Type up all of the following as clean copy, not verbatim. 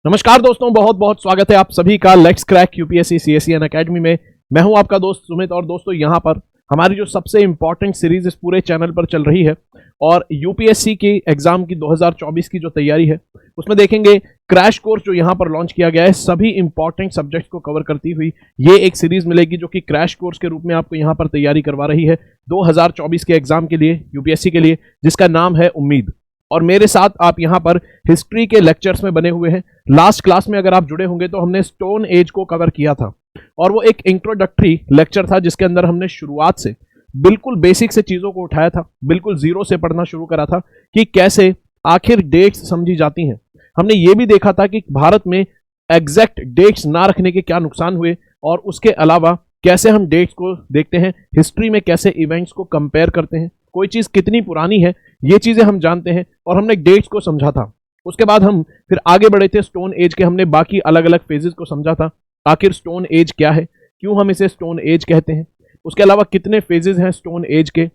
नमस्कार दोस्तों, बहुत बहुत स्वागत है आप सभी का let's crack UPSC CSE academy में। मैं हूं आपका दोस्त सुमित और दोस्तों यहां पर हमारी जो सबसे इंपॉर्टेंट सीरीज इस पूरे चैनल पर चल रही है और यूपीएससी की एग्जाम की 2024 की जो तैयारी है उसमें देखेंगे क्रैश कोर्स जो यहां पर लॉन्च किया गया है सभी इंपॉर्टेंट सब्जेक्ट्स को कवर करती हुई ये एक सीरीज मिलेगी जो कि क्रैश कोर्स के रूप में आपको यहां पर तैयारी करवा रही है 2024 के एग्जाम के लिए, यूपीएससी के लिए, जिसका नाम है उम्मीद। और मेरे साथ आप यहां पर हिस्ट्री के लेक्चर्स में बने हुए हैं। लास्ट क्लास में अगर आप जुड़े होंगे तो हमने स्टोन एज को कवर किया था और वो एक इंट्रोडक्टरी लेक्चर था जिसके अंदर हमने शुरुआत से बिल्कुल बेसिक से चीजों को उठाया था, बिल्कुल जीरो से पढ़ना शुरू करा था कि कैसे आखिर डेट्स समझी जाती हैं। हमने ये भी देखा था कि भारत में एग्जैक्ट डेट्स ना रखने के क्या नुकसान हुए और उसके अलावा कैसे हम डेट्स को देखते हैं, हिस्ट्री में कैसे इवेंट्स को कंपेयर करते हैं, कोई चीज कितनी पुरानी है ये चीजें हम जानते हैं और हमने डेट्स को समझा था। उसके बाद हम फिर आगे बढ़े थे स्टोन एज के, हमने बाकी अलग अलग फेजेस को समझा था। आखिर स्टोन एज क्या है, क्यों हम इसे स्टोन एज कहते हैं, उसके अलावा कितने फेजेस हैं स्टोन एज के,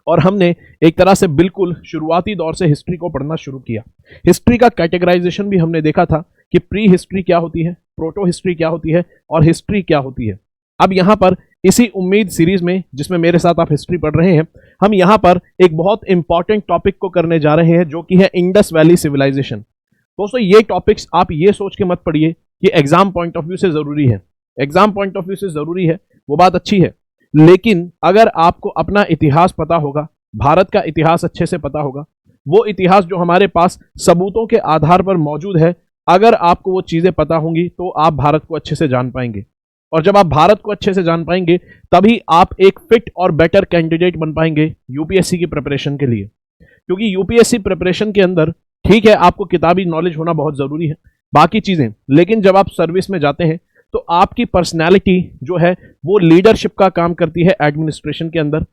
और हमने एक तरह से बिल्कुल शुरुआती दौर से हिस्ट्री को पढ़ना शुरू किया। हिस्ट्री का कैटेगराइजेशन भी हमने देखा था कि प्री हिस्ट्री क्या होती है, प्रोटो हिस्ट्री क्या होती है और हिस्ट्री क्या होती है। अब यहां पर इसी उम्मीद सीरीज में जिसमें मेरे साथ आप हिस्ट्री पढ़ रहे हैं, हम यहां पर एक बहुत इंपॉर्टेंट टॉपिक को करने जा रहे हैं जो कि है इंडस वैली सिविलाइजेशन। दोस्तों ये टॉपिक्स आप ये सोच के मत पढ़िए कि एग्जाम पॉइंट ऑफ व्यू से जरूरी है। एग्जाम पॉइंट ऑफ व्यू से जरूरी है, वो बात अच्छी है, लेकिन अगर आपको अपना इतिहास पता होगा, भारत का इतिहास अच्छे से पता होगा, वो इतिहास जो हमारे पास सबूतों के आधार पर मौजूद है, अगर आपको वो चीजें पता होंगी तो आप भारत को अच्छे से जान पाएंगे। और जब आप भारत को अच्छे से जान पाएंगे तभी आप एक फिट और बेटर कैंडिडेट बन पाएंगे यूपीएससी की प्रिपरेशन के लिए। क्योंकि यूपीएससी प्रिपरेशन के अंदर ठीक है आपको किताबी नॉलेज होना बहुत जरूरी है, बाकी चीजें, लेकिन जब आप सर्विस में जाते हैं तो आपकी पर्सनैलिटी जो है वो लीडरशिप का काम करती है एडमिनिस्ट्रेशन के अंदर,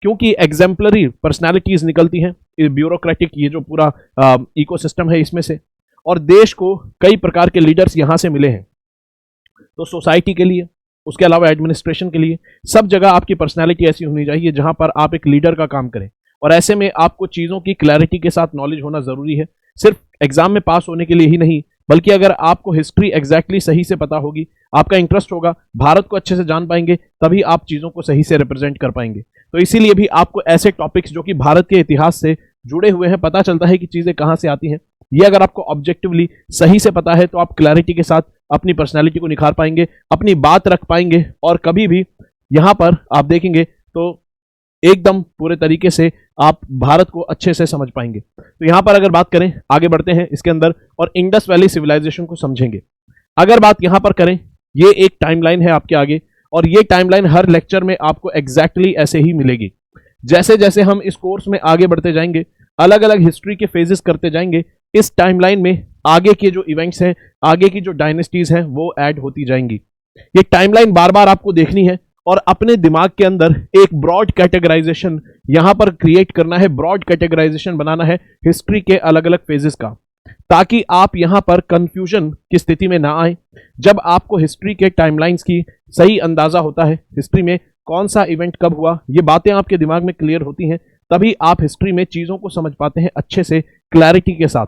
क्योंकि एग्जाम्पलरी पर्सनैलिटीज निकलती हैं ब्यूरोक्रेटिक ये जो पूरा इकोसिस्टम है इसमें से, और देश को कई प्रकार के लीडर्स यहां से मिले हैं। तो सोसाइटी के लिए, उसके अलावा एडमिनिस्ट्रेशन के लिए, सब जगह आपकी पर्सनैलिटी ऐसी होनी चाहिए जहां पर आप एक लीडर का काम करें। और ऐसे में आपको चीज़ों की क्लैरिटी के साथ नॉलेज होना ज़रूरी है, सिर्फ एग्जाम में पास होने के लिए ही नहीं, बल्कि अगर आपको हिस्ट्री एग्जैक्टली सही से पता होगी, आपका इंटरेस्ट होगा, भारत को अच्छे से जान पाएंगे, तभी आप चीज़ों को सही से रिप्रेजेंट कर पाएंगे। तो इसीलिए भी आपको ऐसे टॉपिक्स जो कि भारत के इतिहास से जुड़े हुए हैं, पता चलता है कि चीज़ें कहाँ से आती हैं, ये अगर आपको ऑब्जेक्टिवली सही से पता है तो आप क्लैरिटी के साथ अपनी पर्सनैलिटी को निखार पाएंगे, अपनी बात रख पाएंगे और कभी भी यहां पर आप देखेंगे तो एकदम पूरे तरीके से आप भारत को अच्छे से समझ पाएंगे। तो यहां पर अगर बात करें, आगे बढ़ते हैं इसके अंदर और इंडस वैली सिविलाइजेशन को समझेंगे। अगर बात यहां पर करें, ये एक टाइमलाइन है आपके आगे और ये टाइमलाइन हर लेक्चर में आपको एग्जैक्टली ऐसे ही मिलेगी। जैसे जैसे हम इस कोर्स में आगे बढ़ते जाएंगे, अलग अलग हिस्ट्री के फेजेस करते जाएंगे, इस टाइमलाइन में आगे के जो इवेंट्स हैं, आगे की जो डायनेस्टीज हैं वो ऐड होती जाएंगी। ये टाइमलाइन बार बार आपको देखनी है और अपने दिमाग के अंदर एक ब्रॉड कैटेगराइजेशन यहां पर क्रिएट करना है, ब्रॉड कैटेगराइजेशन बनाना है हिस्ट्री के अलग अलग फेजेस का, ताकि आप यहां पर कंफ्यूजन की स्थिति में ना आए। जब आपको हिस्ट्री के टाइमलाइंस की सही अंदाजा होता है, हिस्ट्री में कौन सा इवेंट कब हुआ, ये बातें आपके दिमाग में क्लियर होती हैं, तभी आप हिस्ट्री में चीजों को समझ पाते हैं अच्छे से, क्लैरिटी के साथ।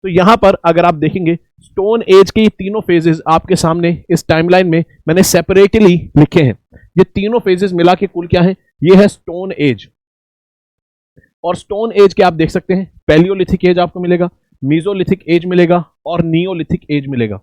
तो यहां पर अगर आप देखेंगे स्टोन एज के ये तीनों फेजेस आपके सामने इस टाइमलाइन में मैंने सेपरेटली लिखे हैं। ये तीनों फेजेस मिला के कुल क्या है, ये है स्टोन एज। और स्टोन एज के आप देख सकते हैं पैलियोलिथिक एज आपको मिलेगा, मीजोलिथिक एज मिलेगा और नियोलिथिक एज मिलेगा।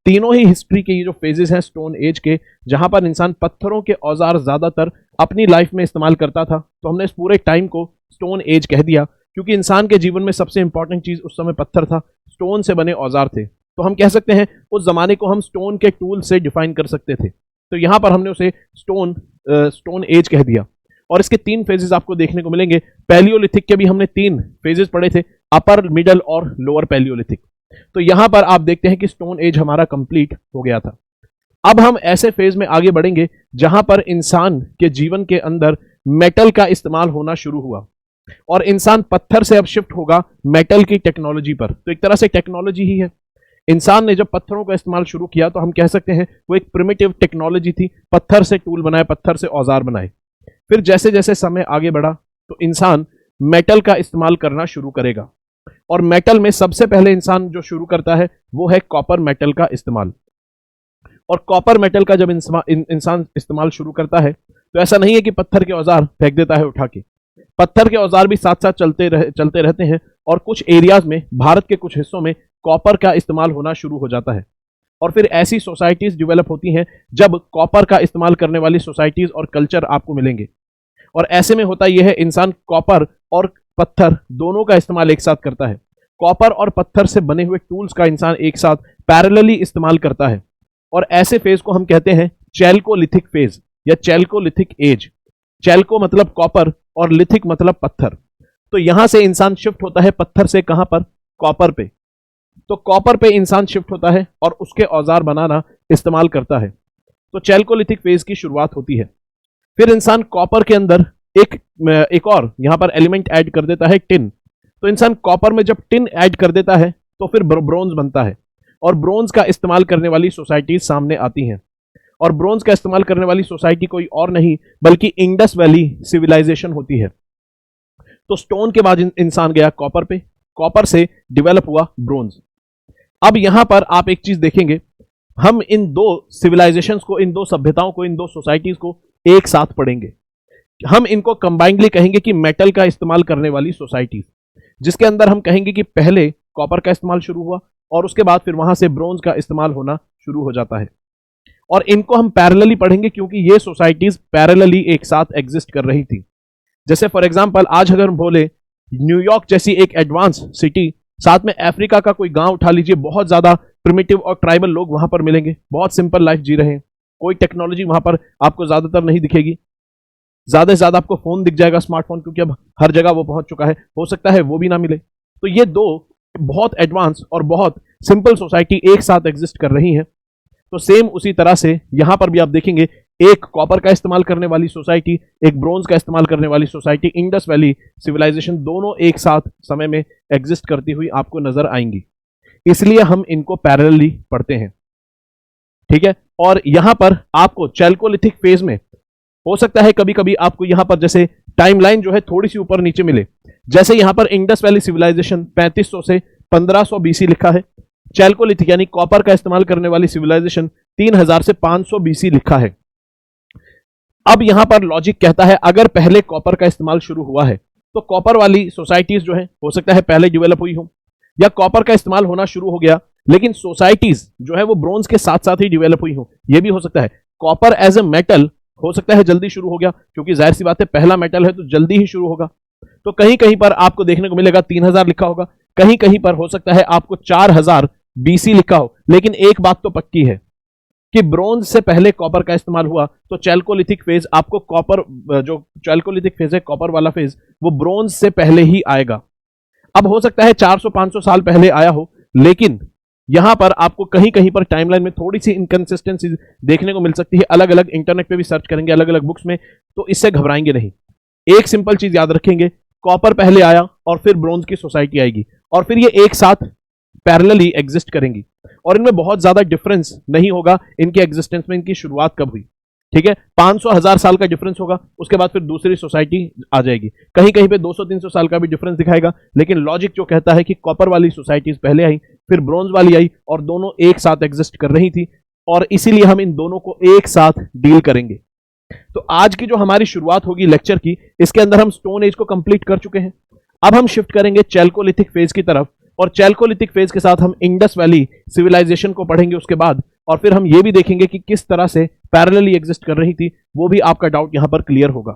तीनों ही हिस्ट्री के ये जो फेजेस हैं स्टोन एज के, जहां पर इंसान पत्थरों के औजार ज्यादातर अपनी लाइफ में इस्तेमाल करता था, तो हमने इस पूरे टाइम को स्टोन एज कह दिया क्योंकि इंसान के जीवन में सबसे इंपॉर्टेंट चीज उस समय पत्थर था, स्टोन से बने औजार थे। तो हम कह सकते हैं उस जमाने को हम स्टोन के टूल से डिफाइन कर सकते थे। तो यहां पर हमने उसे स्टोन एज कह दिया। और इसके तीन फेजेस आपको देखने को मिलेंगे। पैलियोलिथिक के भी हमने तीन फेजेस पढ़े थे, अपर, मिडल और लोअर पैलियोलिथिक। तो यहां पर आप देखते हैं कि स्टोन एज हमारा कंप्लीट हो गया था। अब हम ऐसे फेज में आगे बढ़ेंगे जहां पर इंसान के जीवन के अंदर मेटल का इस्तेमाल होना शुरू हुआ और इंसान पत्थर से अब शिफ्ट होगा मेटल की टेक्नोलॉजी पर। तो एक तरह से टेक्नोलॉजी ही है। इंसान ने जब पत्थरों का इस्तेमाल शुरू किया तो हम कह सकते हैं वो एक प्रिमिटिव टेक्नोलॉजी थी, पत्थर से टूल बनाए, पत्थर से औजार बनाए। फिर जैसे जैसे समय आगे बढ़ा तो इंसान मेटल का इस्तेमाल करना शुरू करेगा। और मेटल में सबसे पहले इंसान जो शुरू करता है वो है कॉपर मेटल का इस्तेमाल। और कॉपर मेटल का जब इंसान इस्तेमाल शुरू करता है तो ऐसा नहीं है कि पत्थर के औजार फेंक देता है उठा के, पत्थर के औजार भी साथ साथ चलते रहते हैं और कुछ एरियाज में, भारत के कुछ हिस्सों में कॉपर का इस्तेमाल होना शुरू हो जाता है। और फिर ऐसी सोसाइटीज डेवलप होती हैं जब कॉपर का इस्तेमाल करने वाली सोसाइटीज और कल्चर आपको मिलेंगे। और ऐसे में होता यह है, इंसान कॉपर और पत्थर दोनों का इस्तेमाल एक साथ करता है। कॉपर और पत्थर से बने हुए टूल्स का इंसान एक साथ पैरेलली इस्तेमाल करता है। और ऐसे फेज को हम कहते हैं चैल्कोलिथिक फेज या चैल्कोलिथिक एज। चैल्को मतलब कॉपर और लिथिक मतलब पत्थर। तो यहां से इंसान शिफ्ट होता है पत्थर से कहां पर, कॉपर पे। तो कॉपर पे इंसान शिफ्ट होता है और उसके औजार बनाना इस्तेमाल करता है। तो चैल्कोलिथिक फेज की शुरुआत होती है। फिर इंसान कॉपर के अंदर एक और यहां पर एलिमेंट ऐड कर देता है, टिन। तो इंसान कॉपर में जब टिन ऐड कर देता है तो फिर ब्रोंज बनता है और ब्रोंज का इस्तेमाल करने वाली सोसाइटीज सामने आती हैं। और ब्रोंज का इस्तेमाल करने वाली सोसाइटी कोई और नहीं बल्कि इंडस वैली सिविलाइजेशन होती है। तो स्टोन के बाद इंसान गया कॉपर पे, कॉपर से डेवलप हुआ ब्रोंज। अब यहां पर आप एक चीज देखेंगे, हम इन दो सिविलाइजेशंस को, इन दो सभ्यताओं को, इन दो सोसाइटीज को एक साथ पढ़ेंगे। हम इनको कंबाइंडली कहेंगे कि मेटल का इस्तेमाल करने वाली सोसाइटीज, जिसके अंदर हम कहेंगे कि पहले कॉपर का इस्तेमाल शुरू हुआ और उसके बाद फिर वहां से ब्रोंज का इस्तेमाल होना शुरू हो जाता है। और इनको हम पैरेलली पढ़ेंगे क्योंकि ये सोसाइटीज पैरेलली एक साथ एग्जिस्ट कर रही थी। जैसे फॉर एग्जांपल आज अगर हम बोले न्यूयॉर्क जैसी एक एडवांस सिटी, साथ में अफ्रीका का कोई गांव उठा लीजिए, बहुत ज्यादा प्रिमिटिव और ट्राइबल लोग वहां पर मिलेंगे, बहुत सिंपल लाइफ जी रहे हैं, कोई टेक्नोलॉजी वहां पर आपको ज्यादातर नहीं दिखेगी। ज्यादा से ज्यादा आपको फोन दिख जाएगा, स्मार्टफोन, क्योंकि अब हर जगह वो पहुंच चुका है, हो सकता है वो भी ना मिले। तो ये दो बहुत एडवांस और बहुत सिंपल सोसाइटी एक साथ एग्जिस्ट कर रही हैं। तो सेम उसी तरह से यहां पर भी आप देखेंगे, एक कॉपर का इस्तेमाल करने वाली सोसाइटी, एक ब्रोंज का इस्तेमाल करने वाली सोसाइटी, इंडस वैली सिविलाइजेशन, दोनों एक साथ समय में एग्जिस्ट करती हुई आपको नजर आएंगी। इसलिए हम इनको पैरेलली पढ़ते हैं, ठीक है। और यहां पर आपको चैल्कोलिथिक फेज में हो सकता है कभी कभी आपको यहां पर जैसे टाइमलाइन जो है थोड़ी सी ऊपर नीचे मिले। जैसे यहां पर इंडस वैली सिविलाइजेशन 3500 से 1500 बीसी लिखा है, चैल्कोलिथिक यानी कॉपर का इस्तेमाल करने वाली सिविलाइजेशन 3000 से 500 बीसी लिखा है। अब यहां पर लॉजिक कहता है अगर पहले कॉपर का इस्तेमाल शुरू हुआ है तो कॉपर वाली सोसाइटीज जो है हो सकता है पहले डेवलप हुई हो, या कॉपर का इस्तेमाल होना शुरू हो गया लेकिन सोसाइटीज जो है वो ब्रोंज के साथ साथ ही डेवलप हुई हो, यह भी हो सकता है। कॉपर एज ए मेटल हो सकता है जल्दी शुरू हो गया, क्योंकि जाहिर सी बात है पहला मेटल है तो जल्दी ही शुरू होगा। तो कहीं कहीं पर आपको देखने को मिलेगा 3000 लिखा होगा, कहीं कहीं पर हो सकता है आपको 4000 बीसी लिखा हो। लेकिन एक बात तो पक्की है कि ब्रोंज से पहले कॉपर का इस्तेमाल हुआ, तो चैल्कोलिथिक फेज आपको कॉपर, जो चैल्कोलिथिक फेज है कॉपर वाला फेज, वो ब्रोंज से पहले ही आएगा। अब हो सकता है 400-500 साल पहले आया हो, लेकिन यहां पर आपको कहीं कहीं पर टाइमलाइन में थोड़ी सी इनकंसिस्टेंसी देखने को मिल सकती है। अलग अलग इंटरनेट पे भी सर्च करेंगे, अलग अलग बुक्स में, तो इससे घबराएंगे नहीं। एक सिंपल चीज याद रखेंगे, कॉपर पहले आया और फिर ब्रोंज की सोसाइटी आएगी और फिर ये एक साथ पैरेलली एग्जिस्ट करेंगी और इनमें बहुत ज्यादा डिफरेंस नहीं होगा इनके एग्जिस्टेंस में, इनकी शुरुआत कब हुई, ठीक है। 500-1000 साल का डिफरेंस होगा, उसके बाद फिर दूसरी सोसाइटी आ जाएगी। कहीं कहीं पे 200-300 साल का भी डिफरेंस दिखाएगा, लेकिन लॉजिक जो कहता है कि कॉपर वाली सोसाइटीज पहले आई, फिर ब्रोंज वाली आई और दोनों एक साथ एग्जिस्ट कर रही थी, और इसीलिए हम इन दोनों को एक साथ डील करेंगे। तो आज की जो हमारी शुरुआत होगी लेक्चर की, इसके अंदर हम स्टोन एज को कंप्लीट कर चुके हैं। अब हम शिफ्ट करेंगे चैल्कोलिथिक फेज की तरफ, और चैल्कोलिथिक फेज के साथ हम इंडस वैली सिविलाइजेशन को पढ़ेंगे उसके बाद, और फिर हम ये भी देखेंगे कि किस तरह से पैरेलली एग्जिस्ट कर रही थी, वो भी आपका डाउट यहां पर क्लियर होगा,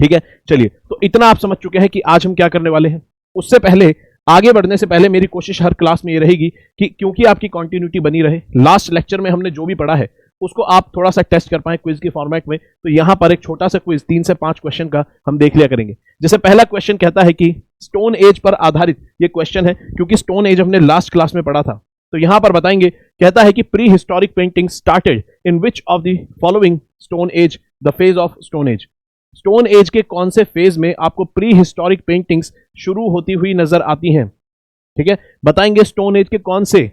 ठीक है। चलिए, तो इतना आप समझ चुके हैं कि आज हम क्या करने वाले हैं। उससे पहले, आगे बढ़ने से पहले मेरी कोशिश हर क्लास में ये रहेगी कि क्योंकि आपकी कंटिन्यूटी बनी रहे, लास्ट लेक्चर में हमने जो भी पढ़ा है उसको आप थोड़ा सा टेस्ट कर पाए क्विज के फॉर्मेट में। तो यहां पर एक छोटा सा क्विज 3 से 5 क्वेश्चन का हम देख लिया करेंगे। जैसे पहला क्वेश्चन कहता है कि स्टोन एज पर आधारित ये क्वेश्चन है, क्योंकि स्टोन एज हमने लास्ट क्लास में पढ़ा था। तो यहां पर बताएंगे, कहता है कि pre historic painting started in which of the following stone age the phase of stone age. Stone age के कौन से फेज में आपको प्री हिस्टोरिक पेंटिंग्स शुरू होती हुई नजर आती हैं, ठीक है। बताएंगे स्टोन एज के कौन से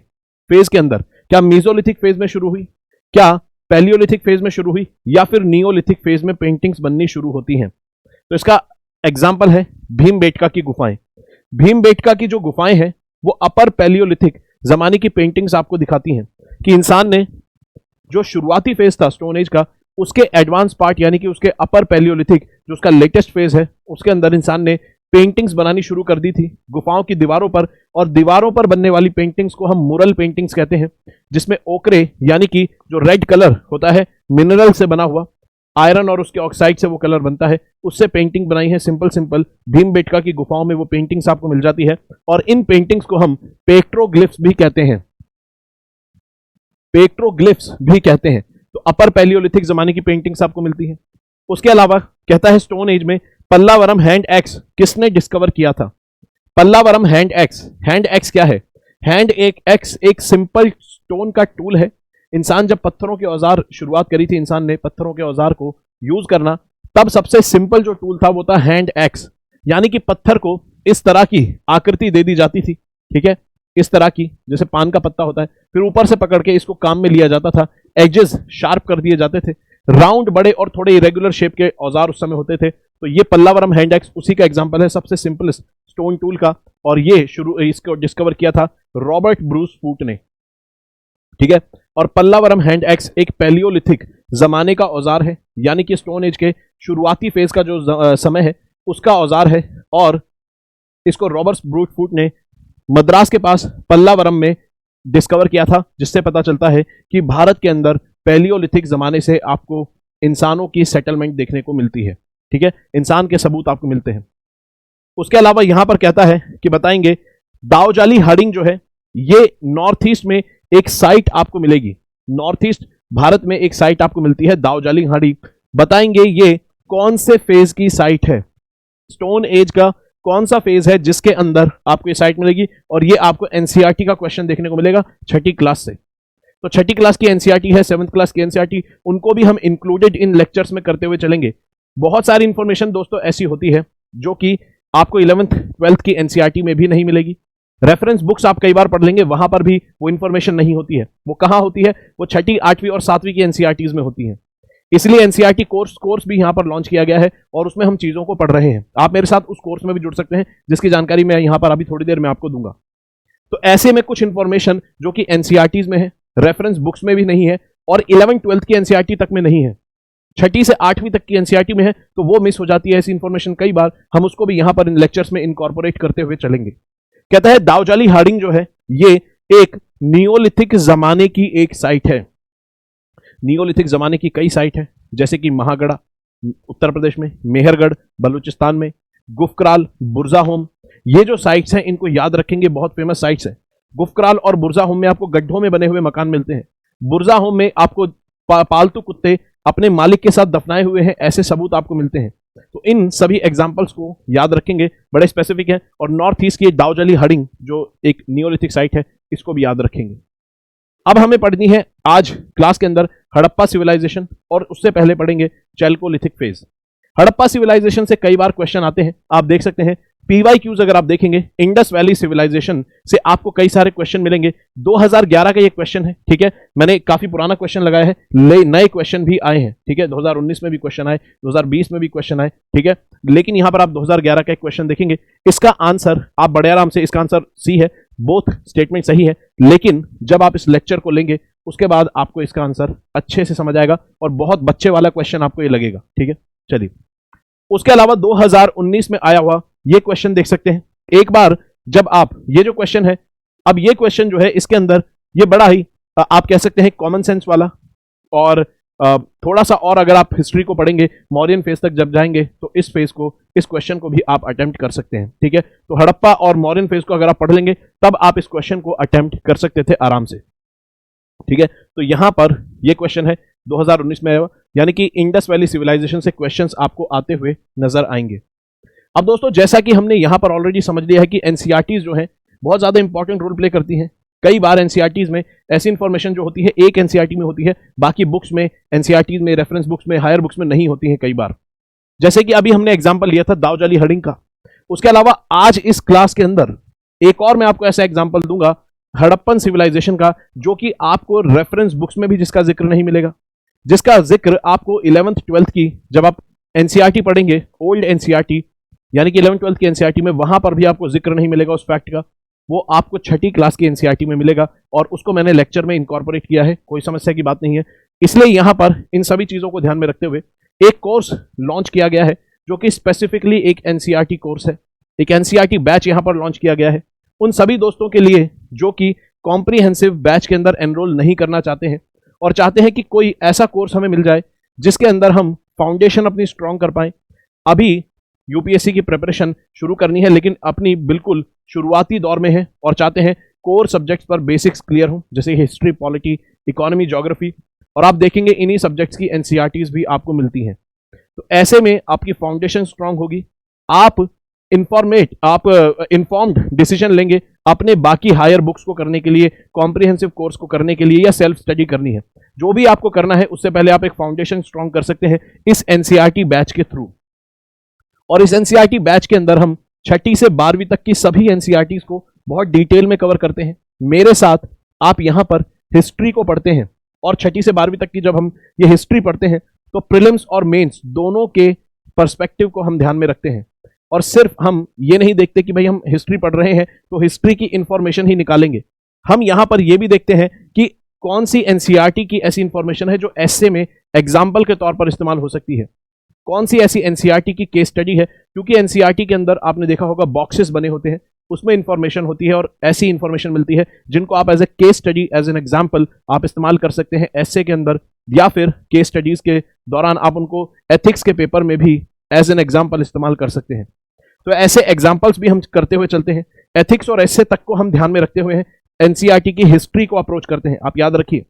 फेज के अंदर, क्या मेसोलिथिक फेज में शुरू हुई, क्या पैलियोलिथिक फेज में शुरू हुई, या फिर नियोलिथिक फेज में पेंटिंग्स बननी शुरू होती हैं। तो इसका एग्जाम्पल है भीमबेटका की गुफाएं। भीमबेटका की जो गुफाएं हैं वो अपर पैलियोलिथिक जमाने की पेंटिंग्स आपको दिखाती हैं कि इंसान ने जो शुरुआती फेज था स्टोन एज का, उसके एडवांस पार्ट यानी कि उसके अपर पैलियोलिथिक जो उसका लेटेस्ट फेज है, उसके अंदर इंसान ने पेंटिंग्स बनानी शुरू कर दी थी गुफाओं की दीवारों पर। और दीवारों पर बनने वाली पेंटिंग्स को हम मुरल पेंटिंग्स कहते हैं, जिसमें ओकरे यानी कि जो रेड कलर होता है मिनरल से बना हुआ, आयरन और उसके ऑक्साइड से वो कलर बनता है, उससे पेंटिंग बनाई है सिंपल सिंपल। भीमबेटका की गुफाओं में वो पेंटिंग्स आपको मिल जाती है और इन पेंटिंग्स को हम पेट्रोग्लिफ्स भी कहते हैं, पेट्रोग्लिफ्स भी कहते हैं। तो अपर पैलियोलिथिक जमाने की पेंटिंग्स आपको मिलती है। उसके अलावा कहता है स्टोन एज में पल्लावरम हैंड एक्स किसने डिस्कवर किया था? Pallavaram hand axe, hand axe क्या है? हैंड एक एक्स एक सिंपल स्टोन का टूल है। इंसान जब पत्थरों के औजार शुरुआत करी थी, इंसान ने पत्थरों के औजार को यूज करना, तब सबसे सिंपल जो टूल था वो था हैंड एक्स, यानी कि पत्थर को इस तरह की आकृति दे दी जाती थी, ठीक है, इस तरह की जैसे पान का पत्ता होता है, फिर ऊपर से पकड़ के इसको काम में लिया जाता था, एजेस शार्प कर दिए जाते थे, राउंड बड़े और थोड़े इरेगुलर शेप के औजार उस समय होते थे। तो ये पल्लावरम हैंड एक्स उसी का एग्जांपल है, सबसे सिंपलेस्ट स्टोन टूल का, और ये इसको डिस्कवर किया था रॉबर्ट ब्रूस फूट ने, ठीक है। और पल्लावरम हैंड एक्स एक पैलियोलिथिक जमाने का औजार है, यानी कि स्टोन एज के शुरुआती फेज का जो समय है उसका औजार है, और इसको रॉबर्ट ब्रूस फूट ने मद्रास के पास पल्लावरम में डिस्कवर किया था, जिससे पता चलता है कि भारत के अंदर पैलियोलिथिक जमाने से आपको इंसानों की सेटलमेंट देखने को मिलती है, ठीक है, इंसान के सबूत आपको मिलते हैं। उसके अलावा यहां पर कहता है कि बताएंगे दाओजाली हार्डिंग जो है ये नॉर्थ ईस्ट में एक साइट आपको मिलेगी, नॉर्थ ईस्ट भारत में एक साइट आपको मिलती है दाओजाली हार्डिंग। बताएंगे ये कौन से फेज की साइट है, स्टोन एज का कौन सा फेज है जिसके अंदर आपको ये साइट मिलेगी, और ये आपको एनसीईआरटी का क्वेश्चन देखने को मिलेगा छठी क्लास से। तो छठी क्लास की एनसीईआरटी है, 7th क्लास की एनसीईआरटी, उनको भी हम इंक्लूडेड इन लेक्चर्स में करते हुए चलेंगे। बहुत सारी इंफॉर्मेशन दोस्तों ऐसी होती है जो कि आपको 11th 12th की एनसीईआरटी में भी नहीं मिलेगी। रेफरेंस बुक्स आप कई बार पढ़ लेंगे, वहां पर भी वो इंफॉर्मेशन नहीं होती है। वो कहां होती है? वो छठी, 8वीं और 7वीं की एनसीईआरटीज में होती है। इसलिए एनसीईआरटी कोर्स भी यहां पर लॉन्च किया गया है और उसमें हम चीजों को पढ़ रहे हैं। आप मेरे साथ उस कोर्स में भी जुड़ सकते हैं, जिसकी जानकारी मैं यहां पर अभी थोड़ी देर में आपको दूंगा। तो ऐसे में कुछ इंफॉर्मेशन जो कि एनसीईआरटीज में है, रेफरेंस बुक्स में भी नहीं है, और 11th 12th की एनसीईआरटी तक में नहीं है, छठी से 8वीं तक की एनसीईआरटी में है, तो वो मिस हो जाती है ऐसी इंफॉर्मेशन कई बार। हम उसको भी यहां पर इन लेक्चर्स में इनकॉर्पोरेट करते हुए चलेंगे। कहता है दाओजाली हार्डिंग जो है ये एक नियोलिथिक जमाने की एक साइट है। नियोलिथिक जमाने की कई साइट है, जैसे कि महागढ़ा उत्तर प्रदेश में, मेहरगढ़ बलूचिस्तान में, गुफकराल, बुरजाहोम, ये जो साइट्स हैं इनको याद रखेंगे, बहुत फेमस साइट्स हैं। गुफकराल और बुरजाहोम में आपको गड्ढों में बने हुए मकान मिलते हैं। बुरजाहोम में आपको पालतू कुत्ते अपने मालिक के साथ दफनाए हुए हैं, ऐसे सबूत आपको मिलते हैं। तो इन सभी एग्जाम्पल्स को याद रखेंगे, बड़े स्पेसिफिक है। और नॉर्थ ईस्ट की दाओजाली हार्डिंग जो एक नियोलिथिक साइट है, इसको भी याद रखेंगे। अब हमें पढ़नी है आज क्लास के अंदर हड़प्पा सिविलाइजेशन, और उससे पहले पढ़ेंगे चैल्कोलिथिक फेज। हड़प्पा सिविलाइजेशन से कई बार क्वेश्चन आते हैं, आप देख सकते हैं पीवाईक्यूज अगर आप देखेंगे इंडस वैली सिविलाइजेशन से आपको कई सारे क्वेश्चन मिलेंगे। 2011 का ये क्वेश्चन है, ठीक है, मैंने काफी पुराना क्वेश्चन लगाया है, नए क्वेश्चन भी आए हैं, ठीक है, 2019 में भी क्वेश्चन आए, 2020 में भी क्वेश्चन आए, ठीक है, लेकिन यहां पर आप 2011 का एक क्वेश्चन देखेंगे, इसका आंसर आप बड़े आराम से, इसका आंसर सी है, बोथ स्टेटमेंट सही है, लेकिन जब आप इस लेक्चर को लेंगे उसके बाद आपको इसका आंसर अच्छे से समझ आएगा और बहुत बच्चे वाला क्वेश्चन आपको ये लगेगा, ठीक है। चलिए, उसके अलावा 2019 में आया हुआ ये क्वेश्चन देख सकते हैं। एक बार जब आप ये जो क्वेश्चन है, अब ये क्वेश्चन जो है इसके अंदर ये बड़ा ही आप कह सकते हैं कॉमन सेंस वाला, और थोड़ा सा और अगर आप हिस्ट्री को पढ़ेंगे, मौर्यन फेज तक जब जाएंगे तो इस फेज को, इस क्वेश्चन को भी आप अटेम्प्ट कर सकते हैं, ठीक है। तो हड़प्पा और मौर्यन फेज को अगर आप पढ़ लेंगे तब आप इस क्वेश्चन को अटेम्प्ट कर सकते थे आराम से, ठीक है। तो यहां पर ये क्वेश्चन है 2019 में आया, यानी कि इंडस वैली सिविलाइजेशन से क्वेश्चंस आपको आते हुए नजर आएंगे। अब दोस्तों, जैसा कि हमने यहां पर ऑलरेडी समझ लिया है कि एनसीईआरटीज जो है बहुत ज्यादा इंपॉर्टेंट रोल प्ले करती हैं। कई बार एनसीईआरटीज में ऐसी इंफॉर्मेशन जो होती है एक एनसीईआरटी में होती है, बाकी बुक्स में, एनसीईआरटीज में, रेफरेंस बुक्स में, हायर बुक्स में नहीं होती है कई बार, जैसे कि अभी हमने एग्जाम्पल लिया था दाओजाली हार्डिंग का। उसके अलावा आज इस क्लास के अंदर एक और मैं आपको ऐसा एग्जाम्पल दूंगा हड़प्पन सिविलाइजेशन का, जो कि आपको रेफरेंस बुक्स में भी जिसका जिक्र नहीं मिलेगा, जिसका जिक्र आपको 11th 12th की जब आप एनसीईआरटी पढ़ेंगे, ओल्ड एनसीईआरटी, यानी कि 11th-12th की एनसीईआरटी में वहां पर भी आपको जिक्र नहीं मिलेगा उस फैक्ट का, वो आपको छठी क्लास की एनसीईआरटी में मिलेगा और उसको मैंने लेक्चर में इनकॉर्पोरेट किया है, कोई समस्या की बात नहीं है। इसलिए यहां पर इन सभी चीजों को ध्यान में रखते हुए एक कोर्स लॉन्च किया गया है जो कि स्पेसिफिकली एक एनसीईआरटी कोर्स है। एक एनसीईआरटी बैच यहां पर लॉन्च किया गया है उन सभी दोस्तों के लिए जो कि कॉम्प्रिहेंसिव बैच के अंदर एनरोल नहीं करना चाहते हैं और चाहते हैं कि कोई ऐसा कोर्स हमें मिल जाए जिसके अंदर हम फाउंडेशन अपनी स्ट्रांग कर पाएं। अभी यूपीएससी की प्रिपरेशन शुरू करनी है लेकिन अपनी बिल्कुल शुरुआती दौर में है और चाहते हैं कोर सब्जेक्ट्स पर बेसिक्स क्लियर हो, जैसे हिस्ट्री, पॉलिटी, इकोनॉमी, ज्योग्राफी, और आप देखेंगे इन्हीं सब्जेक्ट्स की एनसीईआरटीज भी आपको मिलती हैं। तो ऐसे में आपकी फाउंडेशन स्ट्रांग होगी, आप इन्फॉर्म्ड डिसीजन लेंगे अपने बाकी हायर बुक्स को करने के लिए, कॉम्प्रिहेंसिव कोर्स को करने के लिए या सेल्फ स्टडी करनी है। जो भी आपको करना है उससे पहले आप एक फाउंडेशन स्ट्रांग कर सकते हैं इस एनसीईआरटी बैच के थ्रू। और इस एनसीईआरटी बैच के अंदर हम छठी से 12वीं तक की सभी एनसीईआरटीज को बहुत डिटेल में कवर करते हैं। मेरे साथ आप यहां पर हिस्ट्री को पढ़ते हैं और छठी से 12वीं तक की जब हम ये हिस्ट्री पढ़ते हैं तो प्रीलिम्स और मेंस दोनों के पर्सपेक्टिव को हम ध्यान में रखते हैं। और सिर्फ हम ये नहीं देखते कि भाई हम हिस्ट्री पढ़ रहे हैं तो हिस्ट्री की इंफॉर्मेशन ही निकालेंगे, हम यहां पर यह भी देखते हैं कि कौन सी एनसीईआरटी की ऐसी इंफॉर्मेशन है जो एस्से में एग्जाम्पल के तौर पर इस्तेमाल हो सकती है, कौन सी ऐसी एनसीईआरटी की केस स्टडी है, क्योंकि एनसीईआरटी के अंदर आपने देखा होगा बॉक्सेस बने होते हैं, उसमें इंफॉर्मेशन होती है और ऐसी इंफॉर्मेशन मिलती है जिनको आप as a case study, as an example आप इस्तेमाल कर सकते हैं एस्से के अंदर, या फिर केस स्टडीज के दौरान आप उनको एथिक्स के पेपर में भी एज एन एग्जाम्पल इस्तेमाल कर सकते हैं। तो ऐसे एग्जाम्पल्स भी हम करते हुए चलते हैं। एथिक्स और एस्से तक को हम ध्यान में रखते हुए एनसीईआरटी की हिस्ट्री को अप्रोच करते हैं। आप याद रखिए,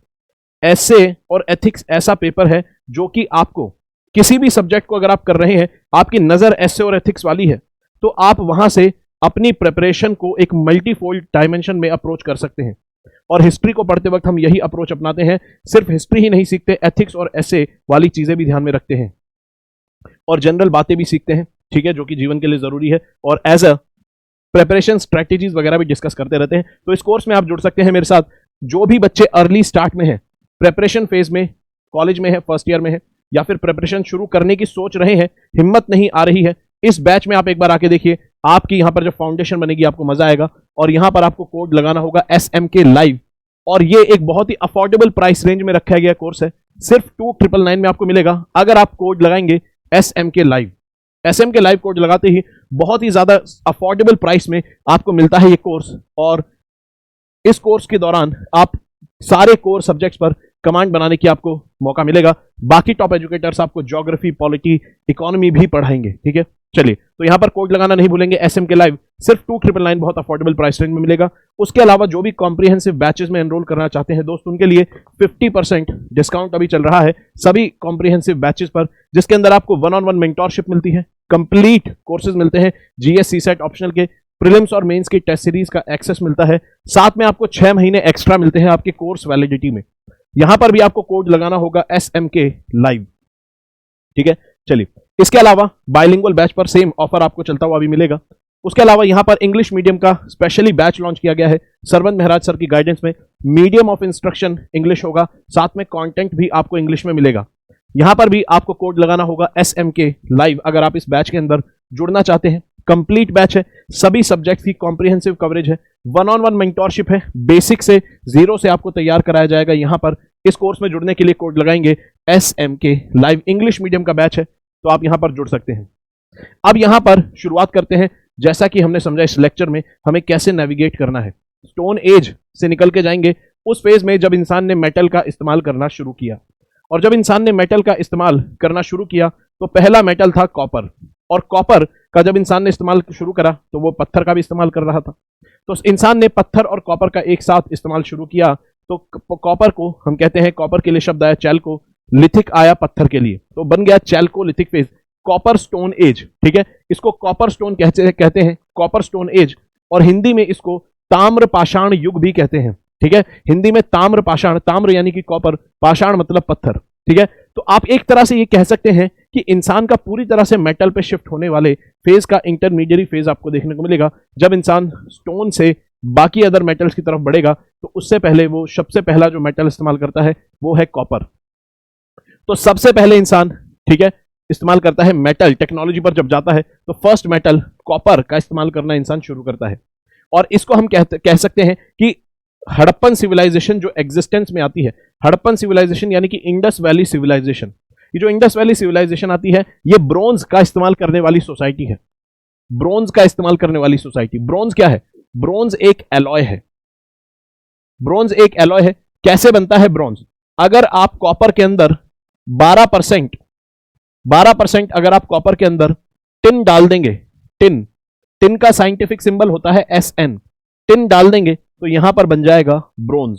एस्से और एथिक्स ऐसा पेपर है जो कि आपको किसी भी सब्जेक्ट को अगर आप कर रहे हैं, आपकी नजर एस्से और एथिक्स वाली है, तो आप वहां से अपनी प्रिपरेशन को एक मल्टीफोल्ड डायमेंशन में अप्रोच कर सकते हैं। और हिस्ट्री को पढ़ते वक्त हम यही अप्रोच अपनाते हैं, सिर्फ हिस्ट्री ही नहीं सीखते, एथिक्स और एस्से वाली चीजें भी ध्यान में रखते हैं और जनरल बातें भी सीखते हैं, ठीक है, जो कि जीवन के लिए जरूरी है, और एज अ प्रिपरेशन स्ट्रेटेजीज वगैरह भी डिस्कस करते रहते हैं। तो इस कोर्स में आप जुड़ सकते हैं मेरे साथ। जो भी बच्चे अर्ली स्टार्ट में है, प्रिपरेशन फेज में, कॉलेज में है, फर्स्ट ईयर में है, या फिर प्रिपरेशन शुरू करने की सोच रहे हैं, हिम्मत नहीं आ रही है, इस बैच में आप एक बार आके देखिए, आपकी यहां पर जब फाउंडेशन बनेगी आपको मजा आएगा। और यहां पर आपको कोड लगाना होगा SMK लाइव, और ये एक बहुत ही अफोर्डेबल प्राइस रेंज में रखा गया कोर्स है, सिर्फ 2999 में आपको मिलेगा अगर आप कोड लगाएंगे SMK live. SMK live code लगाते ही बहुत ही ज्यादा अफोर्डेबल प्राइस में आपको मिलता है ये कोर्स, और इस कोर्स के दौरान आप सारे कोर सब्जेक्ट्स पर कमांड बनाने की आपको मौका मिलेगा। बाकी टॉप एजुकेटर्स आपको ज्योग्राफी, पॉलिटी, इकोनॉमी भी पढ़ाएंगे, ठीक है। चलिए, तो यहां पर कोड लगाना नहीं भूलेंगे, SMK लाइव सिर्फ 2999 बहुत अफोर्डेबल प्राइस रेंज में मिलेगा। उसके अलावा जो भी कॉम्प्रिहेंसिव बैचेस में एनरोल करना चाहते हैं दोस्त, उनके लिए 50% डिस्काउंट अभी चल रहा है सभी कॉम्प्रिहेंसिव बैचेस पर, जिसके अंदर आपको 1-on-1 मेंटोरशिप मिलती है, कंप्लीट कोर्सेज मिलते हैं, GS CSET ऑप्शनल के, प्रीलिम्स और मेंस की टेस्ट सीरीज का एक्सेस मिलता है, साथ में आपको 6 महीने एक्स्ट्रा मिलते हैं आपके कोर्स वैलिडिटी में। यहां पर भी आपको कोड लगाना होगा SMK लाइव, ठीक है। चलिए, इसके अलावा बाइलिंगुअल बैच पर सेम ऑफर आपको चलता हुआ भी मिलेगा। उसके अलावा यहां पर इंग्लिश मीडियम का स्पेशली बैच लॉन्च किया गया है सरबंद महराज सर की गाइडेंस में। मीडियम ऑफ इंस्ट्रक्शन इंग्लिश होगा, साथ में कंटेंट भी आपको इंग्लिश में मिलेगा। यहां पर भी आपको कोड लगाना होगा SMK लाइव अगर आप इस बैच के अंदर जुड़ना चाहते हैं। कंप्लीट बैच है, सभी सब्जेक्ट्स की कॉम्प्रिहेंसिव कवरेज है, 1-on-1 मेंटोरशिप है, बेसिक से जीरो से आपको तैयार कराया जाएगा। यहां पर इस कोर्स में जुड़ने के लिए कोड लगाएंगे SMK लाइव। इंग्लिश मीडियम का बैच है, तो आप यहां पर जुड़ सकते हैं। अब यहां पर शुरुआत करते हैं, जैसा कि हमने समझा इस लेक्चर में हमें कैसे नेविगेट करना है। स्टोन एज से निकल के जाएंगे उस फेज में जब इंसान ने मेटल का इस्तेमाल करना शुरू किया, और जब इंसान ने मेटल का इस्तेमाल करना शुरू किया तो पहला मेटल था कॉपर, और कॉपर का जब इंसान ने इस्तेमाल शुरू करा तो वो पत्थर का भी इस्तेमाल कर रहा था। तो इंसान ने पत्थर और कॉपर का एक साथ इस्तेमाल शुरू किया, तो कॉपर को हम कहते हैं, कॉपर के लिए शब्द आया चैल्को, लिथिक आया पत्थर के लिए, तो बन गया chalcolithic phase, copper stone age, ठीक है। इसको कॉपर स्टोन कहते हैं, कॉपर स्टोन एज, और हिंदी में इसको ताम्र पाषाण युग भी कहते हैं, ठीक है। हिंदी में ताम्र पाषाण, ताम्र यानी कि कॉपर, पाषाण मतलब पत्थर, ठीक है। तो आप एक तरह से ये कह सकते हैं कि इंसान का पूरी तरह से मेटल पे शिफ्ट होने वाले फेज का इंटरमीडिएट फेज आपको देखने को मिलेगा। जब इंसान स्टोन से बाकी अदर मेटल्स की तरफ बढ़ेगा तो उससे पहले वो सबसे पहला जो मेटल इस्तेमाल करता है वो है कॉपर। तो सबसे पहले इंसान, ठीक है, इस्तेमाल करता है मेटल टेक्नोलॉजी पर जब जाता है तो फर्स्ट मेटल कॉपर का इस्तेमाल करना इंसान शुरू करता है। और इसको हम कह सकते हैं कि हड़प्पन सिविलाइजेशन जो एग्जिस्टेंस में आती है, हड़प्पन सिविलाइजेशन यानी कि इंडस वैली सिविलाइजेशन, ये जो इंडस वैली सिविलाइजेशन आती है ये ब्रोंज का इस्तेमाल करने वाली सोसाइटी है। ब्रोंज का इस्तेमाल करने वाली सोसाइटी। ब्रोंज क्या है? ब्रोंज एक एलॉय है। ब्रोंज एक एलॉय है। कैसे बनता है ब्रोंज? अगर आप कॉपर के अंदर 12% अगर आप कॉपर के अंदर टिन डाल देंगे, टिन का साइंटिफिक सिंबल होता है SN, टिन डाल देंगे तो यहां पर बन जाएगा ब्रोंज।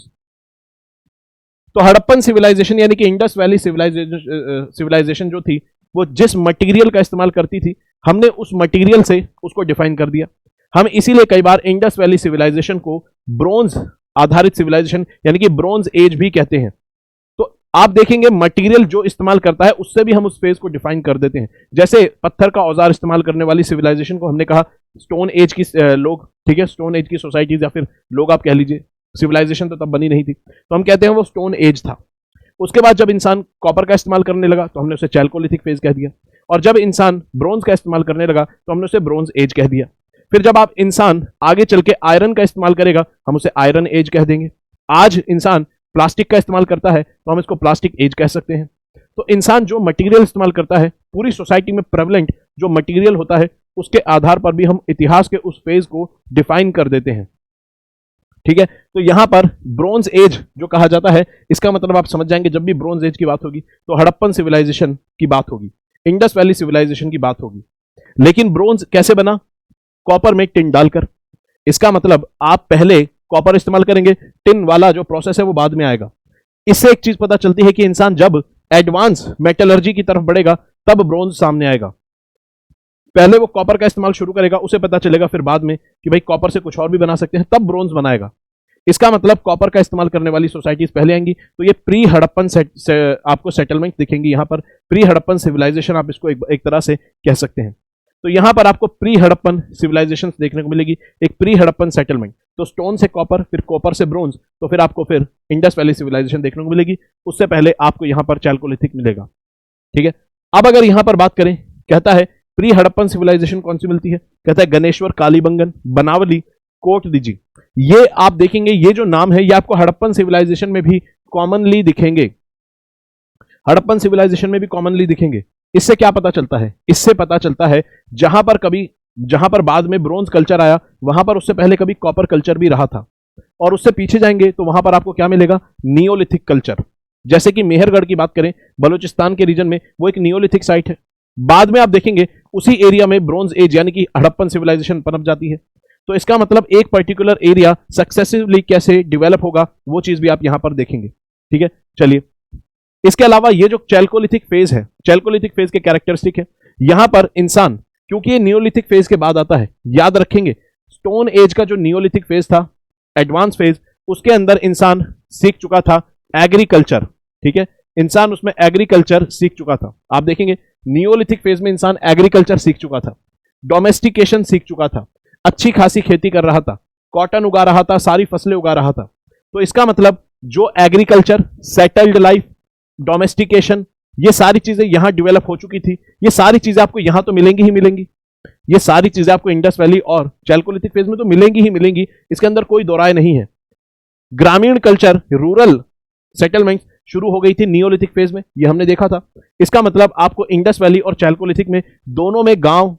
तो हड़प्पन सिविलाइजेशन यानी कि इंडस वैली सिविलाइजेशन जो थी वो जिस मटेरियल का इस्तेमाल करती थी हमने उस मटेरियल से उसको डिफाइन कर दिया। हम इसीलिए कई बार इंडस वैली सिविलाइजेशन को ब्रोंज आधारित सिविलाइजेशन यानी कि ब्रोंज एज भी कहते हैं। तो आप देखेंगे मटेरियल जो इस्तेमाल करता है उससे भी हम उस फेज को डिफाइन कर देते हैं। जैसे पत्थर का औजार इस्तेमाल करने वाली सिविलाइजेशन को हमने कहा स्टोन एज की लोग, ठीक है, स्टोन एज की सोसाइटीज या फिर लोग आप कह लीजिए, सिविलाइजेशन तो तब बनी नहीं थी, तो हम कहते हैं वो स्टोन एज था। उसके बाद जब इंसान कॉपर का इस्तेमाल करने लगा तो हमने उसे चैल्कोलिथिक फेज कह दिया, और जब इंसान ब्रोंज का इस्तेमाल करने लगा तो हमने उसे ब्रोंज एज कह दिया। फिर जब आप इंसान आगे चल के आयरन का इस्तेमाल करेगा हम उसे आयरन एज कह देंगे। आज इंसान प्लास्टिक का इस्तेमाल करता है तो हम इसको प्लास्टिक एज कह सकते हैं। तो इंसान जो मटेरियल इस्तेमाल करता है, पूरी सोसाइटी में प्रेवलेंट जो मटेरियल होता है उसके आधार पर भी हम इतिहास के उस फेज को डिफाइन कर देते हैं। ठीक है, तो यहां पर ब्रोंज एज जो कहा जाता है इसका मतलब आप समझ जाएंगे, जब भी ब्रोंज एज की बात होगी तो हड़प्पन सिविलाइजेशन की बात होगी, इंडस वैली सिविलाइजेशन की बात होगी। लेकिन ब्रोंज कैसे बना? कॉपर में टिन डालकर। इसका मतलब आप पहले कॉपर इस्तेमाल करेंगे, टिन वाला जो प्रोसेस है वो बाद में आएगा। इससे एक चीज पता चलती है कि इंसान जब एडवांस मेटलर्जी की तरफ बढ़ेगा तब ब्रोंज सामने आएगा। पहले वो कॉपर का इस्तेमाल शुरू करेगा, उसे पता चलेगा फिर बाद में कि भाई कॉपर से कुछ और भी बना सकते हैं, तब ब्रोंज बनाएगा। इसका मतलब कॉपर का इस्तेमाल करने वाली सोसाइटीज पहले आएंगी। तो ये प्री हड़प्पन आपको सेटलमेंट दिखेंगी यहां पर, प्री हड़प्पन सिविलाइजेशन आप इसको एक तरह से कह सकते हैं। तो यहां पर आपको प्री हड़प्पन सिविलाइजेशन देखने को मिलेगी, एक प्री हड़प्पन सेटलमेंट। तो स्टोन से कॉपर, फिर कॉपर से ब्रोंज, तो फिर आपको फिर इंडस वैली सिविलाइजेशन देखने को मिलेगी। उससे पहले आपको यहां पर चैल्कोलिथिक मिलेगा। ठीक है, अब अगर यहां पर बात करें, कहता है प्री हड़प्पन सिविलाइजेशन कौन सी मिलती है? कहता है गणेश्वर, कालीबंगन, बनावली, कोट दिजी। ये आप देखेंगे ये जो नाम है ये आपको हड़प्पन सिविलाइजेशन में भी कॉमनली दिखेंगे, हड़प्पन सिविलाइजेशन में भी कॉमनली दिखेंगे। इससे क्या पता चलता है? इससे पता चलता है जहां पर बाद में ब्रोंज कल्चर आया वहां पर उससे पहले कभी कॉपर कल्चर भी रहा था, और उससे पीछे जाएंगे तो वहां पर आपको क्या मिलेगा? Neolithic culture. जैसे कि मेहरगढ़ की बात करें, बलूचिस्तान के रीजन में, वो एक नियोलिथिक साइट है। बाद में आप देखेंगे उसी एरिया में ब्रोंज एज यानी कि हड़प्पन सिविलाइजेशन पनप जाती है। तो इसका मतलब एक पर्टिकुलर एरिया सक्सेसिवली कैसे डेवलप होगा वो चीज भी आप यहां पर देखेंगे। ठीक है, चलिए, इसके अलावा ये जो चैल्कोलिथिक फेज है, चैल्कोलिथिक फेज के कैरेक्टरिस्टिक है, यहां पर इंसान, क्योंकि ये नियोलिथिक फेज के बाद आता है, याद रखेंगे स्टोन एज का जो नियोलिथिक फेज था, एडवांस फेज, उसके अंदर इंसान सीख चुका था एग्रीकल्चर। ठीक है, इंसान उसमें एग्रीकल्चर सीख चुका था। आप देखेंगे नियोलिथिक फेज में इंसान एग्रीकल्चर सीख चुका था, डोमेस्टिकेशन सीख चुका था, अच्छी खासी खेती कर रहा था, कॉटन उगा रहा था, सारी फसलें उगा रहा था। तो इसका मतलब जो एग्रीकल्चर, सेटल्ड लाइफ, डोमेस्टिकेशन, ये सारी चीजें यहां डेवलप हो चुकी थी। ये सारी चीजें आपको यहां तो मिलेंगी ही मिलेंगी, ये सारी चीजें आपको इंडस वैली और चैल्कोलिथिक फेज में तो मिलेंगी ही मिलेंगी, इसके अंदर कोई दो राय नहीं है। ग्रामीण कल्चर, रूरल सेटलमेंट शुरू हो गई थी नियोलिथिक फेज में, ये हमने देखा था। इसका मतलब आपको इंडस वैली और चैल्कोलिथिक में दोनों में गांव,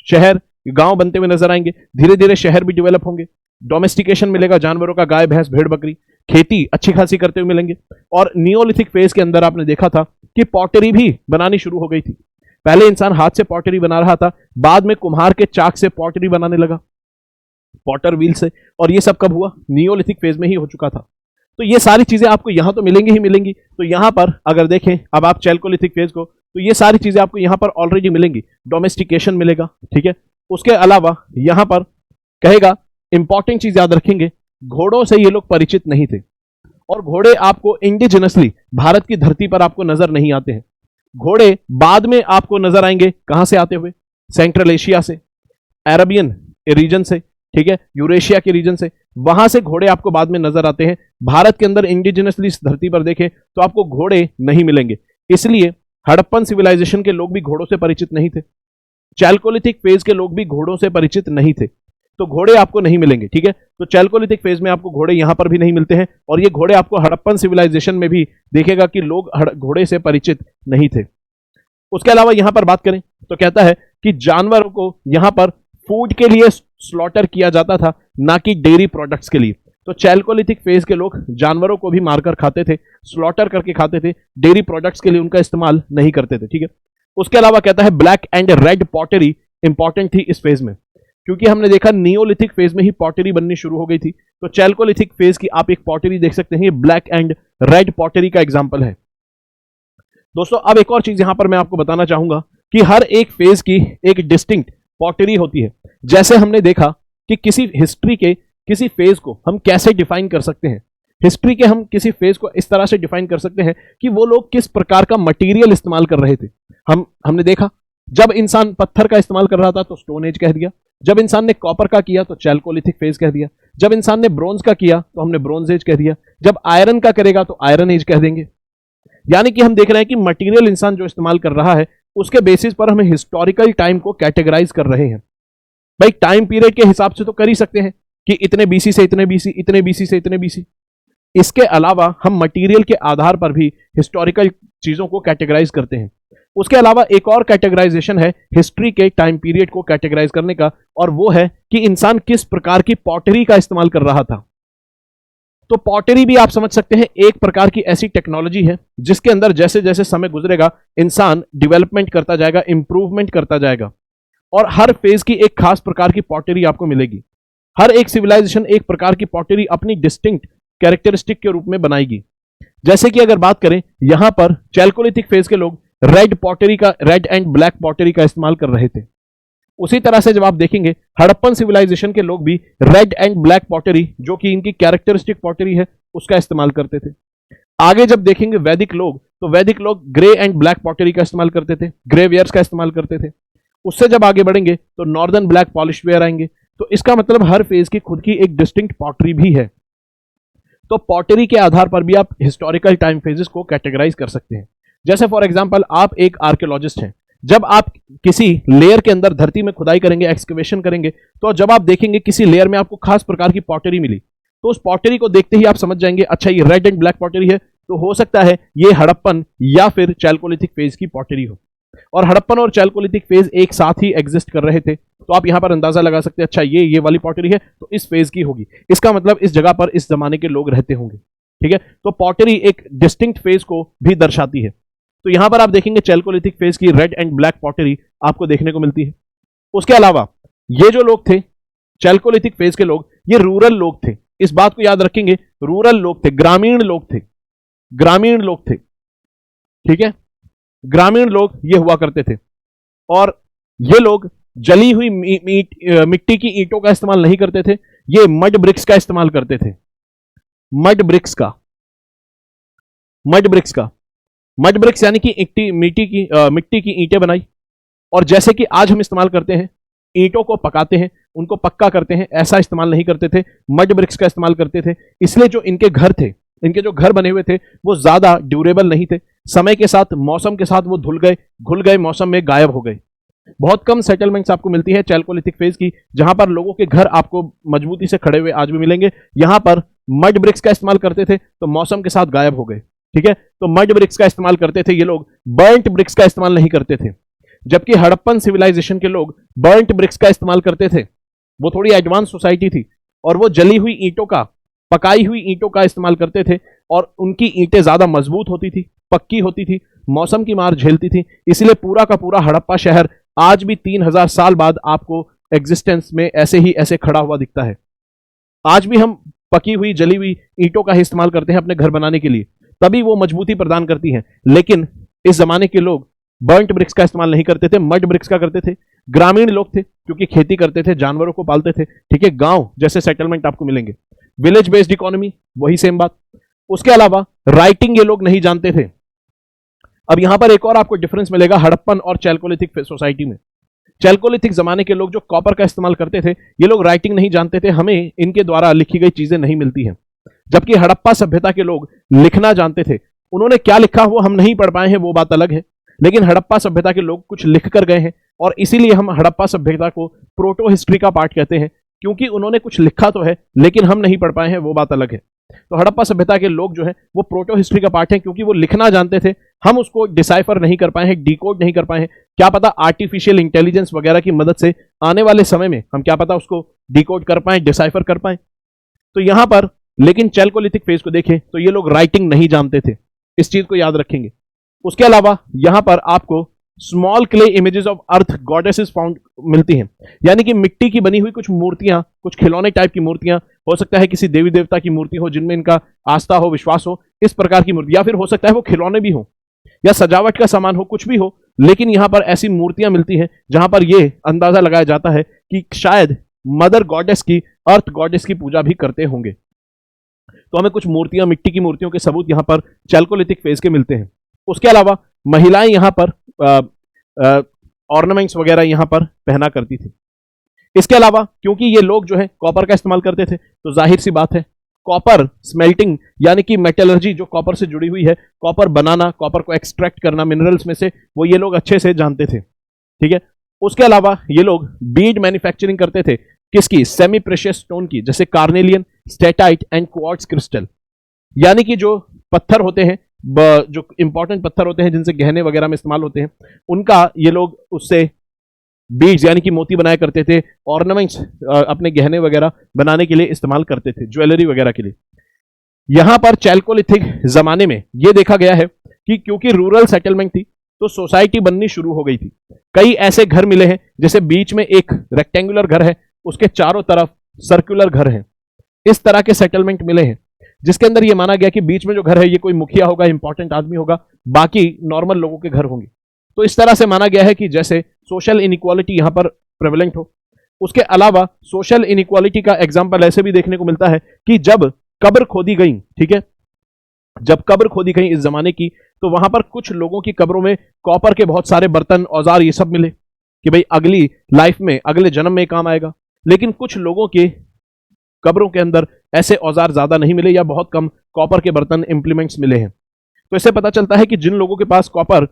शहर, गांव बनते हुए नजर आएंगे, धीरे धीरे शहर भी डेवलप होंगे, डोमेस्टिकेशन मिलेगा, जानवरों का गाय भैंस भेड़ बकरी, खेती अच्छी खासी करते हुए मिलेंगे। और नियोलिथिक फेज के अंदर आपने देखा था कि पॉटरी भी बनानी शुरू हो गई थी। पहले इंसान हाथ से पॉटरी बना रहा था, बाद में कुम्हार के चाक से पॉटरी बनाने लगा, पॉटर व्हील से, और ये सब कब हुआ? नियोलिथिक फेज में ही हो चुका था। तो ये सारी चीजें आपको यहां तो मिलेंगी ही मिलेंगी। तो यहां पर अगर देखें अब आप चैल्कोलिथिक फेज को, तो ये सारी चीजें आपको यहां पर ऑलरेडी मिलेंगी, डोमेस्टिकेशन मिलेगा। ठीक है, उसके अलावा यहां पर कहेगा इंपॉर्टेंट चीज याद रखेंगे, घोड़ों से ये लोग परिचित नहीं थे, और घोड़े आपको इंडिजिनसली भारत की धरती पर आपको नजर नहीं आते हैं। घोड़े बाद में आपको नजर आएंगे, कहां से आते हुए? सेंट्रल एशिया से, अरेबियन रीजन से, ठीक है, यूरेशिया के रीजन से, वहां से घोड़े आपको बाद में नजर आते हैं। भारत के अंदर इंडिजिनसली इस धरती पर देखें तो आपको घोड़े नहीं मिलेंगे। इसलिए हड़प्पन सिविलाइजेशन के लोग भी घोड़ों से परिचित नहीं थे, चैल्कोलिथिक फेज के लोग भी घोड़ों से परिचित नहीं थे, तो घोड़े आपको नहीं मिलेंगे। ठीक है, तो चैल्कोलिथिक फेज में आपको घोड़े यहां पर भी नहीं मिलते हैं, और ये घोड़े आपको हड़प्पन सिविलाइजेशन में भी देखेगा कि लोग घोड़े से परिचित नहीं थे। उसके अलावा यहां पर बात करें तो कहता है कि जानवरों को यहां पर फूड के लिए स्लॉटर किया जाता था, ना कि डेयरी प्रोडक्ट्स के लिए। तो चैल्कोलिथिक फेज के लोग जानवरों को भी मारकर खाते थे, स्लॉटर करके खाते थे, डेयरी प्रोडक्ट्स के लिए उनका इस्तेमाल नहीं करते थे। ठीक है, उसके अलावा कहता है black and red pottery important थी इस फेज में, क्योंकि हमने देखा नियोलिथिक फेज में ही पॉटरी बननी शुरू हो गई थी। तो चैल्कोलिथिक फेज की आप एक पॉटरी देख सकते हैं, ये ब्लैक एंड रेड पॉटरी का एग्जांपल है। दोस्तों अब एक और चीज यहां पर मैं आपको बताना चाहूंगा कि हर एक फेज की एक डिस्टिंक्ट पॉटरी होती है। जैसे हमने देखा कि किसी हिस्ट्री के किसी फेज को हम कैसे डिफाइन कर सकते हैं, हिस्ट्री के हम किसी फेज को इस तरह से डिफाइन कर सकते हैं कि वो लोग किस प्रकार का मटेरियल इस्तेमाल कर रहे थे। हमने देखा जब इंसान पत्थर का इस्तेमाल कर रहा था तो स्टोन एज कह दिया, जब इंसान ने कॉपर का किया तो चैल्कोलिथिक फेज कह दिया, जब इंसान ने ब्रोंज का किया तो हमने ब्रोंज एज कह दिया, जब आयरन का करेगा तो आयरन एज कह देंगे। यानी कि हम देख रहे हैं कि मटेरियल इंसान जो इस्तेमाल कर रहा है उसके बेसिस पर हम हिस्टोरिकल टाइम को कैटेगराइज कर रहे हैं। भाई टाइम पीरियड के हिसाब से तो कर ही सकते हैं कि इतने बीसी से इतने बीसी, इतने बीसी से इतने बीसी। इसके अलावा हम मटेरियल के आधार पर भी हिस्टोरिकल चीजों को कैटेगराइज करते हैं। उसके अलावा एक और कैटेगराइजेशन है हिस्ट्री के टाइम पीरियड को कैटेगराइज करने का, और वो है कि इंसान किस प्रकार की पॉटरी का इस्तेमाल कर रहा था। तो पॉटरी भी आप समझ सकते हैं एक प्रकार की ऐसी टेक्नोलॉजी है जिसके अंदर जैसे जैसे समय गुजरेगा इंसान डेवलपमेंट करता जाएगा, इंप्रूवमेंट करता जाएगा, और हर फेज की एक खास प्रकार की पॉटरी आपको मिलेगी। हर एक सिविलाइजेशन एक प्रकार की पॉटरी अपनी डिस्टिंक्ट कैरेक्टरिस्टिक के रूप में बनाएगी। जैसे कि अगर बात करें यहां पर चैल्कोलिथिक फेज के लोग रेड एंड ब्लैक पॉटरी का इस्तेमाल कर रहे थे। उसी तरह से जब आप देखेंगे हड़प्पन सिविलाइजेशन के लोग भी रेड एंड ब्लैक पॉटरी, जो कि इनकी कैरेक्टरिस्टिक पॉटरी है, उसका इस्तेमाल करते थे। आगे जब देखेंगे वैदिक लोग, तो वैदिक लोग ग्रे एंड ब्लैक पॉटरी का इस्तेमाल करते थे, ग्रे वेयर्स का इस्तेमाल करते थे। उससे जब आगे बढ़ेंगे तो नॉर्दर्न ब्लैक पॉलिश वेयर आएंगे। तो इसका मतलब हर फेज की खुद की एक डिस्टिंक्ट पॉटरी भी है। तो पॉटरी के आधार पर भी आप हिस्टोरिकल टाइम फेजेस को कैटेगराइज कर सकते हैं। जैसे फॉर एग्जांपल आप एक आर्कियोलॉजिस्ट हैं, जब आप किसी लेयर के अंदर धरती में खुदाई करेंगे, एक्सकवेशन करेंगे, तो जब आप देखेंगे किसी लेयर में आपको खास प्रकार की पॉटरी मिली, तो उस पॉटरी को देखते ही आप समझ जाएंगे अच्छा ये रेड एंड ब्लैक पॉटरी है, तो हो सकता है ये हड़प्पन या फिर चैल्कोलिथिक फेज की पॉटरी हो। और हड़प्पन और चैल्कोलिथिक फेज एक साथ ही एग्जिस्ट कर रहे थे, तो आप यहां पर अंदाजा लगा सकते हैं अच्छा ये वाली पॉटरी है तो इस फेज की होगी, इसका मतलब इस जगह पर इस जमाने के लोग रहते होंगे। ठीक है, तो पॉटरी एक डिस्टिंक्ट फेज को भी दर्शाती है। तो यहां पर आप देखेंगे चैल्कोलिथिक फेज की रेड एंड ब्लैक पॉटरी आपको देखने को मिलती है। उसके अलावा ये जो लोग थे चैल्कोलिथिक फेज के लोग, ये रूरल लोग थे, इस बात को याद रखेंगे, रूरल लोग थे, ग्रामीण लोग थे, ग्रामीण लोग थे। ठीक है, ग्रामीण लोग ये हुआ करते थे, और ये लोग जली हुई मिट्टी की ईंटों का इस्तेमाल नहीं करते थे, ये मड ब्रिक्स का इस्तेमाल करते थे। मड ब्रिक्स का, मड ब्रिक्स यानी कि मिट्टी की ईंटें बनाई, और जैसे कि आज हम इस्तेमाल करते हैं, ईंटों को पकाते हैं, उनको पक्का करते हैं, ऐसा इस्तेमाल नहीं करते थे, मड ब्रिक्स का इस्तेमाल करते थे। इसलिए जो इनके घर थे, इनके जो घर बने हुए थे वो ज्यादा ड्यूरेबल नहीं थे, समय के साथ, मौसम के साथ वो घुल गए, मौसम में गायब हो गए। बहुत कम सेटलमेंट्स आपको मिलती है चैल्कोलिथिक फेज की जहां पर लोगों के घर आपको मजबूती से खड़े हुए आज भी मिलेंगे। यहां पर मड ब्रिक्स का इस्तेमाल करते थे तो मौसम के साथ गायब हो गए। ठीक है, तो मड ब्रिक्स का इस्तेमाल करते थे ये लोग, बर्न्ट ब्रिक्स का इस्तेमाल नहीं करते थे। जबकि हड़प्पन सिविलाइजेशन के लोग बर्न्ट ब्रिक्स का इस्तेमाल करते थे, वो थोड़ी एडवांस सोसाइटी थी, और वो जली हुई ईंटों का, पकाई हुई ईंटों का इस्तेमाल करते थे, और उनकी ईंटें ज्यादा मजबूत होती थी, पक्की होती थी, मौसम की मार झेलती थी। इसलिए पूरा का पूरा हड़प्पा शहर आज भी 3000 साल बाद आपको एग्जिस्टेंस में ऐसे खड़ा हुआ दिखता है। आज भी हम पकी हुई जली हुई ईंटों का इस्तेमाल करते हैं अपने घर बनाने के लिए, तभी वो मजबूती प्रदान करती हैं। लेकिन इस जमाने के लोग बर्न्ट ब्रिक्स का इस्तेमाल नहीं करते थे, मड ब्रिक्स का करते थे। ग्रामीण लोग थे क्योंकि खेती करते थे, जानवरों को पालते थे। ठीक है, गांव जैसे सेटलमेंट आपको मिलेंगे, विलेज बेस्ड इकोनॉमी, वही सेम बात। उसके अलावा राइटिंग ये लोग नहीं जानते थे। अब यहां पर एक और आपको डिफरेंस मिलेगा हड़प्पन और चैल्कोलिथिक सोसाइटी में। चैल्कोलिथिक जमाने के लोग जो कॉपर का इस्तेमाल करते थे, ये लोग राइटिंग नहीं जानते थे, हमें इनके द्वारा लिखी गई चीजें नहीं मिलती हैं। जबकि हड़प्पा सभ्यता के लोग लिखना जानते थे। उन्होंने क्या लिखा हुआ हम नहीं पढ़ पाए हैं, वो बात अलग है, लेकिन हड़प्पा सभ्यता के लोग कुछ लिख कर गए हैं और इसीलिए हम हड़प्पा सभ्यता को प्रोटो हिस्ट्री का पार्ट कहते हैं, क्योंकि उन्होंने कुछ लिखा तो है लेकिन हम नहीं पढ़ पाए हैं, वो बात अलग है। तो हड़प्पा सभ्यता के लोग जो है वो प्रोटो हिस्ट्री का पार्ट है, क्योंकि वो लिखना जानते थे, हम उसको डिसाइफर नहीं कर पाए हैं, डिकोड नहीं कर पाए हैं। क्या पता आर्टिफिशियल इंटेलिजेंस वगैरह की मदद से आने वाले समय में हम क्या पता उसको डिकोड कर पाए, डिसाइफर कर पाए। तो यहां पर लेकिन चैल्कोलिथिक फेज को देखें तो ये लोग राइटिंग नहीं जानते थे, इस चीज को याद रखेंगे। उसके अलावा यहां पर आपको small clay images of earth goddesses found मिलती हैं, यानी कि मिट्टी की बनी हुई कुछ मूर्तियां, कुछ खिलौने टाइप की मूर्तियां, हो सकता है किसी देवी देवता की मूर्ति हो जिनमें इनका आस्था हो, विश्वास हो, इस प्रकार की मूर्ति, या फिर हो सकता है वो खिलौने भी हो या सजावट का सामान हो, कुछ भी हो, लेकिन यहां पर ऐसी मूर्तियां मिलती हैं जहां पर यह अंदाजा लगाया जाता है कि शायद मदर गॉडेस की, अर्थ गॉडेस की पूजा भी करते होंगे। तो हमें कुछ मूर्तियां, मिट्टी की मूर्तियों के सबूत यहां पर चैल्कोलिथिक फेज के मिलते हैं। उसके अलावा महिलाएं यहां पर ऑर्नामेंट्स वगैरह यहां पर पहना करती थी। इसके अलावा क्योंकि ये लोग जो है कॉपर का इस्तेमाल करते थे, तो जाहिर सी बात है कॉपर स्मेल्टिंग यानी कि मेटलर्जी जो कॉपर से जुड़ी हुई है, कॉपर बनाना, कॉपर को एक्सट्रैक्ट करना मिनरल्स में से, वो ये लोग अच्छे से जानते थे। ठीक है। उसके अलावा ये लोग बीड मैन्युफैक्चरिंग करते थे, किसकी? सेमी प्रेशियस स्टोन की, जैसे carnelian, steatite and quartz crystal, यानी कि जो पत्थर होते हैं, जो इंपॉर्टेंट पत्थर होते हैं जिनसे गहने वगैरह में इस्तेमाल होते हैं, उनका ये लोग उससे बीड्स यानी कि मोती बनाया करते थे, ऑर्नामेंट्स अपने गहने वगैरह बनाने के लिए इस्तेमाल करते थे, ज्वेलरी वगैरह के लिए। यहां पर चैल्कोलिथिक जमाने में यह देखा गया है कि क्योंकि रूरल सेटलमेंट थी तो सोसाइटी बननी शुरू हो गई थी। कई ऐसे घर मिले हैं जैसे बीच में एक रेक्टेंगुलर घर है, उसके चारों तरफ सर्कुलर घर है, इस तरह के सेटलमेंट मिले हैं जिसके अंदर यह माना गया कि बीच में जो घर है ये कोई मुखिया होगा, इंपॉर्टेंट आदमी होगा, बाकी नॉर्मल लोगों के घर होंगे। तो इस तरह से माना गया है कि जैसे सोशल इनइक्वालिटी यहां पर प्रेवलेंट हो। उसके अलावा सोशल इनइक्वालिटी का एग्जांपल ऐसे भी देखने को मिलता है कि जब कब्र खोदी गई, ठीक है, जब कब्र खोदी गई इस जमाने की, तो वहां पर कुछ लोगों की कब्रों में कॉपर के बहुत सारे बर्तन, औजार ये सब मिले कि भाई अगली लाइफ में, अगले जन्म में काम आएगा। लेकिन कुछ लोगों के कब्रों के अंदर ऐसे औजार ज्यादा नहीं मिले या बहुत कम कॉपर के बर्तन, इंप्लीमेंट्स मिले हैं। तो इससे पता चलता है कि जिन लोगों के पास कॉपर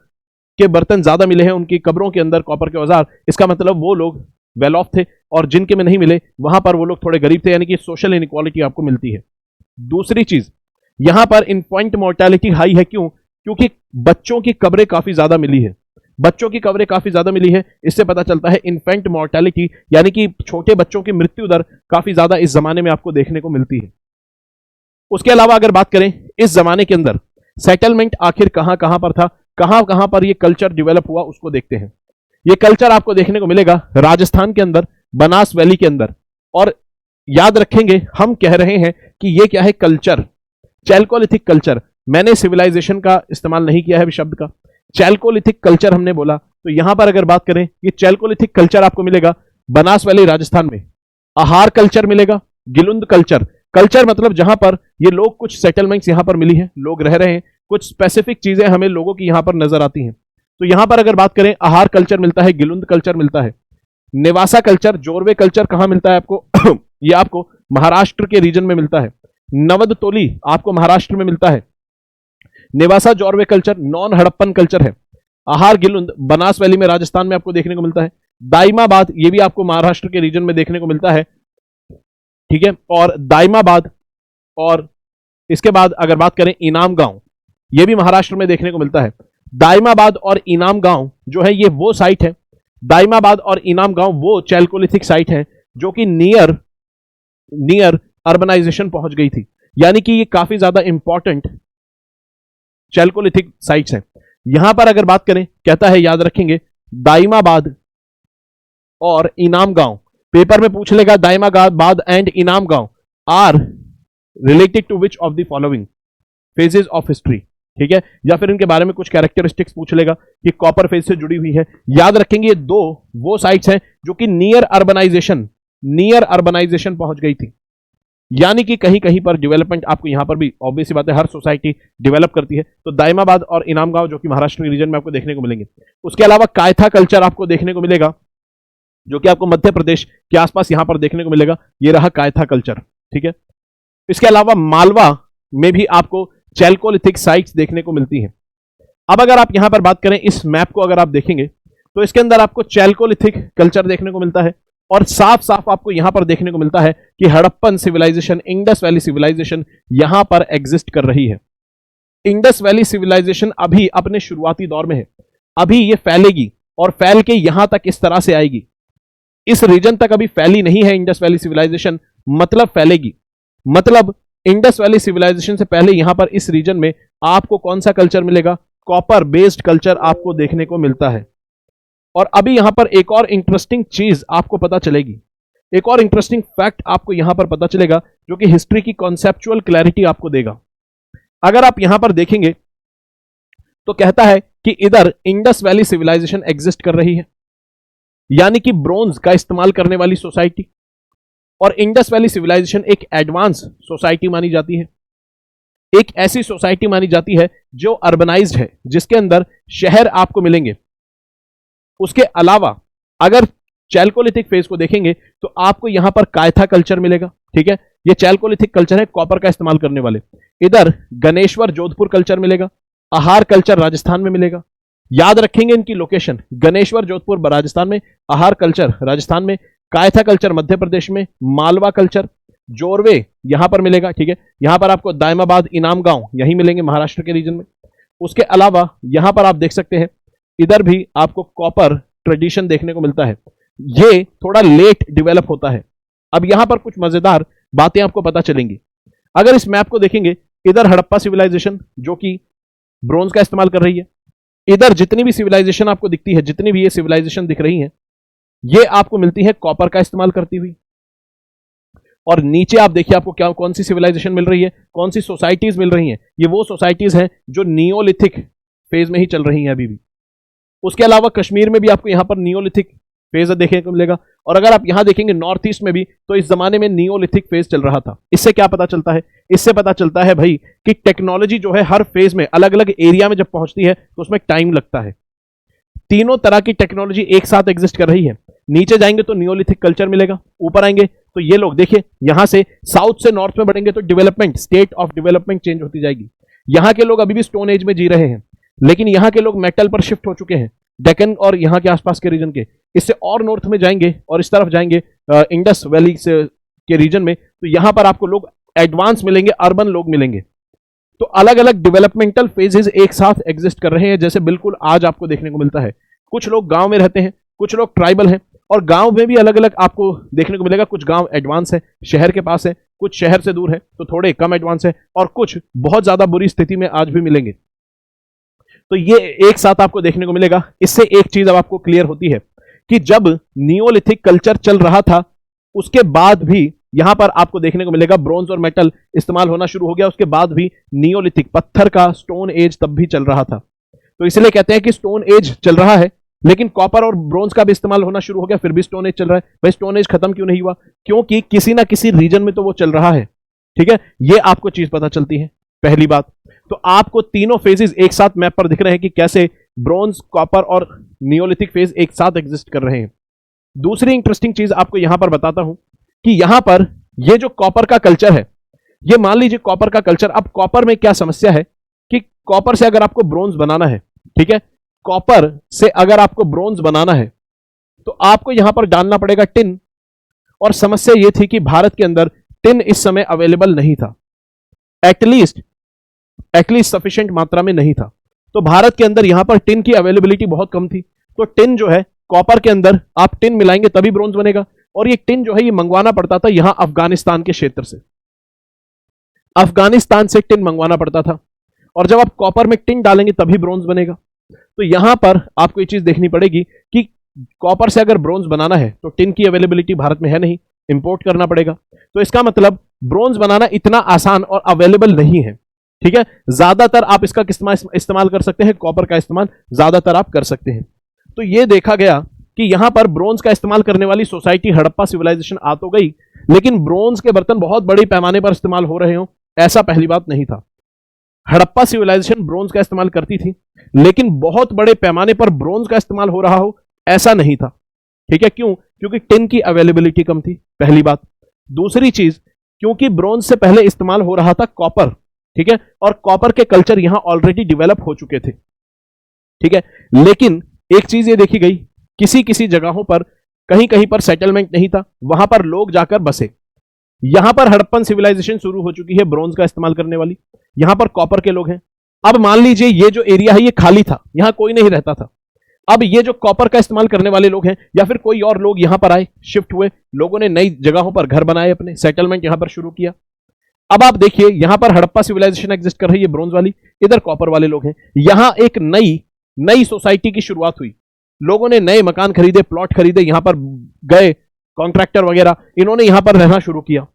के बर्तन ज्यादा मिले हैं, उनकी कब्रों के अंदर कॉपर के औजार, इसका मतलब वो लोग वेल ऑफ थे, और जिनके में नहीं मिले वहां पर वो लोग थोड़े गरीब थे, यानी कि सोशल इनइक्वालिटी आपको मिलती है। दूसरी चीज, यहां पर इन्फेंट मोर्टेलिटी हाई है। क्यों? क्योंकि बच्चों की कब्रें काफी ज्यादा मिली है, बच्चों की कब्रें काफी ज्यादा मिली है, इससे पता चलता है इन्फेंट मोर्टेलिटी यानी कि छोटे बच्चों की मृत्यु दर काफी ज्यादा इस जमाने में आपको देखने को मिलती है। उसके अलावा अगर बात करें इस जमाने के अंदर सेटलमेंट आखिर कहां कहां पर था, कहां कहां पर यह कल्चर डेवलप हुआ, उसको देखते हैं। यह कल्चर आपको देखने को मिलेगा राजस्थान के अंदर, बनास वैली के अंदर। और याद रखेंगे हम कह रहे हैं कि यह क्या है? Culture, Chalcolithic culture. मैंने सिविलाइजेशन का इस्तेमाल नहीं किया है शब्द का, चैल्कोलिथिक कल्चर हमने बोला। तो यहां पर अगर बात करें, ये चैल्कोलिथिक कल्चर आपको मिलेगा बनास वैली राजस्थान में। आहार कल्चर मिलेगा, गिलुंद कल्चर, कल्चर मतलब जहां पर ये लोग, कुछ सेटलमेंट्स यहां पर मिली हैं, लोग रह रहे हैं, कुछ स्पेसिफिक चीजें हमें लोगों की यहां पर नजर आती हैं। तो यहां पर अगर बात करें, आहार कल्चर मिलता है, गिलुंद कल्चर मिलता है, नेवासा कल्चर, जोरवे कल्चर कहां मिलता है आपको? ये आपको महाराष्ट्र के रीजन में मिलता है। नवदतोली आपको महाराष्ट्र में मिलता है। Nevasa Jorwe culture non Harappan culture है। आहार गिलुंद बनास वैली में राजस्थान में आपको देखने को मिलता है। दाइमाबाद ये भी आपको महाराष्ट्र के रीजन में देखने को मिलता है, ठीक है। और दाइमाबाद, और इसके बाद अगर बात करें इनाम गांव, ये भी महाराष्ट्र में देखने को मिलता है। दाइमाबाद और इनाम गांव जो है ये वो साइट है, दाइमाबाद और इनाम गांव वो चैल्कोलिथिक साइट है जो कि नियर अर्बनाइजेशन पहुंच गई थी, यानी कि ये काफी ज्यादा इंपॉर्टेंट चैल्कोलिथिक साइट्स हैं। यहां पर अगर बात करें, कहता है याद रखेंगे दाइमाबाद और इनाम गांव, पेपर में पूछ लेगा Daimabad and Inamgaon are related to which of the following phases of history, ठीक है, या फिर इनके बारे में कुछ कैरेक्टरिस्टिक्स पूछ लेगा कि कॉपर फेज से जुड़ी हुई है। याद रखेंगे ये दो वो साइट्स हैं जो कि नियर अर्बनाइजेशन पहुंच गई थी, यानी कि कहीं कहीं पर डेवलपमेंट आपको यहां पर भी ऑब्वियस बात है, हर सोसाइटी डेवलप करती है। तो दाइमाबाद और इनाम गांव जो कि महाराष्ट्र रीजन में आपको देखने को मिलेंगे। उसके अलावा कायथा कल्चर आपको देखने को मिलेगा जो कि आपको मध्य प्रदेश के आसपास यहां पर देखने को मिलेगा, ये रहा कायथा कल्चर, ठीक है। इसके अलावा मालवा में भी आपको चैल्कोलिथिक साइट्स देखने को मिलती हैं। अब अगर आप यहां पर बात करें, इस मैप को अगर आप देखेंगे तो इसके अंदर आपको चैल्कोलिथिक कल्चर देखने को मिलता है, और साफ साफ आपको यहां पर देखने को मिलता है कि Harappan civilisation, Indus valley civilisation यहां पर एग्जिस्ट कर रही है। इंडस वैली सिविलाइजेशन अभी अपने शुरुआती दौर में है, अभी ये फैलेगी और फैल के यहां तक इस तरह से आएगी। इस रीजन तक अभी फैली नहीं है इंडस वैली सिविलाइजेशन, मतलब फैलेगी। मतलब इंडस वैली सिविलाइजेशन से पहले यहां पर इस रीजन में आपको कौन सा कल्चर मिलेगा? कॉपर बेस्ड कल्चर आपको देखने को मिलता है। और अभी यहां पर एक और इंटरेस्टिंग चीज आपको पता चलेगी, एक और इंटरेस्टिंग फैक्ट आपको यहां पर पता चलेगा, जो कि हिस्ट्री की कॉन्सेप्चुअल क्लैरिटी आपको देगा। अगर आप यहां पर देखेंगे तो कहता है कि इधर इंडस वैली सिविलाइजेशन एग्जिस्ट कर रही है, यानी कि ब्रोंज का इस्तेमाल करने वाली सोसाइटी, और इंडस वैली सिविलाइजेशन एक एडवांस सोसाइटी मानी जाती है, एक ऐसी सोसाइटी मानी जाती है जो अर्बनाइज्ड है, जिसके अंदर शहर आपको मिलेंगे। उसके अलावा अगर चैल्कोलिथिक फेज को देखेंगे तो आपको यहां पर कायथा कल्चर मिलेगा। ठीक है, ये चैल्कोलिथिक कल्चर है, कॉपर का इस्तेमाल करने वाले। इधर गणेश्वर जोधपुर कल्चर मिलेगा, आहार कल्चर राजस्थान में मिलेगा। याद रखेंगे इनकी लोकेशन, गणेश्वर जोधपुर राजस्थान में, आहार कल्चर राजस्थान में, कायथा कल्चर मध्य प्रदेश में, मालवा कल्चर जोरवे यहां पर मिलेगा। ठीक है, यहां पर आपको दायमाबाद, इनाम गांव यहीं मिलेंगे महाराष्ट्र के रीजन में। उसके अलावा यहां पर आप देख सकते हैं, इधर भी आपको कॉपर ट्रेडिशन देखने को मिलता है, ये थोड़ा लेट डेवलप होता है। अब यहां पर कुछ मजेदार बातें आपको पता चलेंगी। अगर इस मैप को देखेंगे, इधर हड़प्पा सिविलाइजेशन जो कि ब्रोंज का इस्तेमाल कर रही है, इधर जितनी भी सिविलाइजेशन आपको दिखती है, जितनी भी ये सिविलाइजेशन दिख रही है, ये आपको मिलती है कॉपर का इस्तेमाल करती हुई। और नीचे आप देखिए आपको क्या, कौन सी सिविलाइजेशन मिल रही है, कौन सी सोसाइटीज मिल रही हैं। ये वो सोसाइटीज हैं जो नियोलिथिक फेज में ही चल रही हैं अभी भी। उसके अलावा कश्मीर में भी आपको यहां पर नियोलिथिक फेज देखने को मिलेगा, और अगर आप यहां देखेंगे नॉर्थ ईस्ट में भी, तो इस जमाने में नियोलिथिक फेज चल रहा था। इससे क्या पता चलता है? इससे पता चलता है भाई कि टेक्नोलॉजी जो है हर फेज में अलग अलग एरिया में जब पहुंचती है तो उसमें टाइम लगता है। तीनों तरह की टेक्नोलॉजी एक साथ एग्जिस्ट कर रही है। नीचे जाएंगे तो नियोलिथिक कल्चर मिलेगा, ऊपर आएंगे तो ये लोग देखिए यहां से साउथ से नॉर्थ में बढ़ेंगे तो development, state of development change होती जाएगी। यहां के लोग अभी भी स्टोन एज में जी रहे हैं, लेकिन यहां के लोग मेटल पर शिफ्ट हो चुके हैं, डेक्कन और यहां के आसपास के रीजन के। इससे और नॉर्थ में जाएंगे और इस तरफ जाएंगे इंडस वैली से के रीजन में, तो यहां पर आपको लोग एडवांस मिलेंगे, अर्बन लोग मिलेंगे। तो अलग अलग डेवलपमेंटल फेजेस एक साथ एग्जिस्ट कर रहे हैं, जैसे बिल्कुल आज आपको देखने को मिलता है। कुछ लोग गांव में रहते हैं, कुछ लोग ट्राइबल हैं, और गांव में भी अलग अलग आपको देखने को मिलेगा। कुछ गांव एडवांस है, शहर के पास है, कुछ शहर से दूर है तो थोड़े कम एडवांस है, और कुछ बहुत ज्यादा बुरी स्थिति में आज भी मिलेंगे। तो ये एक साथ आपको देखने को मिलेगा। इससे एक चीज अब आपको क्लियर होती है कि जब नियोलिथिक कल्चर चल रहा था, उसके बाद भी यहां पर आपको देखने को मिलेगा ब्रोंज और मेटल इस्तेमाल होना शुरू हो गया। उसके बाद भी नियोलिथिक, पत्थर का स्टोन एज तब भी चल रहा था। तो इसलिए कहते हैं कि स्टोन एज चल रहा है, लेकिन कॉपर और ब्रोंज का भी इस्तेमाल होना शुरू हो गया, फिर भी स्टोन एज चल रहा है। भाई स्टोन एज खत्म क्यों नहीं हुआ? क्योंकि किसी ना किसी रीजन में तो वो चल रहा है। ठीक है, ये आपको चीज पता चलती है, पहली बात। तो आपको तीनों फेजेस एक साथ मैप पर दिख रहे हैं कि कैसे ब्रोंज, कॉपर और नियोलिथिक फेज एक साथ एग्जिस्ट कर रहे हैं। दूसरी इंटरेस्टिंग चीज आपको यहां पर बताता हूं कि यहां पर ये जो कॉपर का कल्चर है, ये मान लीजिए कॉपर का कल्चर। अब कॉपर में क्या समस्या है कि कॉपर से अगर आपको ब्रोंज बनाना है, ठीक है, कॉपर से अगर आपको ब्रोंज बनाना है तो आपको यहां पर डालना पड़ेगा टिन, और समस्या यह थी कि भारत के अंदर टिन इस समय अवेलेबल नहीं था, एटलीस्ट सफिशिएंट मात्रा में नहीं था। तो भारत के अंदर यहां पर टिन की अवेलेबिलिटी बहुत कम थी। तो टिन जो है, कॉपर के अंदर आप टिन मिलाएंगे तभी ब्रोंज बनेगा, और ये टिन जो है ये मंगवाना पड़ता था यहां अफगानिस्तान के क्षेत्र से, अफगानिस्तान से टिन मंगवाना पड़ता था। और जब आप कॉपर में टिन डालेंगे तभी ब्रोंज बनेगा। तो यहां पर आपको ये चीज देखनी पड़ेगी कि कॉपर से अगर ब्रोंज बनाना है तो टिन की अवेलेबिलिटी भारत में है नहीं, इंपोर्ट करना पड़ेगा। तो इसका मतलब ब्रोंज बनाना इतना आसान और अवेलेबल नहीं है। ठीक है, ज्यादातर आप इसका इस्तेमाल कर सकते हैं, कॉपर का इस्तेमाल ज्यादातर आप कर सकते हैं। तो यह देखा गया कि यहां पर ब्रोंज का इस्तेमाल करने वाली सोसाइटी हड़प्पा सिविलाइजेशन आ तो गई, लेकिन ब्रोंज के बर्तन बहुत बड़े पैमाने पर इस्तेमाल हो रहे हो, ऐसा पहली बात नहीं था। हड़प्पा सिविलाइजेशन ब्रोंज का इस्तेमाल करती थी, लेकिन बहुत बड़े पैमाने पर ब्रोंज का इस्तेमाल हो रहा हो ऐसा नहीं था। ठीक है, क्यों? क्योंकि टिन की अवेलेबिलिटी कम थी, पहली बात। दूसरी चीज, क्योंकि ब्रोंज से पहले इस्तेमाल हो रहा था कॉपर, ठीक है, और कॉपर के कल्चर यहां ऑलरेडी डेवलप हो चुके थे। ठीक है। लेकिन एक चीज ये देखी गई, किसी किसी जगहों पर कहीं कहीं पर सेटलमेंट नहीं था, वहां पर लोग जाकर बसे। यहां पर हड़प्पन सिविलाइजेशन शुरू हो चुकी है ब्रोंज का इस्तेमाल करने वाली, यहां पर कॉपर के लोग हैं। अब मान लीजिए ये जो एरिया है ये खाली था, यहां कोई नहीं रहता था। अब ये जो कॉपर का इस्तेमाल करने वाले लोग हैं या फिर कोई और लोग यहां पर आए, शिफ्ट हुए, लोगों ने नई जगहों पर घर बनाए, अपने सेटलमेंट यहां पर शुरू किया। अब आप देखिए यहां पर हड़प्पा सिविलाइजेशन एग्जिस्ट कर रही है, ब्रोंज वाली, इधर कॉपर वाले लोग हैं। यहां एक नई नई सोसाइटी की शुरुआत हुई, लोगों ने नए मकान खरीदे, प्लॉट खरीदे, यहां पर गए कॉन्ट्रैक्टर वगैरह, इन्होंने यहां पर रहना शुरू किया।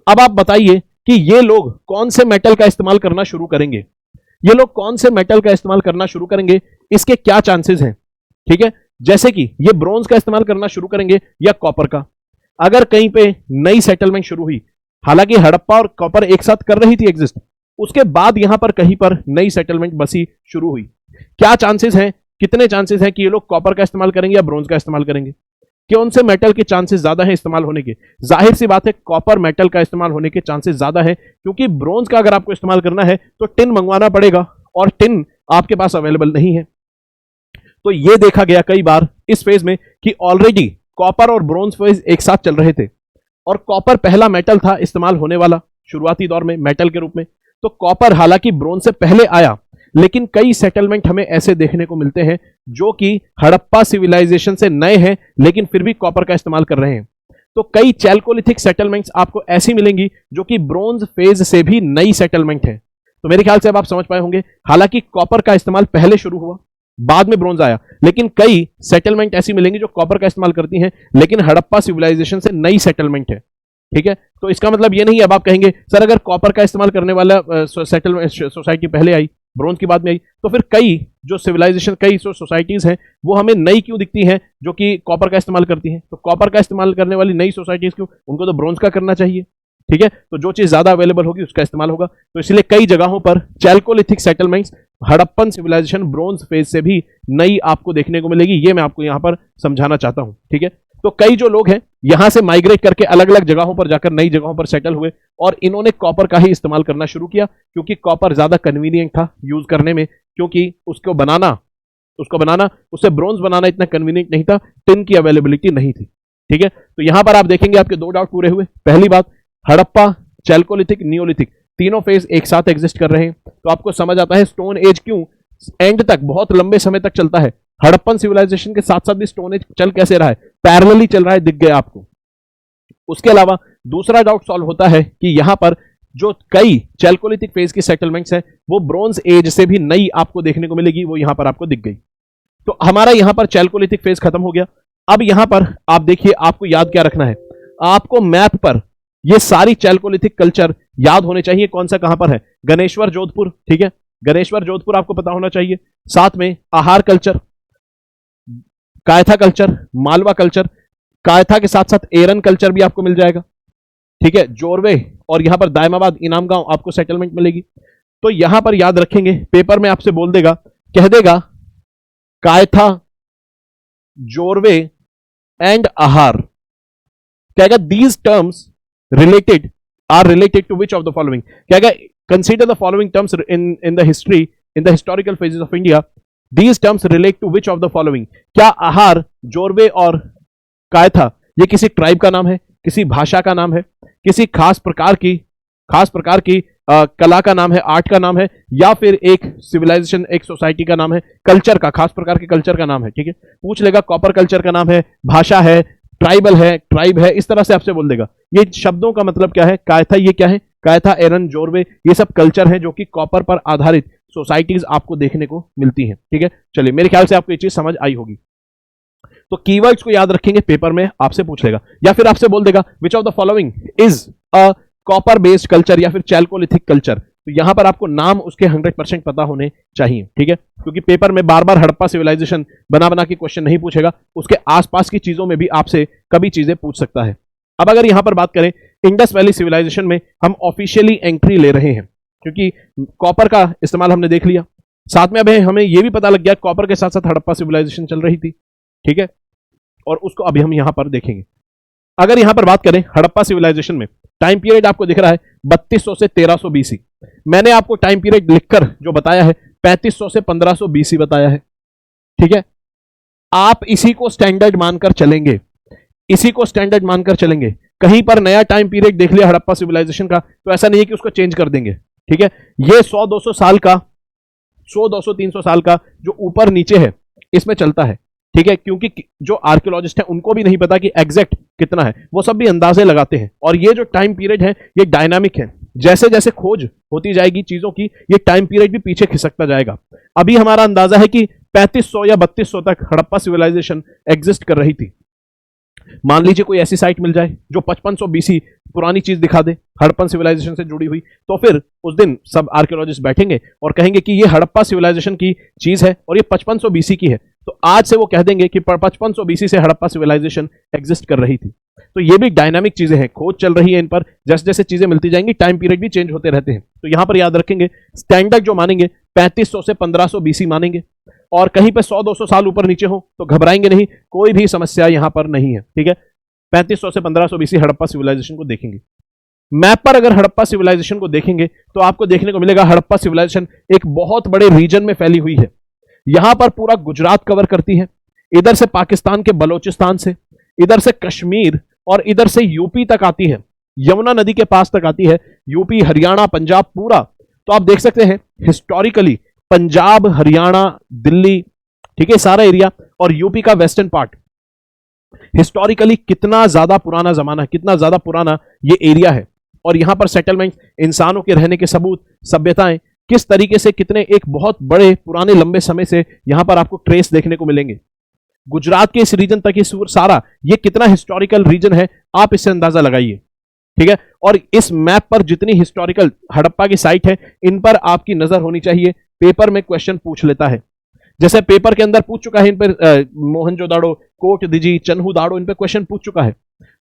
अब आप बताइए कि ये लोग कौन से मेटल का इस्तेमाल करना शुरू करेंगे, ये लोग कौन से मेटल का इस्तेमाल करना शुरू करेंगे, इसके क्या चांसेस हैं, ठीक है। जैसे कि ये ब्रोंज का इस्तेमाल करना शुरू करेंगे या कॉपर का। अगर कहीं पे नई सेटलमेंट शुरू हुई, हालांकि हड़प्पा और कॉपर एक साथ कर रही थी एग्जिस्ट, उसके बाद यहां पर कहीं पर नई सेटलमेंट बसी शुरू हुई, क्या चांसेस हैं, कितने चांसेस हैं कि ये लोग कॉपर का इस्तेमाल करेंगे या ब्रोंज का इस्तेमाल करेंगे, कौन से मेटल के चांसेस ज्यादा हैं इस्तेमाल होने के। जाहिर सी बात है कॉपर मेटल का इस्तेमाल होने के चांसेस ज्यादा है, क्योंकि ब्रोंज का अगर आपको इस्तेमाल करना है तो टिन मंगवाना पड़ेगा और टिन आपके पास अवेलेबल नहीं है। तो यह देखा गया कई बार इस फेज में कि ऑलरेडी कॉपर और ब्रोंज फेज एक साथ चल रहे थे, और कॉपर पहला मेटल था इस्तेमाल होने वाला शुरुआती दौर में मेटल के रूप में। तो कॉपर हालांकि ब्रोंज से पहले आया, लेकिन कई सेटलमेंट हमें ऐसे देखने को मिलते हैं जो कि हड़प्पा सिविलाइजेशन से नए हैं लेकिन फिर भी कॉपर का इस्तेमाल कर रहे हैं। तो कई चैल्कोलिथिक सेटलमेंट्स आपको ऐसी मिलेंगी जो कि ब्रोंज फेज से भी नई सेटलमेंट है। तो मेरे ख्याल से अब आप समझ पाए होंगे, हालांकि कॉपर का इस्तेमाल पहले शुरू हुआ, बाद में ब्रोंज आया, लेकिन कई सेटलमेंट ऐसी मिलेंगी जो कॉपर का इस्तेमाल करती हैं लेकिन हड़प्पा सिविलाइजेशन से नई सेटलमेंट है, ठीक है। तो इसका मतलब ये नहीं, अब आप कहेंगे सर अगर कॉपर का इस्तेमाल करने वाला सेटलमेंट सोसाइटी पहले आई, ब्रोंज की बाद में आई, तो फिर कई जो सिविलाइजेशन, कई जो सोसाइटीज हैं वो हमें नई क्यों दिखती हैं जो कि कॉपर का इस्तेमाल करती हैं। तो कॉपर का इस्तेमाल करने वाली नई सोसाइटीज क्यों, उनको तो ब्रोंज का करना चाहिए, ठीक है। तो जो चीज ज्यादा अवेलेबल होगी उसका इस्तेमाल होगा। तो इसलिए कई जगहों पर chalcolithic settlements Harappan civilisation bronze phase से भी नई आपको देखने को मिलेगी, ये मैं आपको यहां पर समझाना चाहता हूं, ठीक है। तो कई जो लोग हैं यहां से माइग्रेट करके अलग अलग जगहों पर जाकर नई जगहों पर सेटल हुए और इन्होंने कॉपर का ही इस्तेमाल करना शुरू किया, क्योंकि कॉपर ज्यादा कन्वीनियंट था यूज करने में, क्योंकि उसको बनाना उससे ब्रोंज बनाना इतना कन्वीनियंट नहीं था, टिन की अवेलेबिलिटी नहीं थी, ठीक है। तो यहां पर आप देखेंगे आपके दो डाउट पूरे हुए। पहली बात, हड़प्पा, चैल्कोलिथिक, नियोलिथिक तीनों फेज एक साथ एग्जिस्ट कर रहे हैं, तो आपको समझ आता है स्टोन एज क्यों एंड तक बहुत लंबे समय तक चलता है। हड़प्पन सिविलाइजेशन के साथ साथ भी स्टोन एज चल कैसे रहा है, पैरेलली चल रहा है, दिख गया आपको। उसके अलावा दूसरा डाउट सॉल्व होता है कि यहां पर जो कई चैल्कोलिथिक फेज की सेटलमेंट्स हैं वो ब्रोंज एज से भी नई आपको देखने को मिलेगी, वो यहां पर आपको दिख गई। तो हमारा यहां पर चैल्कोलिथिक फेज खत्म हो गया। अब यहां पर आप देखिए, आपको याद क्या रखना है, आपको मैप पर ये सारी चैल्कोलिथिक कल्चर याद होने चाहिए, कौन सा कहां पर है, गणेश्वर जोधपुर, ठीक है, गणेश्वर जोधपुर आपको पता होना चाहिए। साथ में आहार culture, Kayatha culture, Malwa culture, Kayatha के साथ साथ एरन कल्चर भी आपको मिल जाएगा, ठीक है, जोरवे और यहां पर दायमाबाद, इनाम गांव आपको सेटलमेंट मिलेगी। तो यहां पर याद रखेंगे, पेपर में आपसे बोल देगा, कह देगा कायथा, जोरवे एंड आहार, कहेगा these terms related are related to which of the following, कहेगा consider the following terms in the history, in the historical phases of India, these terms relate to which of the following. क्या आहार, जोरवे और कायथा ये किसी tribe का नाम है, किसी भाषा का नाम है, किसी खास प्रकार की कला का नाम है, आर्ट का नाम है, या फिर एक सिविलाइजेशन, एक सोसाइटी का नाम है, कल्चर का, खास प्रकार के कल्चर का नाम है, ठीक है। पूछ लेगा कॉपर कल्चर का नाम है, भाषा है, ट्राइबल है, ट्राइब है, इस तरह से आपसे बोल देगा। ये शब्दों का मतलब क्या है, कायथा ये क्या है, कायथा, एरन, जोरवे, ये सब कल्चर है जो कि कॉपर पर आधारित सोसाइटीज आपको देखने को मिलती हैं, ठीक है। चलिए, मेरे ख्याल से आपको ये चीज समझ आई होगी। तो कीवर्ड्स को याद रखेंगे, पेपर में आपसे पूछ लेगा, या फिर आपसे बोल देगा विच of the following is a copper based culture या फिर चैल्कोलिथिक कल्चर। तो यहां पर आपको नाम उसके 100% पता होने चाहिए, ठीक है, क्योंकि पेपर में बार बार हड़प्पा सिविलाइजेशन बना बना के क्वेश्चन नहीं पूछेगा, उसके आसपास की चीजों में भी आपसे कभी चीजें पूछ सकता है। अब अगर यहां पर बात करें इंडस वैली सिविलाइजेशन में, हम ऑफिशियली एंट्री ले रहे हैं क्योंकि कॉपर का इस्तेमाल हमने देख लिया, साथ में अब हमें यह भी पता लग गया कॉपर के साथ साथ हड़प्पा सिविलाइजेशन चल रही थी, ठीक है, और उसको अभी हम यहां पर देखेंगे। अगर यहां पर बात करें हड़प्पा सिविलाइजेशन में, टाइम पीरियड आपको दिख रहा है 3200 से 1300 बीसी। मैंने आपको टाइम पीरियड लिखकर जो बताया है 3500 से 1500 बीसी बताया है, ठीक है, आप इसी को स्टैंडर्ड मानकर चलेंगे, इसी को स्टैंडर्ड मानकर चलेंगे। कहीं पर नया टाइम पीरियड देख लिया हड़प्पा सिविलाइजेशन का, तो ऐसा नहीं है कि उसको चेंज कर देंगे। ठीक है, ये 100-200 साल का, 100-200-300 साल का जो ऊपर नीचे है इसमें चलता है। ठीक है, क्योंकि जो आर्कियोलॉजिस्ट है उनको भी नहीं पता कि एग्जैक्ट कितना है, वो सब भी अंदाजे लगाते हैं। और ये जो टाइम पीरियड है ये डायनामिक है, जैसे जैसे खोज होती जाएगी चीजों की, ये टाइम पीरियड भी पीछे खिसकता जाएगा। अभी हमारा अंदाजा है कि 3500 या 3200 तक हड़प्पा सिविलाइजेशन एग्जिस्ट कर रही थी। मान लीजिए कोई ऐसी साइट मिल जाए जो 5500 बीसी पुरानी चीज दिखा दे, हड़प्पन सिविलाइजेशन से जुड़ी हुई, तो फिर उस दिन सब आर्कियोलॉजिस्ट बैठेंगे और कहेंगे कि ये हड़प्पा सिविलाइजेशन की चीज है और ये 5500 बीसी की है। तो आज से वो कह देंगे कि 5500 बीसी से हड़प्पा सिविलाइजेशन एग्जिस्ट कर रही थी। तो ये भी डायनामिक चीजें हैं, खोज चल रही है इन पर, जैसे जैसे चीजें मिलती जाएंगी टाइम पीरियड भी चेंज होते रहते हैं। तो यहां पर याद रखेंगे, स्टैंडर्ड जो मानेंगे 3500 से 1500 बीसी मानेंगे, और कहीं पे 100-200 साल ऊपर नीचे हो तो घबराएंगे नहीं, कोई भी समस्या यहां पर नहीं है। ठीक है, 3500 से 1500 बीसी हड़प्पा सिविलाइजेशन को देखेंगे। मैप पर अगर हड़प्पा सिविलाइजेशन को देखेंगे तो आपको देखने को मिलेगा हड़प्पा सिविलाइजेशन एक बहुत बड़े रीजन में फैली हुई है। यहां पर पूरा गुजरात कवर करती है, इधर से पाकिस्तान के बलोचिस्तान से, इधर से कश्मीर और इधर से यूपी तक आती है, यमुना नदी के पास तक आती है, यूपी हरियाणा पंजाब पूरा। तो आप देख सकते हैं हिस्टोरिकली पंजाब हरियाणा दिल्ली, ठीक है, सारा एरिया, और यूपी का वेस्टर्न पार्ट, हिस्टोरिकली कितना ज्यादा पुराना जमाना, कितना ज्यादा पुराना ये एरिया है। और यहां पर सेटलमेंट, इंसानों के रहने के सबूत, सभ्यताएं किस तरीके से, कितने एक बहुत बड़े पुराने लंबे समय से यहां पर आपको ट्रेस देखने को मिलेंगे। गुजरात के इस रीजन तक सारा ये कितना हिस्टोरिकल रीजन है, आप इससे अंदाजा लगाइए। ठीक है, और इस मैप पर जितनी हिस्टोरिकल हड़प्पा की साइट है इन पर आपकी नजर होनी चाहिए। पेपर में क्वेश्चन पूछ लेता है, जैसे पेपर के अंदर पूछ चुका है इन पर मोहनजोदाड़ो, कोट दिजी, चन्हुदाड़ो, इन पर क्वेश्चन पूछ चुका है।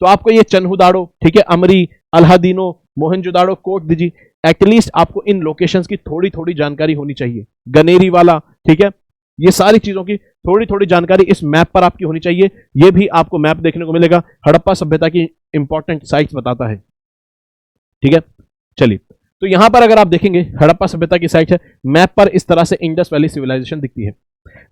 तो आपको ये चन्हुदाड़ो, ठीक है, अमरी, अल्हादीनो, मोहनजोदाड़ो, कोट दिजी, एटलीस्ट आपको इन लोकेशंस की थोड़ी थोड़ी जानकारी होनी चाहिए। गनेरी वाला, ठीक है, ये सारी चीजों की थोड़ी थोड़ी जानकारी इस मैप पर आपकी होनी चाहिए। ये भी आपको मैप देखने को मिलेगा, हड़प्पा सभ्यता की इंपॉर्टेंट साइट्स बताता है। ठीक है, चलिए, तो यहां पर अगर आप देखेंगे हड़प्पा सभ्यता की साइट है, मैप पर इस तरह से इंडस वैली सिविलाइजेशन दिखती है।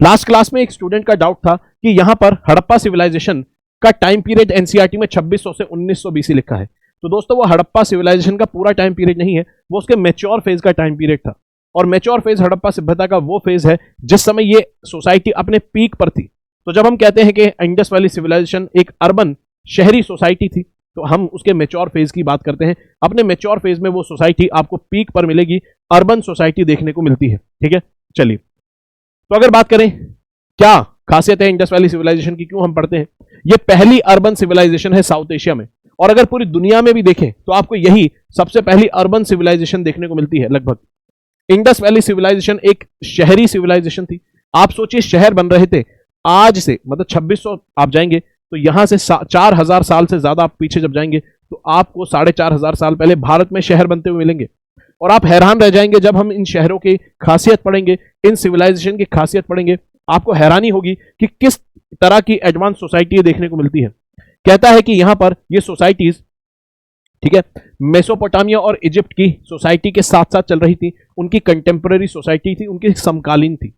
लास्ट क्लास में एक स्टूडेंट का डाउट था कि यहां पर हड़प्पा सिविलाइजेशन का टाइम पीरियड एनसीईआरटी में 2600 से 1900 बीसी लिखा है। तो दोस्तों, वो हड़प्पा सिविलाइजेशन का पूरा टाइम पीरियड नहीं है, वो उसके मैच्योर फेज का टाइम पीरियड था। और मैच्योर फेज हड़प्पा सभ्यता का वो फेज है जिस समय ये सोसाइटी अपने पीक पर थी। तो जब हम कहते हैं कि इंडस वैली सिविलाइजेशन एक अर्बन शहरी सोसाइटी थी, तो हम उसके मैच्योर फेज की बात करते हैं। अपने मैच्योर फेज में वो सोसाइटी आपको पीक पर मिलेगी, अर्बन सोसाइटी देखने को मिलती है। ठीक है, चलिए, तो अगर बात करें क्या खासियत है इंडस वैली सिविलाइजेशन की, क्यों हम पढ़ते हैं, ये पहली अर्बन सिविलाइजेशन है साउथ एशिया में। और अगर पूरी दुनिया में भी देखें तो आपको यही सबसे पहली अर्बन सिविलाइजेशन देखने को मिलती है। लगभग इंडस वैली सिविलाइजेशन एक शहरी सिविलाइजेशन थी। आप सोचिए, शहर बन रहे थे आज से, मतलब 2600 आप जाएंगे तो यहां से 4000 साल से ज्यादा आप पीछे जब जाएंगे तो आपको 4500 साल पहले भारत में शहर बनते हुए मिलेंगे। और आप हैरान रह जाएंगे जब हम इन शहरों की खासियत पढ़ेंगे, इन सिविलाइजेशन की खासियत पढ़ेंगे, आपको हैरानी होगी कि किस तरह की एडवांस सोसाइटी देखने को मिलती है। कहता है कि यहां पर ये सोसाइटीज, ठीक है, मेसोपोटामिया और इजिप्ट की सोसाइटी के साथ साथ चल रही थी, उनकी कंटेम्पररी सोसाइटी थी, उनकी समकालीन थी।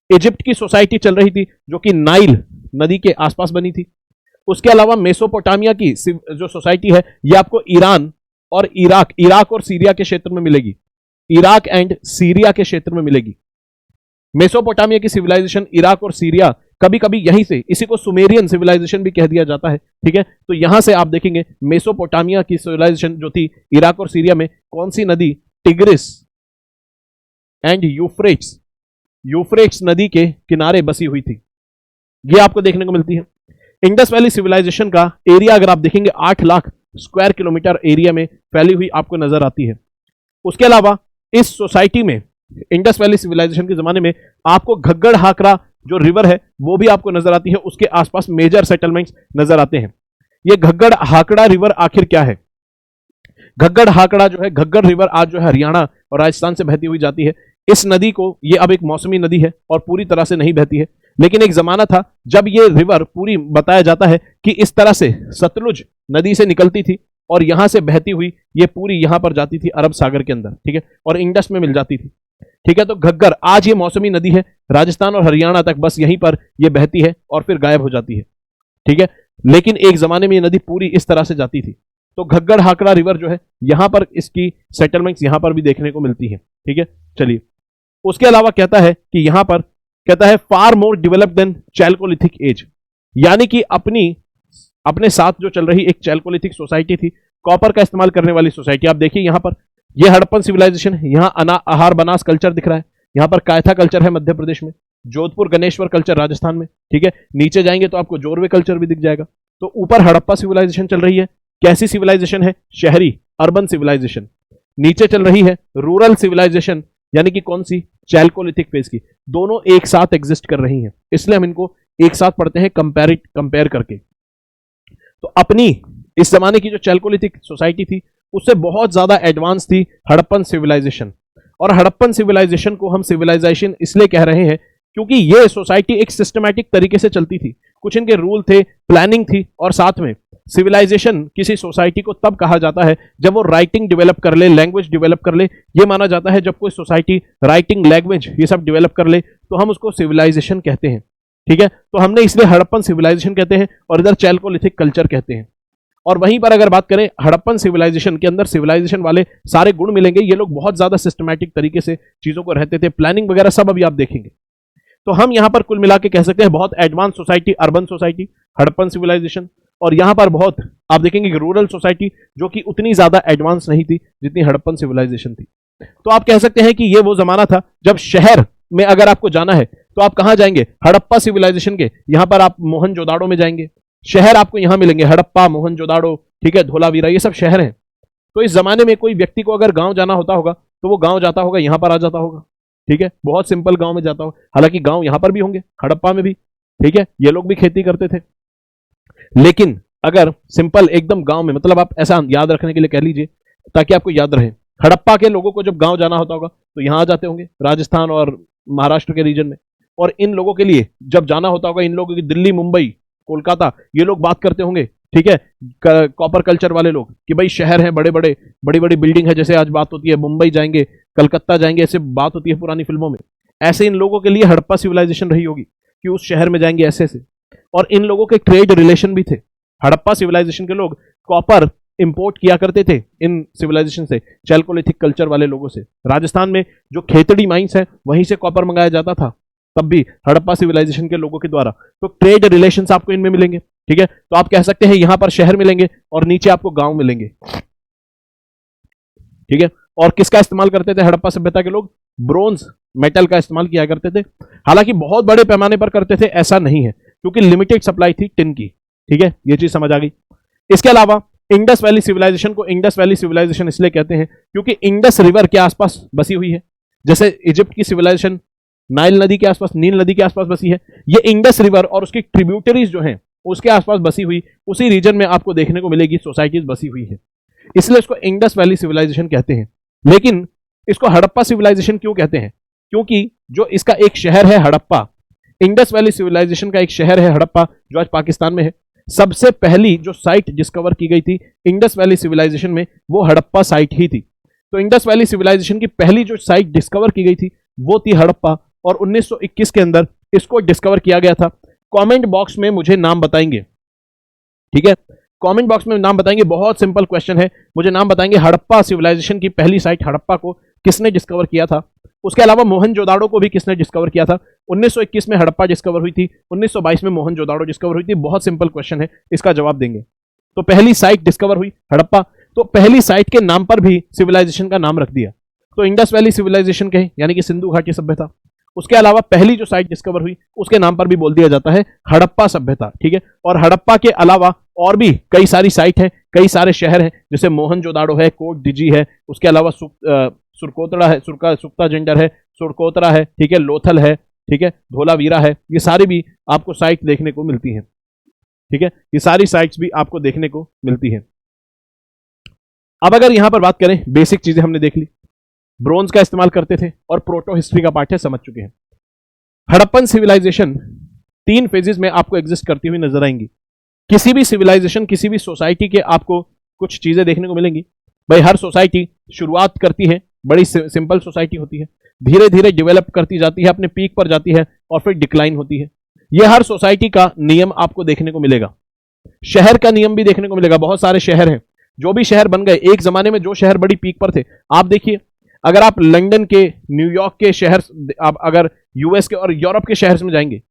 इजिप्ट की सोसाइटी चल रही थी जो कि नाइल नदी के आसपास बनी थी। उसके अलावा मेसोपोटामिया की जो सोसाइटी है ये आपको ईरान और इराक और सीरिया के क्षेत्र में मिलेगी, इराक एंड सीरिया के क्षेत्र में मिलेगी। मेसोपोटामिया की सिविलाइजेशन इराक और सीरिया, कभी कभी यहीं से, इसी को सुमेरियन सिविलाइजेशन भी कह दिया जाता है। ठीक है, तो यहां से आप देखेंगे मेसोपोटामिया की सिविलाइजेशन जो थी इराक और सीरिया में, कौन सी नदी, टिग्रिस एंड यूफ्रेट्स नदी के किनारे बसी हुई थी, ये आपको देखने को मिलती है। इंडस वैली सिविलाइजेशन का एरिया अगर आप देखेंगे 8 लाख स्क्वायर किलोमीटर एरिया में फैली हुई आपको नजर आती है। उसके अलावा इस सोसाइटी में, इंडस वैली सिविलाइजेशन के जमाने में, आपको घग्गड़ हाकरा जो रिवर है वो भी आपको नजर आती है, उसके आसपास मेजर सेटलमेंट्स नजर आते हैं। ये घग्गड़ हाकड़ा रिवर आखिर क्या है? घग्गड़ हाकड़ा जो है, घग्गड़ रिवर आज जो है हरियाणा और राजस्थान से बहती हुई जाती है। इस नदी को, ये अब एक मौसमी नदी है और पूरी तरह से नहीं बहती है, लेकिन एक जमाना था जब ये रिवर पूरी, बताया जाता है कि इस तरह से सतलुज नदी से निकलती थी और यहां से बहती हुई ये पूरी यहां पर जाती थी अरब सागर के अंदर, ठीक है, और इंडस में मिल जाती थी। ठीक है। तो घग्गर आज ये मौसमी नदी है, राजस्थान और हरियाणा तक बस यहीं पर ये बहती है और फिर गायब हो जाती है, ठीक है। लेकिन एक जमाने में ये नदी पूरी इस तरह से जाती थी। तो घग्गर हाकड़ा रिवर जो है, यहां पर इसकी सेटलमेंट्स यहां पर भी देखने को मिलती है, ठीक है। चलिए, उसके अलावा कहता है कि यहां पर कहता है far more developed than chalcolithic age, यानी कि अपने साथ जो चल रही एक चैल्कोलिथिक सोसाइटी थी, कॉपर का इस्तेमाल करने वाली सोसाइटी। आप देखिए यहां पर यह हड़प्पन सिविलाइजेशन है, यहां आहार बनास कल्चर दिख रहा है, यहां पर कायथा कल्चर है मध्य प्रदेश में, जोधपुर गणेश्वर कल्चर राजस्थान में, ठीक है। नीचे जाएंगे तो आपको जोरवे कल्चर भी दिख जाएगा। तो ऊपर हड़प्पा सिविलाइजेशन चल रही है, कैसी सिविलाइजेशन है, शहरी अर्बन सिविलाइजेशन। नीचे चल रही है रूरल सिविलाइजेशन, यानी कि कौन सी, चैल्कोलिथिक फेज की। दोनों एक साथ एग्जिस्ट कर रही हैं, इसलिए हम इनको एक साथ पढ़ते हैं कंपेयर करके। तो अपनी इस जमाने की जो चैल्कोलिथिक सोसाइटी थी उससे बहुत ज्यादा एडवांस थी हड़प्पन सिविलाइजेशन। और हड़प्पन सिविलाइजेशन को हम सिविलाइजेशन इसलिए कह रहे हैं क्योंकि ये सोसाइटी एक सिस्टमैटिक तरीके से चलती थी, कुछ इनके रूल थे, प्लानिंग थी, और साथ में सिविलाइजेशन किसी सोसाइटी को तब कहा जाता है जब वो राइटिंग डेवलप कर ले, लैंग्वेज डेवलप कर ले। ये माना जाता है जब कोई सोसाइटी राइटिंग, लैंग्वेज ये सब डेवलप कर ले तो हम उसको सिविलाइजेशन कहते हैं, ठीक है। तो हमने इसलिए हड़प्पन सिविलाइजेशन कहते हैं और इधर चैल्कोलिथिक कल्चर कहते हैं। और वहीं पर अगर बात करें हड़प्पन सिविलाइजेशन के अंदर सिविलाइजेशन वाले सारे गुण मिलेंगे। ये लोग बहुत ज्यादा सिस्टमैटिक तरीके से चीजों को रहते थे, प्लानिंग वगैरह सब अभी आप देखेंगे। तो हम यहां पर कुल मिला के कह सकते हैं बहुत advance society, urban society, Harappan civilisation. और यहां पर बहुत आप देखेंगे कि रूरल सोसाइटी जो कि उतनी ज्यादा एडवांस नहीं थी जितनी हड़प्पन सिविलाइजेशन थी। तो आप कह सकते हैं कि ये वो जमाना था जब शहर में अगर आपको जाना है तो आप कहां जाएंगे, हड़प्पा सिविलाइजेशन के यहां पर आप मोहनजोदाड़ो में जाएंगे। शहर आपको यहां मिलेंगे, हड़प्पा, मोहनजोदाड़ो, ठीक है, धोलावीरा, ये सब शहर हैं। तो इस जमाने में कोई व्यक्ति को अगर गांव जाना होता होगा तो वो गांव जाता होगा, यहां पर आ जाता होगा, ठीक है, बहुत सिंपल गांव में जाता होगा। हालांकि गांव यहां पर भी होंगे, हड़प्पा में भी, ठीक है, ये लोग भी खेती करते थे। लेकिन अगर सिंपल एकदम गांव में, मतलब आप ऐसा याद रखने के लिए कह लीजिए ताकि आपको याद रहे, हड़प्पा के लोगों को जब गांव जाना होता होगा तो यहां आ जाते होंगे राजस्थान और महाराष्ट्र के रीजन में। और इन लोगों के लिए जब जाना होता होगा, इन लोगों की दिल्ली, मुंबई, कोलकाता, ये लोग बात करते होंगे, ठीक है, कॉपर कल्चर वाले लोग, कि भाई शहर है, बड़ी बड़ी बिल्डिंग है, जैसे आज बात होती है मुंबई जाएंगे, कलकत्ता जाएंगे, ऐसे बात होती है पुरानी फिल्मों में। ऐसे इन लोगों के लिए हड़प्पा सिविलाइजेशन रही होगी कि उस शहर में जाएंगे ऐसे से। और इन लोगों के ट्रेड रिलेशन भी थे। हड़प्पा सिविलाइजेशन के लोग कॉपर इंपोर्ट किया करते थे इन सिविलाइजेशन से, चैल्कोलिथिक कल्चर वाले लोगों से। राजस्थान में जो खेतड़ी माइंस है वहीं से कॉपर मंगाया जाता था तब भी हड़प्पा सिविलाइजेशन के लोगों के द्वारा। तो ट्रेड रिलेशंस आपको इनमें मिलेंगे, ठीक है। तो आप कह सकते हैं यहां पर शहर मिलेंगे और नीचे आपको गांव मिलेंगे, ठीक है। और किसका इस्तेमाल करते थे हड़प्पा सभ्यता के लोग, ब्रोंज मेटल का इस्तेमाल किया करते थे। हालांकि बहुत बड़े पैमाने पर करते थे ऐसा नहीं है, क्योंकि लिमिटेड सप्लाई थी टिन की, ठीक है, ये चीज समझ आ गई। इसके अलावा इंडस वैली सिविलाइजेशन को इंडस वैली सिविलाइजेशन इसलिए कहते हैं क्योंकि इंडस रिवर के आसपास बसी हुई है। जैसे इजिप्ट की सिविलाइजेशन नाइल नदी के आसपास, नील नदी के आसपास बसी है, ये इंडस रिवर और उसकी ट्रिब्यूटरीज जो हैं उसके आसपास बसी हुई, उसी रीजन में आपको देखने को मिलेगी सोसाइटीज बसी हुई है, इसलिए इसको इंडस वैली सिविलाइजेशन कहते हैं। लेकिन इसको हड़प्पा सिविलाइजेशन क्यों कहते हैं, क्योंकि जो इसका एक शहर है हड़प्पा, इंडस वैली सिविलाइजेशन का एक शहर है हड़प्पा जो आज पाकिस्तान में है। सबसे पहली जो साइट डिस्कवर की गई थी इंडस वैली सिविलाइजेशन में वो हड़प्पा साइट ही थी। तो इंडस वैली सिविलाइजेशन की पहली जो साइट डिस्कवर की गई थी वो थी हड़प्पा, और 1921 के अंदर इसको डिस्कवर किया गया था। कमेंट बॉक्स में मुझे नाम बताएंगे, ठीक है, कमेंट बॉक्स में नाम बताएंगे। बहुत सिंपल क्वेश्चन है, मुझे नाम बताएंगे हड़प्पा सिविलाइजेशन की पहली साइट हड़प्पा को किसने डिस्कवर किया था। उसके अलावा मोहनजोदाड़ो को भी किसने डिस्कवर किया था। 1921 में हड़प्पा डिस्कवर हुई थी, 1922 में मोहनजोदाड़ो डिस्कवर हुई थी। बहुत सिंपल क्वेश्चन है, इसका जवाब देंगे। तो पहली साइट डिस्कवर हुई हड़प्पा, तो पहली साइट के नाम पर भी सिविलाइजेशन का नाम रख दिया, तो इंडस वैली सिविलाइजेशन कहे, यानी कि सिंधु घाटी सभ्यता। उसके अलावा पहली जो साइट डिस्कवर हुई उसके नाम पर भी बोल दिया जाता है हड़प्पा सभ्यता, ठीक है। और हड़प्पा के अलावा और भी कई सारी साइट है, कई सारे शहर हैं, जैसे मोहनजोदाड़ो है, कोट डिजी है, उसके अलावा सुरकोतड़ा है, सुक्ता जेंडर है, सुरकोतरा है, ठीक है, लोथल है, ठीक है, धोलावीरा है। ये सारी भी आपको साइट देखने को मिलती हैं, ठीक है, ये सारी साइट्स भी आपको देखने को मिलती हैं। अब अगर यहां पर बात करें, बेसिक चीजें हमने देख ली, ब्रोंज का इस्तेमाल करते थे और प्रोटो हिस्ट्री का पार्ट है, समझ चुके हैं। हड़प्पन सिविलाइजेशन 3 फेजेस में आपको एग्जिस्ट करती हुई नजर आएंगी। किसी भी सिविलाइजेशन, किसी भी सोसाइटी के आपको कुछ चीजें देखने को मिलेंगी। भाई हर सोसाइटी शुरुआत करती है बड़ी सिंपल सोसाइटी होती है, धीरे धीरे डेवलप करती जाती है, अपने पीक पर जाती है और फिर डिक्लाइन होती है। यह हर सोसाइटी का नियम आपको देखने को मिलेगा। शहर का नियम भी देखने को मिलेगा। बहुत सारे शहर हैं, जो भी शहर बन गए एक जमाने में, जो शहर बड़ी पीक पर थे, आप देखिए, अगर आप लंदन के, न्यूयॉर्क के शहर, आप अगर यूएस के और यूरोप के शहर में जाएंगे,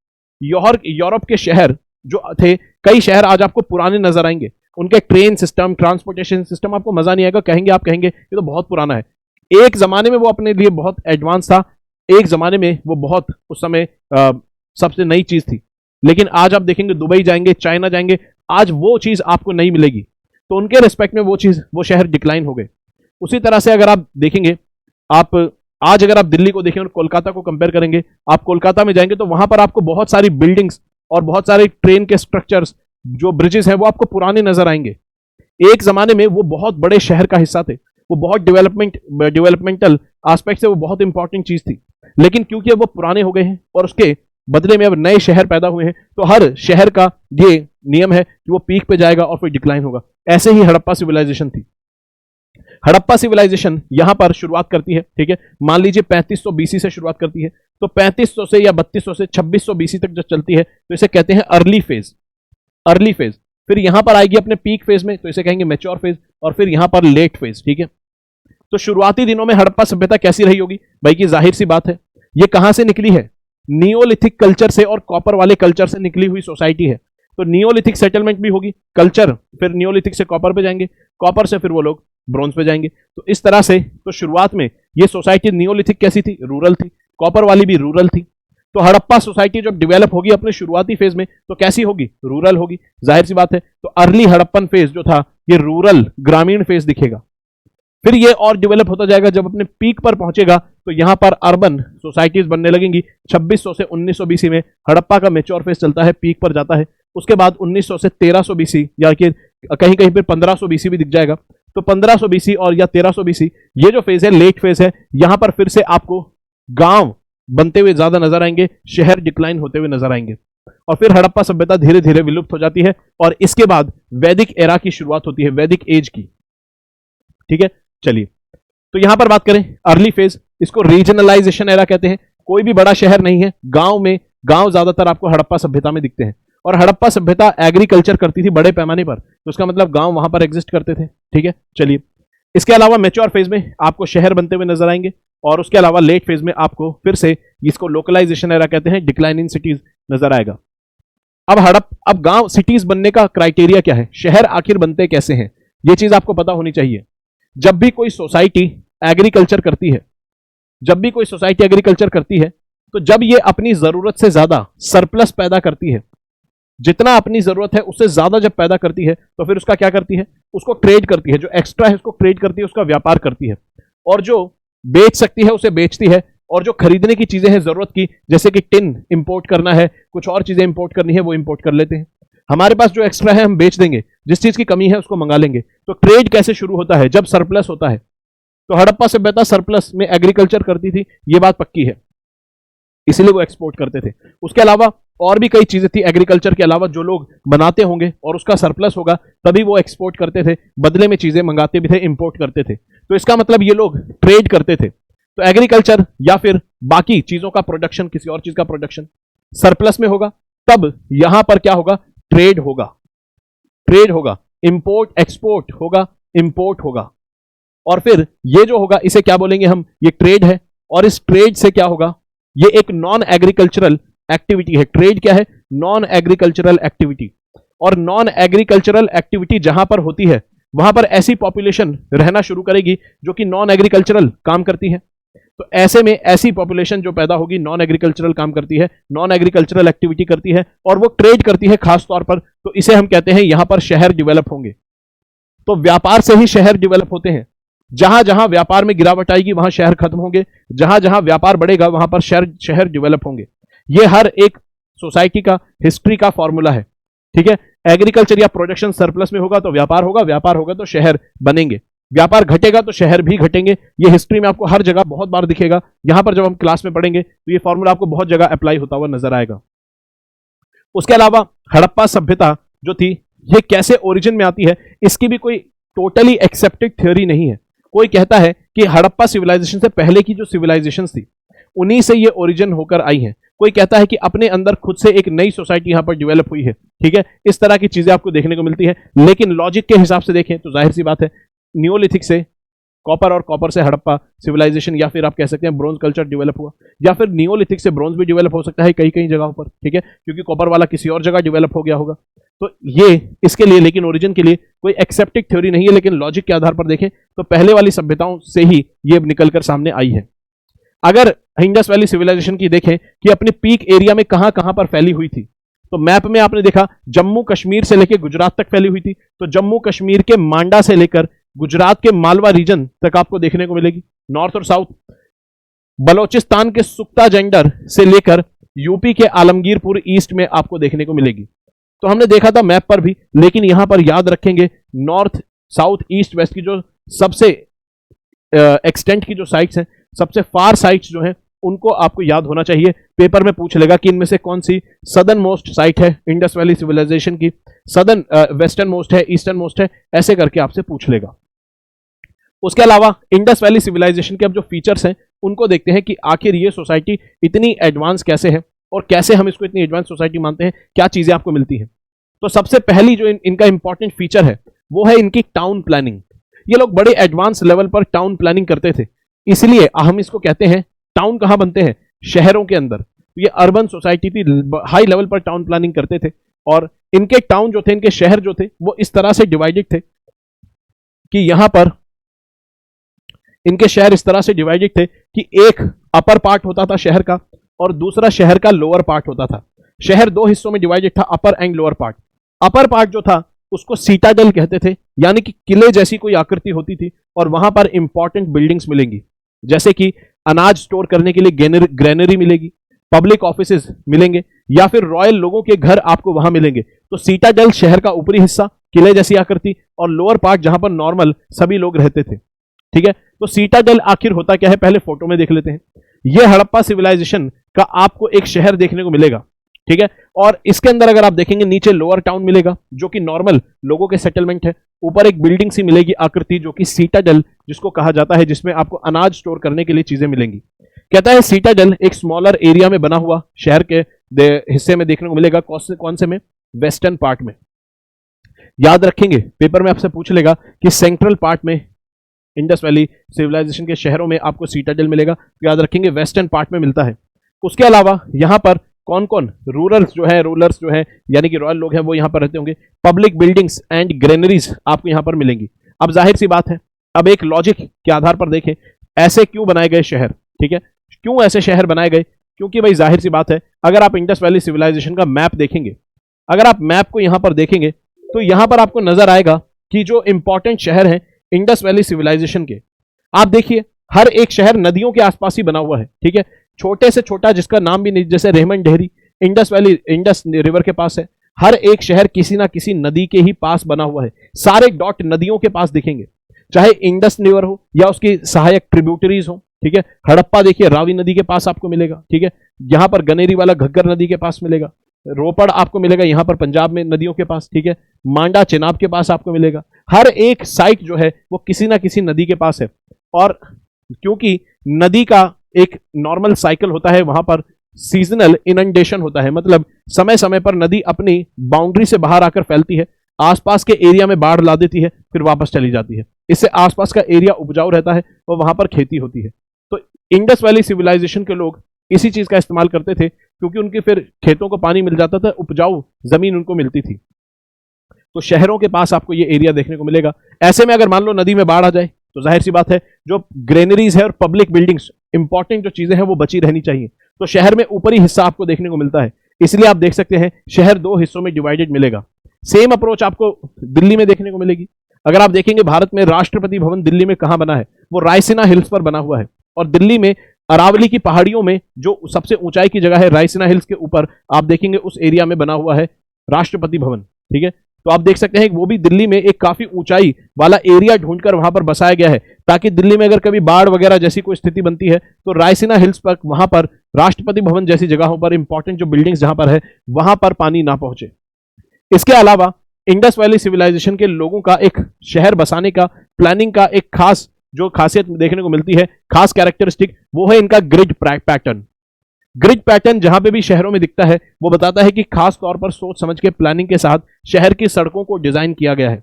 यूरोप के शहर जो थे, कई शहर आज आपको पुराने नजर आएंगे। उनके ट्रेन सिस्टम, ट्रांसपोर्टेशन सिस्टम आपको मजा नहीं आएगा, आप कहेंगे ये तो बहुत पुराना है। एक जमाने में वो अपने लिए बहुत एडवांस था, एक जमाने में वो बहुत उस समय सबसे नई चीज थी। लेकिन आज आप देखेंगे, दुबई जाएंगे, चाइना जाएंगे, आज वो चीज आपको नहीं मिलेगी। तो उनके रिस्पेक्ट में वो शहर डिक्लाइन हो गए। उसी तरह से अगर आप देखेंगे, आज अगर आप दिल्ली को देखें और कोलकाता को कंपेयर करेंगे, आप कोलकाता में जाएंगे तो वहां पर आपको बहुत सारी बिल्डिंग्स और बहुत सारे ट्रेन के स्ट्रक्चर्स, जो ब्रिजेस हैं, वो आपको पुराने नजर आएंगे। एक जमाने में वो बहुत बड़े शहर का हिस्सा थे, वो बहुत डेवलपमेंटल एस्पेक्ट से वो बहुत इंपॉर्टेंट चीज थी। लेकिन क्योंकि अब वो पुराने हो गए हैं और उसके बदले में अब नए शहर पैदा हुए हैं, तो हर शहर का ये नियम है कि वो पीक पे जाएगा और फिर डिक्लाइन होगा। ऐसे ही हड़प्पा सिविलाइजेशन थी। हड़प्पा सिविलाइजेशन यहां पर शुरुआत करती है, ठीक है, मान लीजिए 3500 बीसी से शुरुआत करती है। तो 3500 से या 3200 से 2600 बीसी तक जब चलती है तो इसे कहते हैं अर्ली फेज। अर्ली फेज फिर यहां पर आएगी अपने पीक फेज में, तो इसे कहेंगे मैच्योर फेज, और फिर यहां पर लेट फेज, ठीक है। तो शुरुआती दिनों में हड़प्पा सभ्यता कैसी रही होगी भाई, की जाहिर सी बात है, ये कहां से निकली है? नियोलिथिक कल्चर से और कॉपर वाले कल्चर से निकली हुई सोसाइटी है। तो नियोलिथिक सेटलमेंट भी होगी, कल्चर, फिर नियोलिथिक से कॉपर पे जाएंगे, कॉपर से फिर वो लोग ब्रॉन्ज पे जाएंगे। तो इस तरह से तो शुरुआत में ये सोसाइटी नियोलिथिक कैसी थी? रूरल थी। कॉपर वाली भी रूरल थी। तो हड़प्पा सोसाइटी जब डेवलप होगी अपने शुरुआती फेज में तो कैसी होगी? रूरल होगी, जाहिर सी बात है। तो अर्ली हड़प्पन फेज जो था ये रूरल, ग्रामीण फेज दिखेगा। फिर ये और डेवलप होता जाएगा, जब अपने पीक पर पहुंचेगा तो यहां पर अर्बन सोसाइटीज बनने लगेंगी। 2600 से 1900 बीसी में हड़प्पा का मैच्योर फेज चलता है, पीक पर जाता है। उसके बाद 1900 से 1300 बीसी, या कि कहीं कहीं पर 1500 बीसी भी दिख जाएगा। तो 1500 बीसी और या 1300 बीसी ये जो फेज है, लेट फेज है, यहां पर फिर से आपको गांव बनते हुए ज्यादा नजर आएंगे, शहर डिक्लाइन होते हुए नजर आएंगे। और फिर हड़प्पा सभ्यता धीरे धीरे विलुप्त हो जाती है और इसके बाद वैदिक एरा की शुरुआत होती है, वैदिक एज की, ठीक है। चलिए, तो यहां पर बात करें अर्ली फेज, इसको रीजनलाइजेशन एरा कहते हैं। कोई भी बड़ा शहर नहीं है, गांव ज्यादातर आपको हड़प्पा सभ्यता में दिखते हैं। और हड़प्पा सभ्यता एग्रीकल्चर करती थी बड़े पैमाने पर, तो उसका मतलब गांव वहां पर एग्जिस्ट करते थे, ठीक है। चलिए, इसके अलावा मैच्योर फेज में आपको शहर बनते हुए नजर आएंगे, और उसके अलावा लेट फेज में आपको फिर से, इसको लोकलाइजेशन एरा कहते हैं, डिक्लाइन इन सिटीज नजर आएगा। अब गांव, सिटीज बनने का क्राइटेरिया क्या है? शहर आखिर बनते कैसे हैं, यह चीज आपको पता होनी चाहिए। जब भी कोई सोसाइटी एग्रीकल्चर करती है, तो जब ये अपनी जरूरत से ज्यादा सरप्लस पैदा करती है, जितना अपनी जरूरत है उससे ज्यादा जब पैदा करती है, तो फिर उसका क्या करती है? उसको ट्रेड करती है। जो एक्स्ट्रा है उसको ट्रेड करती है, उसका व्यापार करती है। और जो बेच सकती है उसे बेचती है, और जो खरीदने की चीजें हैं जरूरत की, जैसे कि टिन इंपोर्ट करना है, कुछ और चीजें इंपोर्ट करनी है, वो इंपोर्ट कर लेते हैं। हमारे पास जो एक्स्ट्रा है हम बेच देंगे, जिस चीज की कमी है उसको मंगा लेंगे। तो ट्रेड कैसे शुरू होता है? जब सरप्लस होता है। तो हड़प्पा सभ्यता सरप्लस में एग्रीकल्चर करती थी, ये बात पक्की है, इसीलिए वो एक्सपोर्ट करते थे। उसके अलावा और भी कई चीजें थी एग्रीकल्चर के अलावा, जो लोग बनाते होंगे और उसका सरप्लस होगा तभी वो एक्सपोर्ट करते थे, बदले में चीजें मंगाते भी थे, इंपोर्ट करते थे। तो इसका मतलब ये लोग ट्रेड करते थे। तो एग्रीकल्चर या फिर बाकी चीजों का प्रोडक्शन, किसी और चीज का प्रोडक्शन सरप्लस में होगा, तब यहां पर क्या होगा? ट्रेड होगा, इंपोर्ट एक्सपोर्ट होगा, इंपोर्ट होगा। और फिर ये जो होगा इसे क्या बोलेंगे हम? ये ट्रेड है। और इस ट्रेड से क्या होगा? ये एक नॉन एग्रीकल्चरल एक्टिविटी है। ट्रेड क्या है? Non agricultural activity. और नॉन एग्रीकल्चरल एक्टिविटी जहां पर होती है वहां पर ऐसी पॉपुलेशन रहना शुरू करेगी जो कि नॉन एग्रीकल्चरल काम करती है। तो ऐसे में ऐसी पॉपुलेशन जो पैदा होगी, नॉन एग्रीकल्चरल काम करती है, नॉन एग्रीकल्चरल एक्टिविटी करती है, और वो ट्रेड करती है खास तौर पर, तो इसे हम कहते हैं यहां पर शहर डेवलप होंगे। तो व्यापार से ही शहर डेवलप होते हैं। जहां जहां व्यापार में गिरावट आएगी वहां शहर खत्म होंगे, जहां जहां व्यापार बढ़ेगा वहां पर शहर डेवलप होंगे। यह हर एक सोसाइटी का हिस्ट्री का फॉर्मूला है, ठीक है। एग्रीकल्चर या प्रोडक्शन सरप्लस में होगा तो व्यापार होगा, व्यापार होगा तो शहर बनेंगे, व्यापार घटेगा तो शहर भी घटेंगे। ये हिस्ट्री में आपको हर जगह बहुत बार दिखेगा। यहां पर जब हम क्लास में पढ़ेंगे तो ये फॉर्मूला आपको बहुत जगह अप्लाई होता हुआ नजर आएगा। उसके अलावा हड़प्पा सभ्यता जो थी ये कैसे ओरिजिन में आती है, इसकी भी कोई टोटली एक्सेप्टेड थ्योरी नहीं है, कोई कहता है कि हड़प्पा सिविलाइजेशन से पहले की जो सिविलाइजेशन थी उन्हीं से ये ओरिजिन होकर आई है। कोई कहता है कि अपने अंदर खुद से एक नई सोसाइटी यहां पर डेवलप हुई है, ठीक है। इस तरह की चीजें आपको देखने को मिलती है। लेकिन लॉजिक के हिसाब से देखें तो जाहिर सी बात है, नियोलिथिक से कॉपर और कॉपर से हड़प्पा सिविलाइजेशन, या फिर आप कह सकते हैं ब्रोंज कल्चर डेवलप हुआ, या फिर नियोलिथिक से ब्रोंज भी डेवलप हो सकता है कई कई जगहों पर, ठीक है, क्योंकि कॉपर वाला किसी और जगह डेवलप हो गया होगा। तो ये इसके लिए, लेकिन ओरिजिन के लिए कोई एक्सेप्टिव थ्योरी नहीं है, लेकिन लॉजिक के आधार पर देखें तो पहले वाली सभ्यताओं से ही ये निकलकर सामने आई है। अगर इंडस वैली सिविलाइजेशन की देखें कि अपने पीक एरिया में कहां कहां पर फैली हुई थी, तो मैप में आपने देखा जम्मू कश्मीर से लेकर गुजरात तक फैली हुई थी। तो जम्मू कश्मीर के मांडा से लेकर गुजरात के मालवा रीजन तक आपको देखने को मिलेगी, नॉर्थ और साउथ। बलोचिस्तान के सुक्ता जेंडर से लेकर यूपी के आलमगीरपुर ईस्ट में आपको देखने को मिलेगी। तो हमने देखा था मैप पर भी, लेकिन यहां पर याद रखेंगे नॉर्थ साउथ ईस्ट वेस्ट की जो सबसे एक्सटेंट की जो साइट्स हैं, सबसे फार साइट्स जो हैं, उनको आपको याद होना चाहिए। पेपर में पूछ लेगा कि इनमें से कौन सी सदर्न मोस्ट साइट है इंडस वैली सिविलाइजेशन की, सदर्न वेस्टर्न मोस्ट है, ईस्टर्न मोस्ट है, ऐसे करके आपसे पूछ लेगा। उसके अलावा इंडस वैली सिविलाइजेशन के अब जो फीचर्स हैं उनको देखते हैं कि आखिर ये सोसाइटी इतनी एडवांस कैसे है और कैसे हम इसको इतनी एडवांस सोसाइटी मानते हैं, क्या चीजें आपको मिलती हैं। तो सबसे पहली जो इनका इंपॉर्टेंट फीचर है वो है इनकी टाउन प्लानिंग। ये लोग बड़े एडवांस लेवल पर टाउन प्लानिंग करते थे, इसलिए हम इसको कहते हैं, टाउन कहां बनते हैं, शहरों के अंदर। तो ये अर्बन सोसाइटी थी, हाई लेवल पर टाउन प्लानिंग करते थे, और इनके टाउन जो थे, इनके शहर जो थे, वो इस तरह से डिवाइडेड थे कि यहां पर इनके शहर इस तरह से डिवाइडेड थे कि एक अपर पार्ट होता था शहर का और दूसरा शहर का लोअर पार्ट होता था। शहर दो हिस्सों में डिवाइडेड था, upper and lower part. Upper part जो था उसको सीटाडेल कहते थे, यानी कि किले जैसी कोई आकृति होती थी और वहां पर इंपॉर्टेंट बिल्डिंग्स मिलेंगी, जैसे कि अनाज स्टोर करने के लिए ग्रेनरी मिलेगी, पब्लिक ऑफिसेज मिलेंगे, या फिर रॉयल लोगों के घर आपको वहां मिलेंगे। तो सीटाडेल शहर का ऊपरी हिस्सा, किले जैसी आकृति, और लोअर पार्ट जहां पर नॉर्मल सभी लोग रहते थे, ठीक है। तो सीटाडेल आखिर होता क्या है, पहले फोटो में देख लेते हैं। यह हड़प्पा सिविलाइजेशन का आपको एक शहर देखने को मिलेगा, ठीक है। और इसके अंदर अगर आप देखेंगे नीचे लोअर टाउन मिलेगा जो कि नॉर्मल लोगों के सेटलमेंट है, ऊपर एक बिल्डिंग सी मिलेगी आकृति जो कि सीटाडेल जिसको कहा जाता है, जिसमें आपको अनाज स्टोर करने के लिए चीजें मिलेंगी। कहता है सीटाडेल एक स्मॉलर एरिया में बना हुआ शहर के हिस्से में देखने को मिलेगा। कौन से में, वेस्टर्न पार्ट में। याद रखेंगे पेपर में आपसे पूछ लेगा कि सेंट्रल पार्ट में इंडस वैली सिविलाइजेशन के शहरों में आपको सीटाडेल मिलेगा, तो याद रखेंगे वेस्टर्न पार्ट में मिलता है। उसके अलावा यहां पर कौन कौन रूलर्स जो है यानी कि रॉयल लोग हैं वो यहां पर रहते होंगे। पब्लिक बिल्डिंग्स एंड ग्रेनरीज आपको यहां पर मिलेंगी। अब जाहिर सी बात है, अब एक लॉजिक के आधार पर देखें ऐसे क्यों बनाए गए शहर, ठीक है, क्यों ऐसे शहर बनाए गए, क्योंकि भाई जाहिर सी बात है, अगर आप इंडस वैली सिविलाइजेशन का मैप देखेंगे, अगर आप मैप को यहां पर देखेंगे तो यहां पर आपको नजर आएगा कि जो इंपॉर्टेंट शहर हैं इंडस वैली सिविलाइजेशन के, आप देखिए हर एक शहर नदियों के आसपास ही बना हुआ है, ठीक है। छोटे से छोटा जिसका नाम भी नहीं, जैसे Rehman Dheri Indus valley Indus river के पास है, हर एक शहर किसी ना किसी नदी के ही पास बना हुआ है। सारे डॉट नदियों के पास दिखेंगे, चाहे इंडस रिवर हो या उसकी सहायक ट्रिब्यूटरीज हो, ठीक है। हड़प्पा देखिए रावी नदी के पास आपको मिलेगा, ठीक है। यहां पर गनेरी वाला घग्गर नदी के पास मिलेगा। रोपड़ आपको मिलेगा यहां पर पंजाब में नदियों के पास, ठीक है। मांडा चेनाब के पास आपको मिलेगा। हर एक साइट जो है वो किसी ना किसी नदी के पास है, और क्योंकि नदी का एक नॉर्मल साइकिल होता है, वहां पर सीजनल इनंडेशन होता है, मतलब समय समय पर नदी अपनी बाउंड्री से बाहर आकर फैलती है, आसपास के एरिया में बाढ़ ला देती है, फिर वापस चली जाती है। इससे आसपास का एरिया उपजाऊ रहता है और वहां पर खेती होती है। तो इंडस वैली सिविलाइजेशन के लोग इसी चीज का इस्तेमाल करते थे, क्योंकि उनके फिर खेतों को पानी मिल जाता था, उपजाऊ जमीन उनको मिलती थी। तो शहरों के पास आपको ये एरिया देखने को मिलेगा। ऐसे में अगर मान लो नदी में बाढ़ आ जाए तो जाहिर सी बात है जो ग्रेनरीज है और पब्लिक बिल्डिंग्स, इंपॉर्टेंट जो चीजें हैं वो बची रहनी चाहिए। तो शहर में ऊपरी हिस्सा आपको देखने को मिलता है, इसलिए आप देख सकते हैं शहर दो हिस्सों में डिवाइडेड मिलेगा। सेम अप्रोच आपको दिल्ली में देखने को मिलेगी। अगर आप देखेंगे भारत में राष्ट्रपति भवन दिल्ली में कहां बना है, वो रायसीना हिल्स पर बना हुआ है, और दिल्ली में अरावली की पहाड़ियों में जो सबसे ऊंचाई की जगह है रायसीना हिल्स के ऊपर, आप देखेंगे उस एरिया में बना हुआ है राष्ट्रपति भवन, ठीक है। तो आप देख सकते हैं कि वो भी दिल्ली में एक काफी ऊंचाई वाला एरिया ढूंढकर वहां पर बसाया गया है, ताकि दिल्ली में अगर कभी बाढ़ वगैरह जैसी कोई स्थिति बनती है तो रायसीना हिल्स पर, वहां पर राष्ट्रपति भवन जैसी जगहों पर, इंपॉर्टेंट जो बिल्डिंग्स जहां पर है वहां पर पानी ना पहुंचे। इसके अलावा इंडस वैली सिविलाइजेशन के लोगों का एक शहर बसाने का, प्लानिंग का एक खास जो खासियत देखने को मिलती है, खास कैरेक्टरिस्टिक, वो है इनका ग्रिड पैटर्न। ग्रिड पैटर्न जहां पे भी शहरों में दिखता है वो बताता है कि खास तौर पर सोच समझ के प्लानिंग के साथ शहर की सड़कों को डिजाइन किया गया है।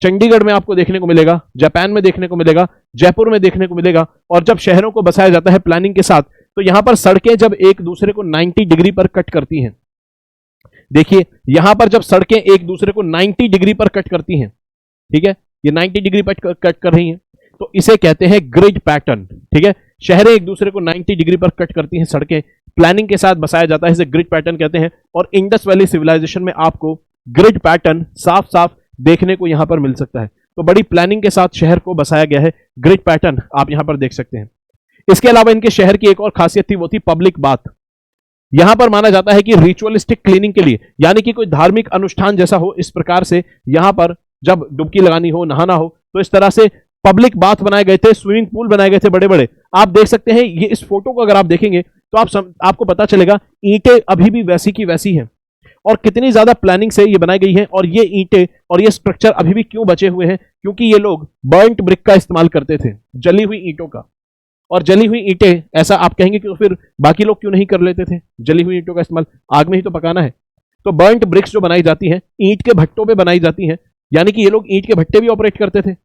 चंडीगढ़ में आपको देखने को मिलेगा, जापान में देखने को मिलेगा, जयपुर में देखने को मिलेगा। और जब शहरों को बसाया जाता है प्लानिंग के साथ, तो यहां पर सड़कें जब एक दूसरे को 90 डिग्री पर कट करती हैं, देखिए यहां पर जब सड़कें एक दूसरे को 90 डिग्री पर कट करती हैं, ठीक है, ये 90 डिग्री पर कट कर रही हैं, तो इसे कहते हैं ग्रिड पैटर्न। ठीक है, शहरें एक दूसरे को 90 डिग्री पर कट करती हैं, सड़कें प्लानिंग के साथ बसाया जाता है, इसे ग्रिड पैटर्न कहते हैं। और इंडस वैली सिविलाइजेशन में आपको ग्रिड पैटर्न साफ साफ देखने को यहां पर मिल सकता है। तो बड़ी प्लानिंग के साथ शहर को बसाया गया है, ग्रिड पैटर्न आप यहां पर देख सकते हैं। इसके अलावा इनके शहर की एक और खासियत थी, वो थी पब्लिक बाथ। यहां पर माना जाता है कि रिचुअलिस्टिक क्लीनिंग के लिए, यानी कि कोई धार्मिक अनुष्ठान जैसा हो, इस प्रकार से यहां पर जब डुबकी लगानी हो, नहाना हो, तो इस तरह से पब्लिक बाथ बनाए गए थे, स्विमिंग पूल बनाए गए थे बड़े बड़े। आप देख सकते हैं, ये इस फोटो को अगर आप देखेंगे तो आपको पता चलेगा ईंटें अभी भी वैसी की वैसी हैं और कितनी ज्यादा प्लानिंग से ये बनाई गई है। और ये ईंटें और ये स्ट्रक्चर अभी भी क्यों बचे हुए हैं, क्योंकि ये लोग बर्न्ट ब्रिक का इस्तेमाल करते थे, जली हुई ईंटों का। और जली हुई ईंटें, ऐसा आप कहेंगे कि तो फिर बाकी लोग क्यों नहीं कर लेते थे जली हुई ईंटों का इस्तेमाल, आग में ही तो पकाना है। तो बर्न्ट ब्रिक्स जो बनाई जाती हैं, ईंट के भट्टों पे बनाई जाती हैं, यानी कि ये लोग ईंट के भट्टे भी ऑपरेट करते थे,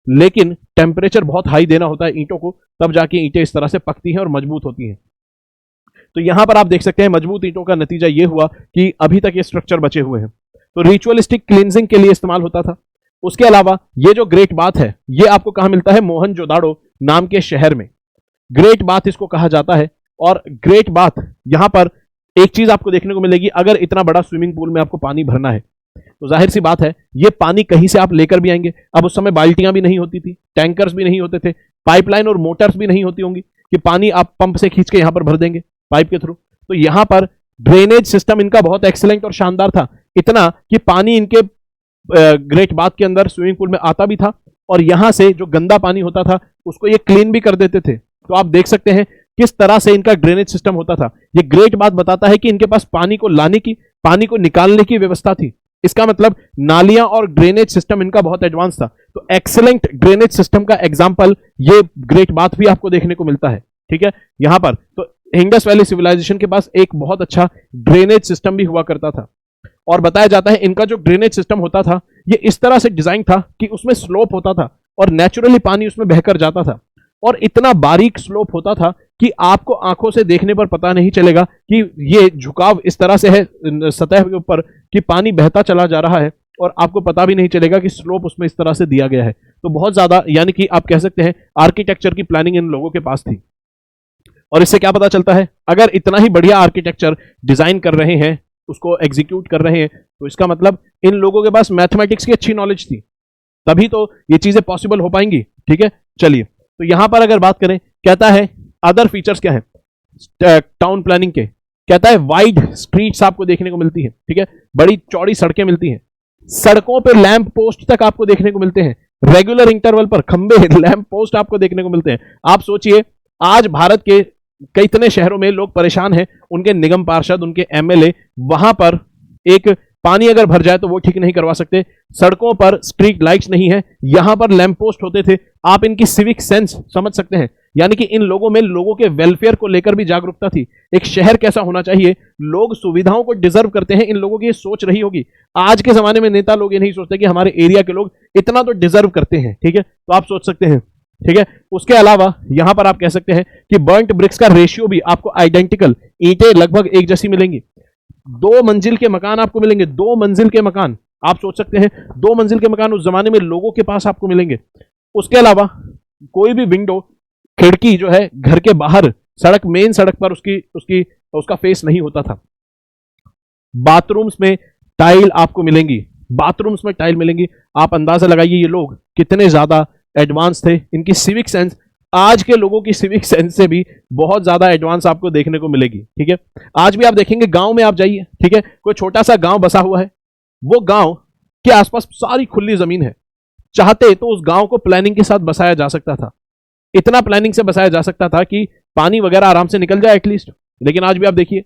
लेकिन टेम्परेचर बहुत हाई देना होता है ईंटों को, तब जाके ईंटें इस तरह से पकती हैं और मजबूत होती हैं। तो यहां पर आप देख सकते हैं मजबूत ईंटों का नतीजा यह हुआ कि अभी तक ये स्ट्रक्चर बचे हुए हैं। तो रिचुअलिस्टिक क्लींजिंग के लिए इस्तेमाल होता था। उसके अलावा ये जो ग्रेट बाथ है, ये आपको कहां मिलता है, मोहनजोदाड़ो नाम के शहर में ग्रेट बाथ इसको कहा जाता है। और ग्रेट बाथ, यहां पर एक चीज आपको देखने को मिलेगी, अगर इतना बड़ा स्विमिंग पूल में आपको पानी भरना है तो जाहिर सी बात है ये पानी कहीं से आप लेकर भी आएंगे। अब उस समय बाल्टियां भी नहीं होती थी, टैंकर्स भी नहीं होते थे, पाइपलाइन और मोटर्स भी नहीं होती होंगी कि पानी आप पंप से खींच के यहां पर भर देंगे पाइप के थ्रू। तो यहां पर ड्रेनेज सिस्टम इनका बहुत एक्सीलेंट और शानदार था, इतना कि पानी इनके ग्रेट बाथ के अंदर स्विमिंग पूल में आता भी था और यहां से जो गंदा पानी होता था उसको ये क्लीन भी कर देते थे। तो आप देख सकते हैं किस तरह से इनका ड्रेनेज सिस्टम होता था। ये ग्रेट बात बताता है कि इनके पास पानी को लाने की, पानी को निकालने की व्यवस्था थी। इसका मतलब नालियां और ड्रेनेज सिस्टम इनका बहुत एडवांस था। तो एक्सीलेंट ड्रेनेज सिस्टम का एग्जांपल ये ग्रेट बाथ भी आपको देखने को मिलता है। ठीक है, यहां पर तो इंडस वैली सिविलाइजेशन के पास एक बहुत अच्छा ड्रेनेज सिस्टम भी हुआ करता था। और बताया जाता है इनका जो ड्रेनेज सिस्टम होता था ये इस तरह से डिजाइन था कि उसमें स्लोप होता था और नेचुरली पानी उसमें बहकर जाता था। और इतना बारीक स्लोप होता था कि आपको आंखों से देखने पर पता नहीं चलेगा कि ये झुकाव इस तरह से है सतह के ऊपर कि पानी बहता चला जा रहा है, और आपको पता भी नहीं चलेगा कि स्लोप उसमें इस तरह से दिया गया है। तो बहुत ज्यादा, यानी कि आप कह सकते हैं आर्किटेक्चर की प्लानिंग इन लोगों के पास थी। और इससे क्या पता चलता है, अगर इतना ही बढ़िया आर्किटेक्चर डिजाइन कर रहे हैं, उसको एग्जीक्यूट कर रहे हैं, तो इसका मतलब इन लोगों के पास मैथमेटिक्स की अच्छी नॉलेज थी, तभी तो ये चीजें पॉसिबल हो पाएंगी। ठीक है, चलिए, तो यहां पर अगर बात करें, कहता है अदर फीचर्स क्या है टाउन प्लानिंग के, कहता है वाइड स्ट्रीट्स आपको देखने को मिलती है। ठीक है, बड़ी चौड़ी सड़कें मिलती हैं, सड़कों पे लैंप पोस्ट तक आपको देखने को मिलते हैं, रेगुलर इंटरवल पर खंबे लैंप पोस्ट आपको देखने को मिलते हैं। आप सोचिए, आज भारत के कितने शहरों में लोग परेशान हैं, उनके निगम पार्षद, उनके एमएलए वहां पर एक पानी अगर भर जाए तो वो ठीक नहीं करवा सकते, सड़कों पर स्ट्रीट लाइट्स नहीं है, यहां पर लैंप पोस्ट होते थे। आप इनकी सिविक सेंस समझ सकते हैं, यानी कि इन लोगों में लोगों के वेलफेयर को लेकर भी जागरूकता थी। एक शहर कैसा होना चाहिए, लोग सुविधाओं को डिजर्व करते हैं, इन लोगों की ये सोच रही होगी। आज के जमाने में नेता लोग ये नहीं सोचते कि हमारे एरिया के लोग इतना तो डिजर्व करते हैं। ठीक है, तो आप सोच सकते हैं। ठीक है, उसके अलावा यहां पर आप कह सकते हैं कि बर्न्ट ब्रिक्स का रेशियो भी आपको आइडेंटिकल, ईंटें लगभग एक जैसी मिलेंगी। 2 मंजिल के मकान आपको मिलेंगे, 2 मंजिल के मकान आप सोच सकते हैं, 2 मंजिल के मकान उस जमाने में लोगों के पास आपको मिलेंगे। उसके अलावा कोई भी विंडो, खिड़की जो है घर के बाहर सड़क, मेन सड़क पर उसका फेस नहीं होता था। बाथरूम्स में टाइल आपको मिलेंगी, बाथरूम्स में टाइल मिलेंगी। आप अंदाजा लगाइए ये लोग कितने ज्यादा एडवांस थे। इनकी सिविक सेंस आज के लोगों की सिविक सेंस से भी बहुत ज्यादा एडवांस आपको देखने को मिलेगी। ठीक है, आज भी आप देखेंगे गांव में आप जाइए, ठीक है, कोई छोटा सा गांव बसा हुआ है, वो गांव के आसपास सारी खुली जमीन है, चाहते तो उस गांव को प्लानिंग के साथ बसाया जा सकता था, इतना प्लानिंग से बसाया जा सकता था कि पानी वगैरह आराम से निकल जाए एटलीस्ट। लेकिन आज भी आप देखिए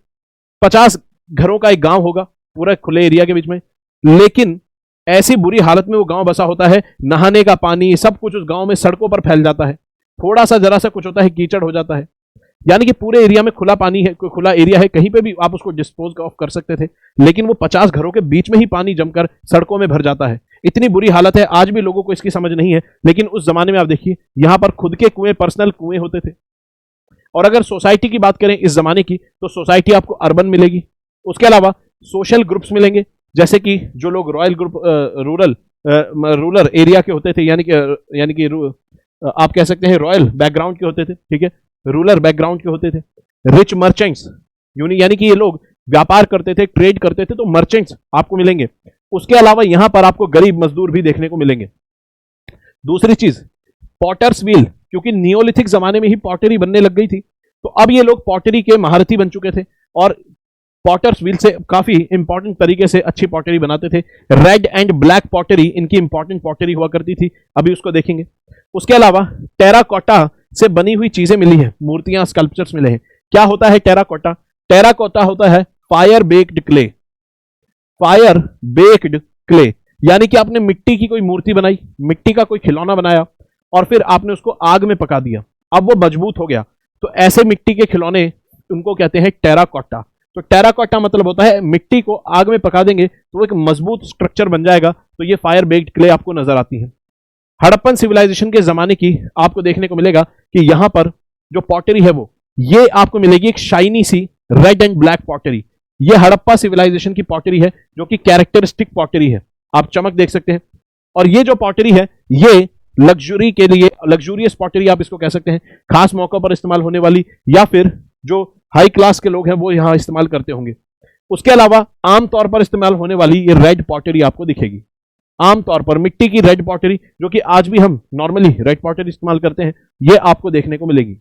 50 घरों का एक गांव होगा पूरा खुले एरिया के बीच में, लेकिन ऐसी बुरी हालत में वो गांव बसा होता है, नहाने का पानी सब कुछ उस गांव में सड़कों पर फैल जाता है, थोड़ा सा जरा सा कुछ होता है कीचड़ हो जाता है। यानी कि पूरे एरिया में खुला पानी है, खुला एरिया है, कहीं पे भी आप उसको डिस्पोज ऑफ कर सकते थे, लेकिन वो 50 घरों के बीच में ही पानी जमकर सड़कों में भर जाता है। इतनी बुरी हालत है, आज भी लोगों को इसकी समझ नहीं है। लेकिन उस जमाने में आप देखिए, यहां पर खुद के कुएं, पर्सनल कुएं होते थे। और अगर सोसाइटी की बात करें इस जमाने की, तो सोसाइटी आपको अर्बन मिलेगी, उसके अलावा सोशल ग्रुप्स मिलेंगे, जैसे कि जो लोग रॉयल ग्रुप रूरल एरिया के होते थे, यानी कि आप कह सकते हैं रॉयल बैकग्राउंड के होते थे, ठीक है, रूरल बैकग्राउंड के होते थे। रिच मर्चेंट्स, यानी कि ये लोग व्यापार करते थे, ट्रेड करते थे, तो मर्चेंट्स आपको मिलेंगे। उसके अलावा यहां पर आपको गरीब मजदूर भी देखने को मिलेंगे। दूसरी चीज, पॉटर्स व्हील, क्योंकि नियोलिथिक जमाने में ही पॉटरी बनने लग गई थी, तो अब ये लोग पॉटरी के महारथी बन चुके थे और पॉटर्स व्हील से काफी इंपॉर्टेंट तरीके से अच्छी पॉटरी बनाते थे। रेड एंड ब्लैक पॉटरी इनकी इंपॉर्टेंट पॉटरी हुआ करती थी, अभी उसको देखेंगे। उसके अलावा टेराकोटा से बनी हुई चीजें मिली है, मूर्तियां, स्कल्पचर्स मिले हैं। क्या होता है टेराकोटा? टेराकोटा होता है fire baked clay. Fire baked clay यानी कि आपने मिट्टी की कोई मूर्ति बनाई, मिट्टी का कोई खिलौना बनाया और फिर आपने उसको आग में पका दिया, अब वो मजबूत हो गया, तो ऐसे मिट्टी के खिलौने उनको कहते हैं टेराकोटा। तो टेराकोटा मतलब होता है मिट्टी को आग में पका देंगे तो वो एक मजबूत स्ट्रक्चर बन जाएगा, तो ये फायर बेक्ड क्ले आपको नजर आती है। हड़प्पन सिविलाइजेशन के जमाने की आपको देखने को मिलेगा कि यहां पर जो पॉटरी है वो ये आपको मिलेगी एक शाइनी सी रेड एंड ब्लैक पॉटरी। ये हड़प्पा सिविलाइजेशन की पॉटरी है जो कि कैरेक्टरिस्टिक पॉटरी है, आप चमक देख सकते हैं। और ये जो पॉटरी है ये लग्जरी के लिए, लग्जूरियस पॉटरी आप इसको कह सकते हैं, खास मौकों पर इस्तेमाल होने वाली, या फिर जो हाई क्लास के लोग हैं वो यहां इस्तेमाल करते होंगे। उसके अलावा आमतौर पर इस्तेमाल होने वाली ये रेड पॉटरी आपको दिखेगी, आमतौर पर मिट्टी की रेड पॉटरी, जो कि आज भी हम नॉर्मली रेड पॉटरी इस्तेमाल करते हैं, ये आपको देखने को मिलेगी।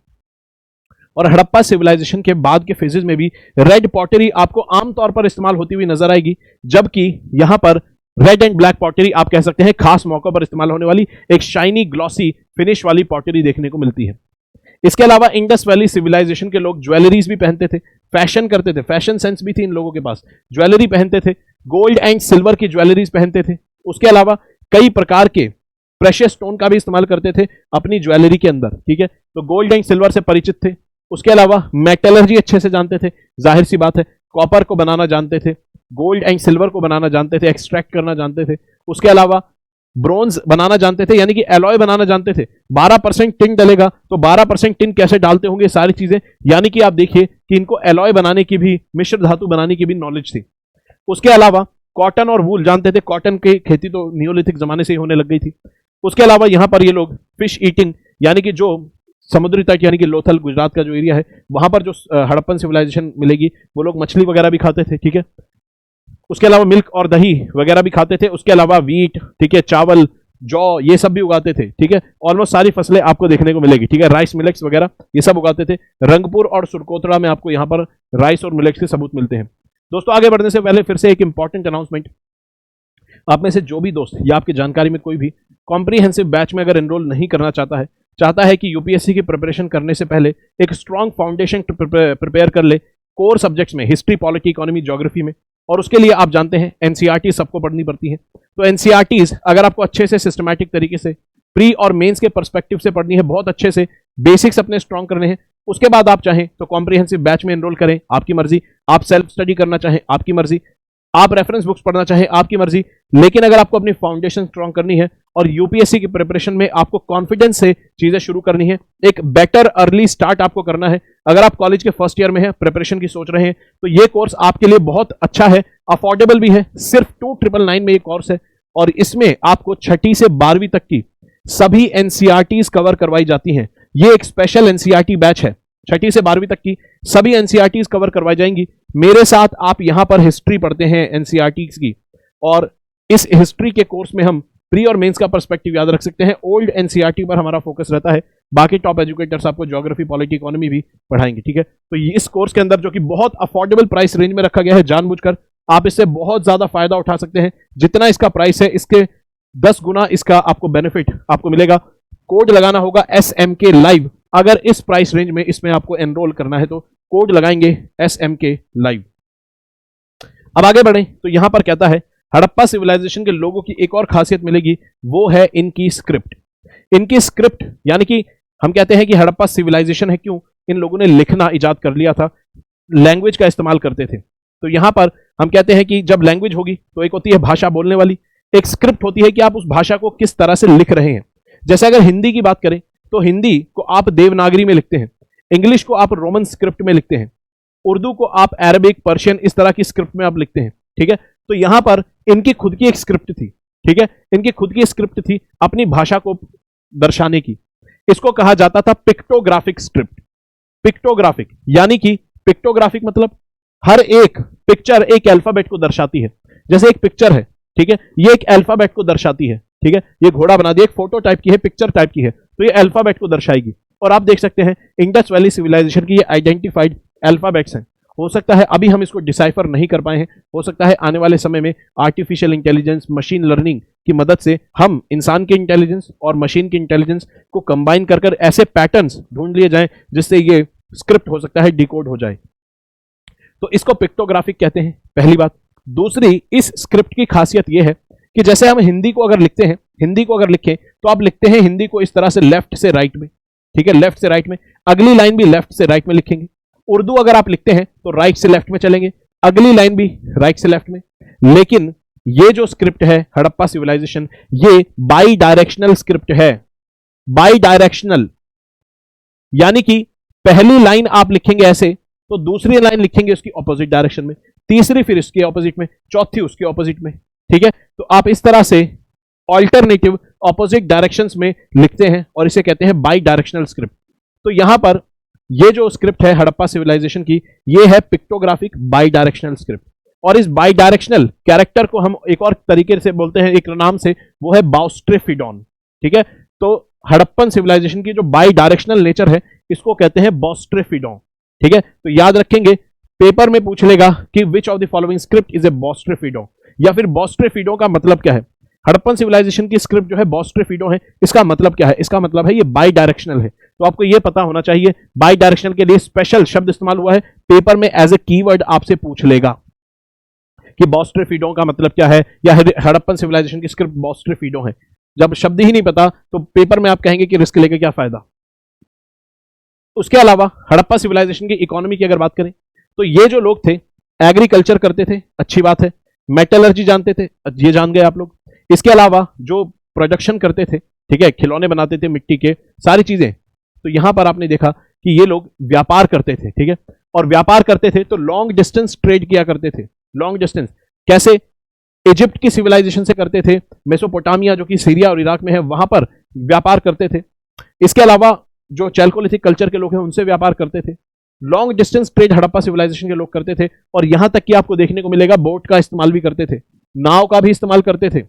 और हड़प्पा सिविलाइजेशन के बाद के फेजेस में भी रेड पॉटरी आपको आमतौर पर इस्तेमाल होती हुई नजर आएगी, जबकि यहां पर रेड एंड ब्लैक पॉटरी आप कह सकते हैं खास मौकों पर इस्तेमाल होने वाली एक शाइनी ग्लॉसी फिनिश वाली पॉटरी देखने को मिलती है। इसके अलावा इंडस वैली सिविलाइजेशन के लोग ज्वेलरीज भी पहनते थे, फैशन करते थे, फैशन सेंस भी थी इन लोगों के पास, ज्वेलरी पहनते थे, गोल्ड एंड सिल्वर की ज्वेलरीज पहनते थे। उसके अलावा कई प्रकार के प्रेशियस स्टोन का भी इस्तेमाल करते थे अपनी ज्वेलरी के अंदर, ठीक है, तो गोल्ड एंड सिल्वर से परिचित थे। उसके अलावा मेटलर्जी अच्छे से जानते थे, जाहिर सी बात है, कॉपर को बनाना जानते थे, गोल्ड एंड सिल्वर को बनाना जानते थे, एक्सट्रैक्ट करना जानते थे। उसके अलावा ब्रोंज बनाना जानते थे, यानी कि एलॉय बनाना जानते थे। 12% टिन डलेगा तो 12% टिन कैसे डालते होंगे, सारी चीजें, यानी कि आप देखिए कि इनको एलॉय बनाने की भी, मिश्र धातु बनाने की भी नॉलेज थी। उसके अलावा कॉटन और वूल जानते थे, कॉटन की खेती तो नियोलिथिक जमाने से ही होने लग गई थी। उसके अलावा यहां पर ये लोग फिश ईटिंग, यानी कि जो समुद्री तट, यानी कि लोथल गुजरात का जो एरिया है, वहां पर जो हड़प्पन सिविलाइजेशन मिलेगी, वो लोग मछली वगैरह भी खाते थे, ठीक है। उसके अलावा मिल्क और दही वगैरह भी खाते थे। उसके अलावा वीट, ठीक है, चावल, जौ, ये सब भी उगाते थे, ठीक है। ऑलमोस्ट सारी फसलें आपको देखने को मिलेगी, ठीक है, राइस, मिलेट्स वगैरह ये सब उगाते थे। रंगपुर और सुरकोतड़ा में आपको यहाँ पर राइस और मिलेट्स के सबूत मिलते हैं। दोस्तों आगे बढ़ने से पहले फिर से एक इंपॉर्टेंट अनाउंसमेंट, आप में से जो भी दोस्त या आपकी जानकारी में कोई भी कॉम्प्रीहेंसिव बैच में अगर एनरोल नहीं करना चाहता है कि यूपीएससी की प्रिपरेशन करने से पहले एक स्ट्रॉन्ग फाउंडेशन प्रिपेयर कर ले कोर सब्जेक्ट्स में, हिस्ट्री, पॉलिटी, इकोनॉमी, ज्योग्राफी में, और उसके लिए आप जानते हैं एनसीईआरटी सबको पढ़नी पड़ती है। तो एनसीईआरटीज अगर आपको अच्छे से सिस्टमैटिक तरीके से प्री और मेंस के पर्सपेक्टिव से पढ़नी है, बहुत अच्छे से बेसिक्स अपने स्ट्रॉन्ग करने हैं, उसके बाद आप चाहें तो कॉम्प्रिहेंसिव बैच में एनरोल करें, आपकी मर्जी। आप सेल्फ स्टडी करना चाहें, आपकी मर्जी। आप रेफरेंस बुक्स पढ़ना चाहें, आपकी मर्जी। लेकिन अगर आपको अपनी फाउंडेशन स्ट्रॉन्ग करनी है और यूपीएससी की प्रिपरेशन में आपको कॉन्फिडेंस से चीजें शुरू करनी है, एक बेटर अर्ली स्टार्ट आपको करना है, अगर आप कॉलेज के फर्स्ट ईयर में हैं, प्रिपरेशन की सोच रहे हैं, तो ये कोर्स आपके लिए बहुत अच्छा है, अफोर्डेबल भी है। सिर्फ 2999 में ये कोर्स है और इसमें आपको 6ठी से 12वीं तक की सभी एनसीईआरटीज कवर करवाई जाती हैं। ये एक स्पेशल एनसीईआरटी बैच है, 6ठी से 12वीं तक की सभी एनसीईआरटीज कवर करवाई जाएंगी। मेरे साथ आप यहां पर हिस्ट्री पढ़ते हैं एनसीईआरटीज की, और इस हिस्ट्री के कोर्स में हम प्री और मेंस का पर्सपेक्टिव याद रख सकते हैं। ओल्ड एनसीईआरटी पर हमारा फोकस रहता है, बाकी टॉप एजुकेटर्स आपको ज्योग्राफी, पॉलिटी, इकोनॉमी भी पढ़ाएंगे, ठीक है। तो इस कोर्स के अंदर, जो कि बहुत अफोर्डेबल प्राइस रेंज में रखा गया है जानबूझकर, आप इससे बहुत ज्यादा फायदा उठा सकते हैं। जितना इसका प्राइस है, इसके 10 गुना इसका आपको बेनिफिट आपको मिलेगा। कोड लगाना होगा SMK लाइव, अगर इस प्राइस रेंज में इसमें आपको एनरोल करना है तो कोड लगाएंगे SMK लाइव। अब आगे बढ़े तो यहां पर कहता है हड़प्पा सिविलाइजेशन के लोगों की एक और खासियत मिलेगी, वो है इनकी स्क्रिप्ट। इनकी स्क्रिप्ट यानी कि हम कहते हैं कि हड़प्पा सिविलाइजेशन है क्यों, इन लोगों ने लिखना इजाद कर लिया था, लैंग्वेज का इस्तेमाल करते थे। तो यहां पर हम कहते हैं कि जब लैंग्वेज होगी तो एक होती है भाषा बोलने वाली, एक स्क्रिप्ट होती है कि आप उस भाषा को किस तरह से लिख रहे हैं। जैसे अगर हिंदी की बात करें तो हिंदी को आप देवनागरी में लिखते हैं, इंग्लिश को आप रोमन स्क्रिप्ट में लिखते हैं, उर्दू को आप अरबिक पर्शियन इस तरह की स्क्रिप्ट में आप लिखते हैं। ठीक है, तो यहां पर इनकी खुद की एक स्क्रिप्ट थी। ठीक है, इनकी खुद की स्क्रिप्ट थी अपनी भाषा को दर्शाने की। इसको कहा जाता था पिक्टोग्राफिक स्क्रिप्ट। पिक्टोग्राफिक यानी कि पिक्टोग्राफिक मतलब हर एक पिक्चर एक अल्फाबेट को दर्शाती है। जैसे एक पिक्चर है, ठीक है, ये एक अल्फाबेट को दर्शाती है। ठीक है, ये घोड़ा बना दिया, एक फोटो टाइप की है, पिक्चर टाइप की है, तो ये अल्फाबेट को दर्शाएगी। और आप देख सकते हैं इंडस वैली सिविलाइजेशन की ये आइडेंटिफाइड अल्फाबेट्स हैं। हो सकता है अभी हम इसको डिसाइफर नहीं कर पाए हैं, हो सकता है आने वाले समय में आर्टिफिशियल इंटेलिजेंस, मशीन लर्निंग की मदद से हम इंसान के इंटेलिजेंस और मशीन की इंटेलिजेंस को कंबाइन कर ऐसे पैटर्न्स ढूंढ लिए जाएं जिससे ये स्क्रिप्ट हो सकता है डिकोड हो जाए। तो इसको पिक्टोग्राफिक कहते हैं, पहली बात। दूसरी, इस स्क्रिप्ट की खासियत यह है कि जैसे हम हिंदी को अगर लिखते हैं, हिंदी को अगर लिखें तो आप लिखते हैं हिंदी को इस तरह से लेफ्ट से राइट में। ठीक है, लेफ्ट से राइट में, अगली लाइन भी लेफ्ट से राइट में लिखेंगे। उर्दू अगर आप लिखते हैं तो राइट से लेफ्ट में चलेंगे, अगली लाइन भी राइट से लेफ्ट में। लेकिन ये जो स्क्रिप्ट है हड़प्पा सिविलाइजेशन, ये बाई डायरेक्शनल स्क्रिप्ट है। बाई डायरेक्शनल यानी कि पहली लाइन आप लिखेंगे ऐसे, तो दूसरी लाइन लिखेंगे उसकी ऑपोजिट डायरेक्शन में, तीसरी फिर इसके ऑपोजिट में, चौथी उसके ऑपोजिट में। ठीक है, तो आप इस तरह से ऑल्टरनेटिव ऑपोजिट डायरेक्शंस में लिखते हैं और इसे कहते हैं बाई डायरेक्शनल स्क्रिप्ट। तो यहां पर ये जो स्क्रिप्ट है हड़प्पा सिविलाइजेशन की, ये है पिक्टोग्राफिक बाई डायरेक्शनल स्क्रिप्ट। और इस बाई डायरेक्शनल कैरेक्टर को हम एक और तरीके से बोलते हैं, एक नाम से, वो है बॉस्ट्रेफिडॉन। ठीक है, तो हड़प्पन सिविलाइजेशन की जो बाई डायरेक्शनल नेचर है इसको कहते हैं बॉस्ट्रेफिडॉन। ठीक है, तो याद रखेंगे, पेपर में पूछ लेगा कि which of the following script is a boustrophedon, या फिर बॉस्ट्रेफिडो का मतलब क्या है। हड़प्पन सिविलाइजेशन की स्क्रिप्ट जो है बॉस्ट्रेफिडो है, इसका मतलब क्या है, इसका मतलब है ये बाई डायरेक्शनल है। तो आपको ये पता होना चाहिए, बाई डायरेक्शनल के लिए स्पेशल शब्द इस्तेमाल हुआ है, पेपर में एज ए कीवर्ड आपसे पूछ लेगा कि बॉस्ट्रेफिडो का मतलब क्या है, या हड़प्पन सिविलाइजेशन की स्क्रिप्ट बॉस्ट्रेफिडो है। जब शब्द ही नहीं पता तो पेपर में आप कहेंगे कि रिस्क लेके क्या फायदा। उसके अलावा हड़प्पा सिविलाइजेशन की इकोनॉमी की अगर बात करें तो ये जो लोग थे एग्रीकल्चर करते थे, अच्छी बात है, मेटलर्जी जानते थे, ये जान गए आप लोग। इसके अलावा जो प्रोडक्शन करते थे, ठीक है, खिलौने बनाते थे मिट्टी के, सारी चीजें। तो यहां पर आपने देखा कि ये लोग व्यापार करते थे। ठीक है, और व्यापार करते थे तो लॉन्ग डिस्टेंस ट्रेड किया करते थे। लॉन्ग डिस्टेंस कैसे, इजिप्ट की सिविलाइजेशन से करते थे, मेसोपोटामिया जो कि सीरिया और इराक में है वहां पर व्यापार करते थे। इसके अलावा जो चैल्कोलिथिक कल्चर के लोग हैं उनसे व्यापार करते थे। Long distance trade Harappa civilisation के लोग करते थे, और यहां तक कि आपको देखने को मिलेगा बोट का इस्तेमाल भी करते थे, नाव का भी इस्तेमाल करते थे।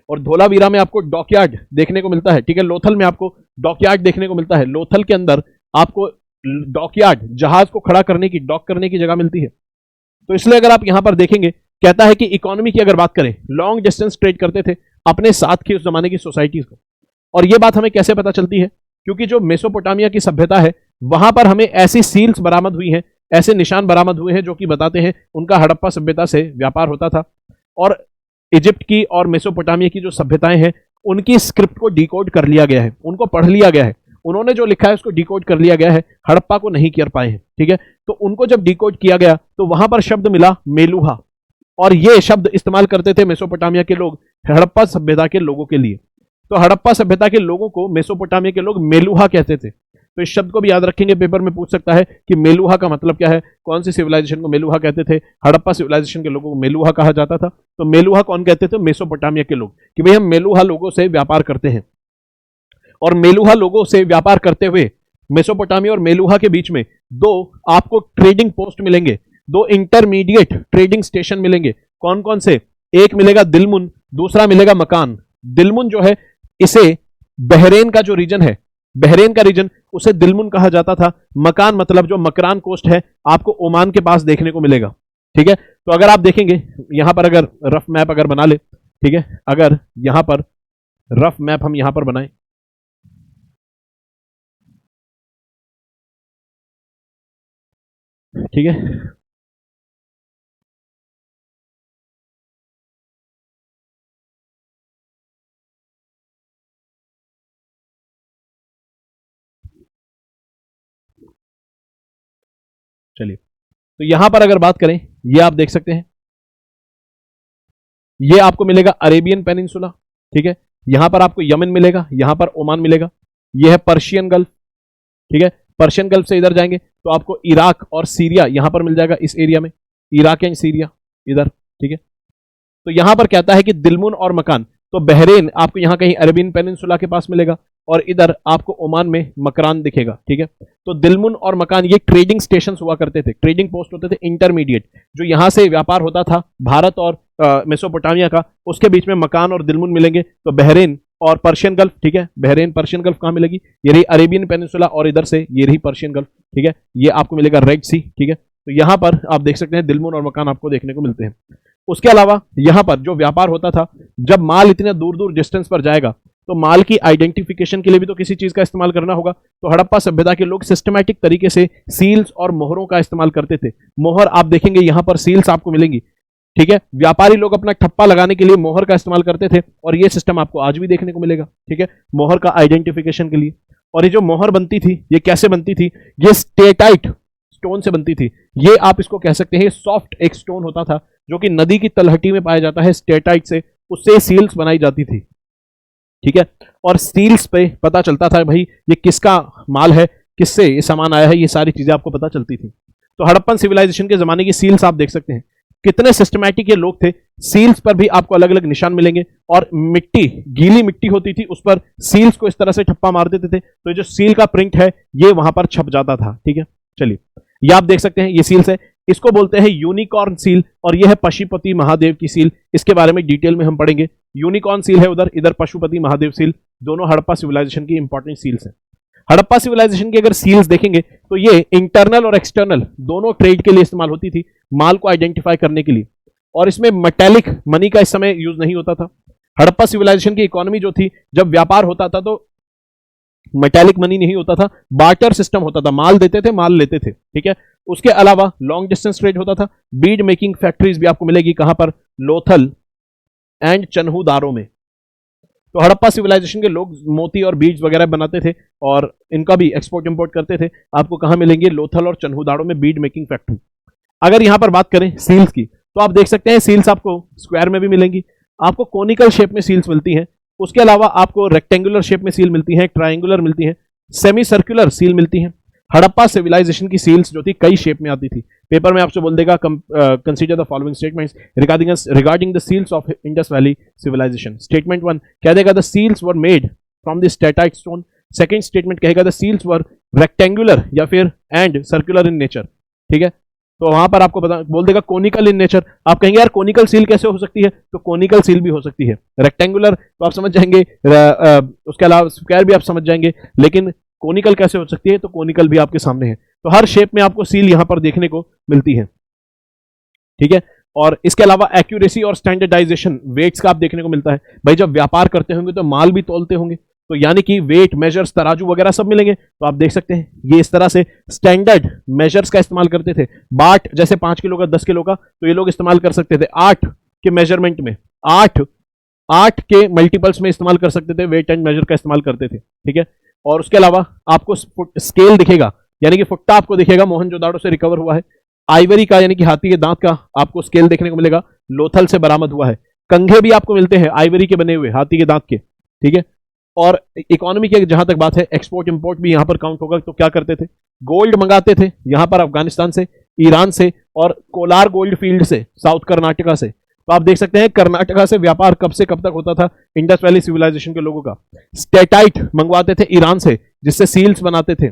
और धोलावीरा में आपको डॉकयार्ड देखने को मिलता है। ठीक है, लोथल में आपको डॉकयार्ड देखने को मिलता है। लोथल के अंदर आपको डॉकयार्ड, जहाज को खड़ा करने की, डॉक करने की जगह मिलती है। तो इसलिए अगर आप यहां पर देखेंगे, कहता है कि इकोनॉमी की अगर बात करें, लॉन्ग डिस्टेंस ट्रेड करते थे अपने साथ की उस जमाने की सोसाइटीज को। और यह बात हमें कैसे पता चलती है, क्योंकि जो मेसोपोटामिया की सभ्यता है वहां पर हमें ऐसी सील्स बरामद हुई हैं, ऐसे निशान बरामद हुए हैं जो कि बताते हैं उनका हड़प्पा सभ्यता से व्यापार होता था। और इजिप्ट की और मेसोपोटामिया की जो सभ्यताएं हैं उनकी स्क्रिप्ट को डिकोड कर लिया गया है, उनको पढ़ लिया गया है, उन्होंने जो लिखा है उसको डिकोड कर लिया गया है, हड़प्पा को नहीं कर पाए हैं। ठीक है, तो उनको जब डिकोड किया गया तो वहां पर शब्द मिला मेलुहा, और ये शब्द इस्तेमाल करते थे मेसोपोटामिया के लोग हड़प्पा सभ्यता के लोगों के लिए। तो हड़प्पा सभ्यता के लोगों को मेसोपोटामिया के लोग मेलुहा कहते थे। तो इस शब्द को भी याद रखेंगे, पेपर में पूछ सकता है कि मेलुहा का मतलब क्या है, कौन सी सिविलाइजेशन को मेलुहा कहते थे। हड़प्पा सिविलाइजेशन के लोगों को मेलुहा कहा जाता था। तो मेलुहा कौन कहते थे, मेसोपोटामिया के लोग, कि भाई हम मेलुहा लोगों से व्यापार करते हैं। और मेलुहा लोगों से व्यापार करते हुए मेसोपोटामिया और मेलुहा के बीच में दो आपको ट्रेडिंग पोस्ट मिलेंगे, दो इंटरमीडिएट ट्रेडिंग स्टेशन मिलेंगे। कौन कौन से, एक मिलेगा दिलमुन, दूसरा मिलेगा मकान। दिलमुन जो है, इसे बहरेन का जो रीजन है, बहरेन का रीजन, उसे दिलमुन कहा जाता था। मकान मतलब जो मकरान कोस्ट है आपको ओमान के पास देखने को मिलेगा। ठीक है, तो अगर आप देखेंगे यहां पर, अगर रफ मैप अगर बना ले, ठीक है, अगर यहां पर रफ मैप हम यहां पर बनाएं, ठीक है, चलिए, तो यहां पर अगर बात करें, ये आप देख सकते हैं, ये आपको मिलेगा अरेबियन पेनिनसुला, ठीक है। यहां पर आपको यमन मिलेगा, यहां पर ओमान मिलेगा, यह है पर्शियन गल्फ, ठीक है। पर्शियन गल्फ से इधर जाएंगे तो आपको इराक और सीरिया यहां पर मिल जाएगा, इस एरिया में इराक एंड सीरिया इधर, ठीक है। तो यहां पर कहता है कि दिलमुन और मकान, तो बहरेन आपको यहां कहीं अरेबियन पेनिनसुला के पास मिलेगा और इधर आपको ओमान में मकरान दिखेगा, ठीक है। तो दिलमुन और मकान ये ट्रेडिंग स्टेशन हुआ करते थे, ट्रेडिंग पोस्ट होते थे इंटरमीडिएट, जो यहां से व्यापार होता था भारत और मेसोपोटामिया का, उसके बीच में मकान और दिलमुन मिलेंगे। तो बहरेन और पर्शियन गल्फ, ठीक है, बहरेन पर्शियन गल्फ कहां मिलेगी, ये रही अरेबियन पेनिनसुला और इधर से ये रही पर्शियन गल्फ, ठीक है। ये आपको मिलेगा रेड सी, ठीक है। तो यहां पर आप देख सकते हैं दिलमुन और मकान आपको देखने को मिलते हैं। उसके अलावा यहां पर जो व्यापार होता था, जब माल इतने दूर दूर डिस्टेंस पर जाएगा तो माल की आइडेंटिफिकेशन के लिए भी तो किसी चीज का इस्तेमाल करना होगा। तो हड़प्पा सभ्यता के लोग सिस्टमैटिक तरीके से सील्स और मोहरों का इस्तेमाल करते थे। मोहर आप देखेंगे यहां पर सील्स आपको मिलेंगी, ठीक है। व्यापारी लोग अपना ठप्पा लगाने के लिए मोहर का इस्तेमाल करते थे और ये सिस्टम आपको आज भी देखने को मिलेगा, ठीक है, मोहर का आइडेंटिफिकेशन के लिए। और ये जो मोहर बनती थी, ये कैसे बनती थी, ये स्टेटाइट स्टोन से बनती थी। ये आप इसको कह सकते हैं सॉफ्ट एक स्टोन होता था जो कि नदी की तलहटी में पाया जाता है, स्टेटाइट से, उससे सील्स बनाई जाती थी, ठीक है। और सील्स पे पता चलता था भाई ये किसका माल है, किससे ये सामान आया है, ये सारी चीजें आपको पता चलती थी। तो हड़प्पन सिविलाइजेशन के जमाने की सील्स आप देख सकते हैं, कितने सिस्टमैटिक ये लोग थे। सील्स पर भी आपको अलग अलग निशान मिलेंगे और मिट्टी, गीली मिट्टी होती थी, उस पर सील्स को इस तरह से ठप्पा मार देते थे, तो जो सील का प्रिंट है ये वहां पर छप जाता था, ठीक है। चलिए, ये आप देख सकते हैं, ये सील्स है, इसको बोलते हैं यूनिकॉर्न सील, और यह है पशुपति महादेव की सील। इसके बारे में डिटेल में हम पढ़ेंगे। यूनिकॉर्न सील है उधर, इधर पशुपति महादेव सील, दोनों हड़प्पा सिविलाइजेशन की इंपॉर्टेंट सील्स हैं। हड़प्पा सिविलाइजेशन की अगर सील्स देखेंगे तो ये इंटरनल और एक्सटर्नल दोनों ट्रेड के लिए इस्तेमाल होती थी, माल को आइडेंटिफाई करने के लिए, और इसमें मेटेलिक मनी का इस समय यूज नहीं होता था। हड़प्पा सिविलाइजेशन की इकोनॉमी जो थी, जब व्यापार होता था तो मेटेलिक मनी नहीं होता था, बार्टर सिस्टम होता था, माल देते थे माल लेते थे, ठीक है। उसके अलावा लॉन्ग डिस्टेंस ट्रेड होता था। बीड मेकिंग फैक्ट्रीज भी आपको मिलेगी, कहां पर, लोथल एंड चन्हूदारों में। तो हड़प्पा सिविलाइजेशन के लोग मोती और बीड्स वगैरह बनाते थे और इनका भी एक्सपोर्ट इंपोर्ट करते थे। आपको कहां मिलेंगे, लोथल और चन्हूदारों में बीड मेकिंग फैक्ट्री। अगर यहां पर बात करें सील्स की, तो आप देख सकते हैं सील्स आपको स्क्वायर में भी मिलेंगी, आपको कोनिकल शेप में सील्स मिलती हैं, उसके अलावा आपको रेक्टेंगुलर शेप में सील मिलती है, ट्रायंगुलर मिलती है, सेमी सर्कुलर सील मिलती है। हड़प्पा सिविलाइजेशन की सील्स जो थी कई शेप में आती थी। पेपर में आपसे बोल देगा consider the following statements regarding the seals of Indus valley civilisation. Statement 1 कह देगा the seals were made from the steatite stone. Second statement कहेगा द सील्स वर रेक्टेंगुलर या फिर एंड सर्कुलर इन नेचर, ठीक है। तो वहां पर आपको बोल देगा कोनिकल इन नेचर। आप कहेंगे यार कोनिकल सील कैसे हो सकती है, तो कोनिकल सील भी हो सकती है। रेक्टेंगुलर तो आप समझ जाएंगे, उसके अलावा स्क्वायर भी आप समझ जाएंगे, लेकिन कोनिकल कैसे हो सकती है, तो कोनिकल भी आपके सामने है। तो हर शेप में आपको सील यहां पर देखने को मिलती है, ठीक है। और इसके अलावा एक्यूरेसी और स्टैंडर्डाइजेशन वेट्स का आप देखने को मिलता है। भाई जब व्यापार करते होंगे तो माल भी तोलते होंगे, तो यानी कि वेट मेजर्स, तराजू वगैरह सब मिलेंगे। तो आप देख सकते हैं ये इस तरह से स्टैंडर्ड मेजर्स का इस्तेमाल करते थे। बाट जैसे 5 किलो का 10 किलो का, तो ये लोग इस्तेमाल कर सकते थे। 8 के मेजरमेंट में, 8 के मल्टीपल्स में इस्तेमाल कर सकते थे, वेट एंड मेजर का इस्तेमाल करते थे, ठीक है। और उसके अलावा आपको स्केल दिखेगा, यानी कि फुट्टा आपको दिखेगा, मोहनजोदाड़ो से रिकवर हुआ है। आइवरी का यानी कि हाथी के दांत का आपको स्केल देखने को मिलेगा, लोथल से बरामद हुआ है। कंघे भी आपको मिलते हैं आइवरी के बने हुए, हाथी के दांत के, ठीक है। और इकोनॉमी की जहां तक बात है, एक्सपोर्ट इंपोर्ट भी यहां पर काउंट होगा। तो क्या करते थे, गोल्ड मंगाते थे यहां पर अफगानिस्तान से, ईरान से, और कोलार गोल्ड फील्ड से, साउथ कर्नाटका से। तो आप देख सकते हैं कर्नाटका से व्यापार कब से कब तक होता था इंडस वैली सिविलाइजेशन के लोगों का। स्टेटाइट मंगवाते थे ईरान से, जिससे सील्स बनाते थे।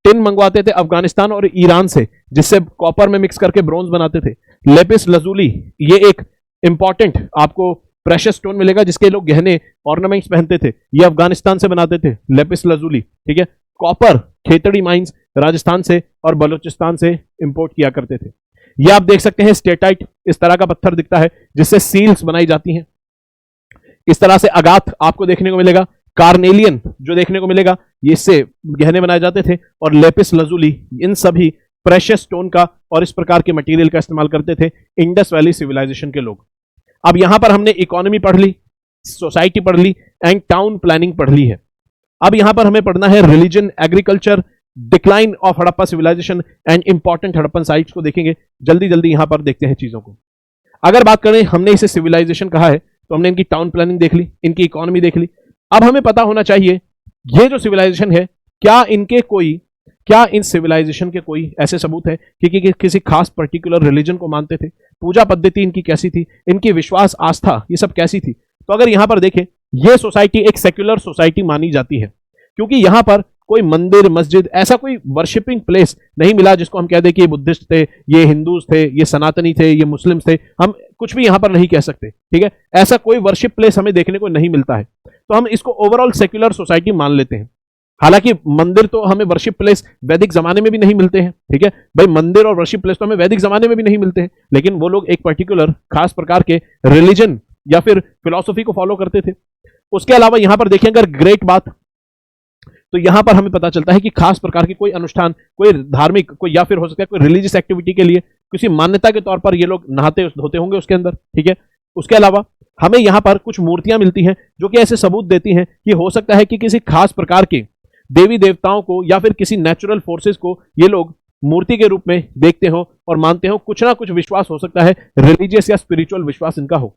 टिन मंगवाते थे अफगानिस्तान और ईरान से, जिससे कॉपर में मिक्स करके ब्रोंज बनाते थे। लेपिस लजूली, ये एक इंपॉर्टेंट आपको प्रेशियस स्टोन मिलेगा, जिसके लोग गहने ऑर्नामेंट्स पहनते थे, ये अफगानिस्तान से बनाते थे, लेपिस लजूली, ठीक है। कॉपर खेतड़ी माइंस राजस्थान से और बलूचिस्तान से इंपोर्ट किया करते थे। ये आप देख सकते हैं स्टेटाइट, इस तरह का पत्थर दिखता है जिससे सील्स बनाई जाती हैं। इस तरह से अगाथ आपको देखने को मिलेगा, कार्नेलियन जो देखने को मिलेगा, ये इससे गहने बनाए जाते थे। और लेपिस लजूली, इन सभी प्रेशियस स्टोन का और इस प्रकार के मटेरियल का इस्तेमाल करते थे इंडस वैली सिविलाइजेशन के लोग। अब यहां पर हमने इकोनॉमी पढ़ ली, सोसाइटी पढ़ ली एंड टाउन प्लानिंग पढ़ ली है। अब यहां पर हमें पढ़ना है religion, agriculture decline of Harappa civilisation and important Harappan sites को देखेंगे। जल्दी जल्दी यहां पर देखते हैं चीजों को। अगर बात करें, हमने इसे सिविलाइजेशन कहा है, तो हमने इनकी टाउन प्लानिंग देख ली, इनकी इकोनॉमी देख ली। अब हमें पता होना चाहिए ये जो सिविलाइजेशन है, क्या इन सिविलाइजेशन के कोई ऐसे सबूत है कि किसी खास पर्टिकुलर रिलीजन को मानते थे, पूजा पद्धति इनकी कैसी थी, इनकी विश्वास आस्था ये सब कैसी थी। तो अगर यहां पर देखें, ये सोसाइटी एक सेक्युलर सोसाइटी मानी जाती है, क्योंकि यहां पर कोई मंदिर मस्जिद ऐसा कोई वर्शिपिंग प्लेस नहीं मिला जिसको हम कह दें कि ये बुद्धिस्ट थे, ये हिंदूज थे, ये सनातनी थे, ये मुस्लिम्स थे। हम कुछ भी यहां पर नहीं कह सकते, ठीक है। ऐसा कोई वर्शिप प्लेस हमें देखने को नहीं मिलता है, तो हम इसको ओवरऑल सेक्युलर सोसाइटी मान लेते हैं। हालांकि मंदिर तो हमें वर्शिप प्लेस वैदिक जमाने में भी नहीं मिलते हैं, ठीक है भाई, मंदिर और वर्शिप प्लेस तो हमें वैदिक जमाने में भी नहीं मिलते हैं, लेकिन वो लोग एक पर्टिकुलर खास प्रकार के रिलीजन या फिर फिलॉसफी को फॉलो करते थे। उसके अलावा यहां पर देखें अगर ग्रेट बात, तो यहां पर हमें पता चलता है कि खास प्रकार के कोई अनुष्ठान, कोई धार्मिक, कोई या फिर हो सकता है कोई रिलीजियस एक्टिविटी के लिए किसी मान्यता के तौर पर ये लोग नहाते धोते होंगे उसके अंदर, ठीक है। उसके अलावा हमें यहां पर कुछ मूर्तियां मिलती हैं जो कि ऐसे सबूत देती हैं कि हो सकता है कि किसी खास प्रकार के देवी देवताओं को या फिर किसी नेचुरल फोर्सेस को ये लोग मूर्ति के रूप में देखते हो और मानते हो। कुछ ना कुछ विश्वास हो सकता है, रिलीजियस या स्पिरिचुअल विश्वास इनका हो।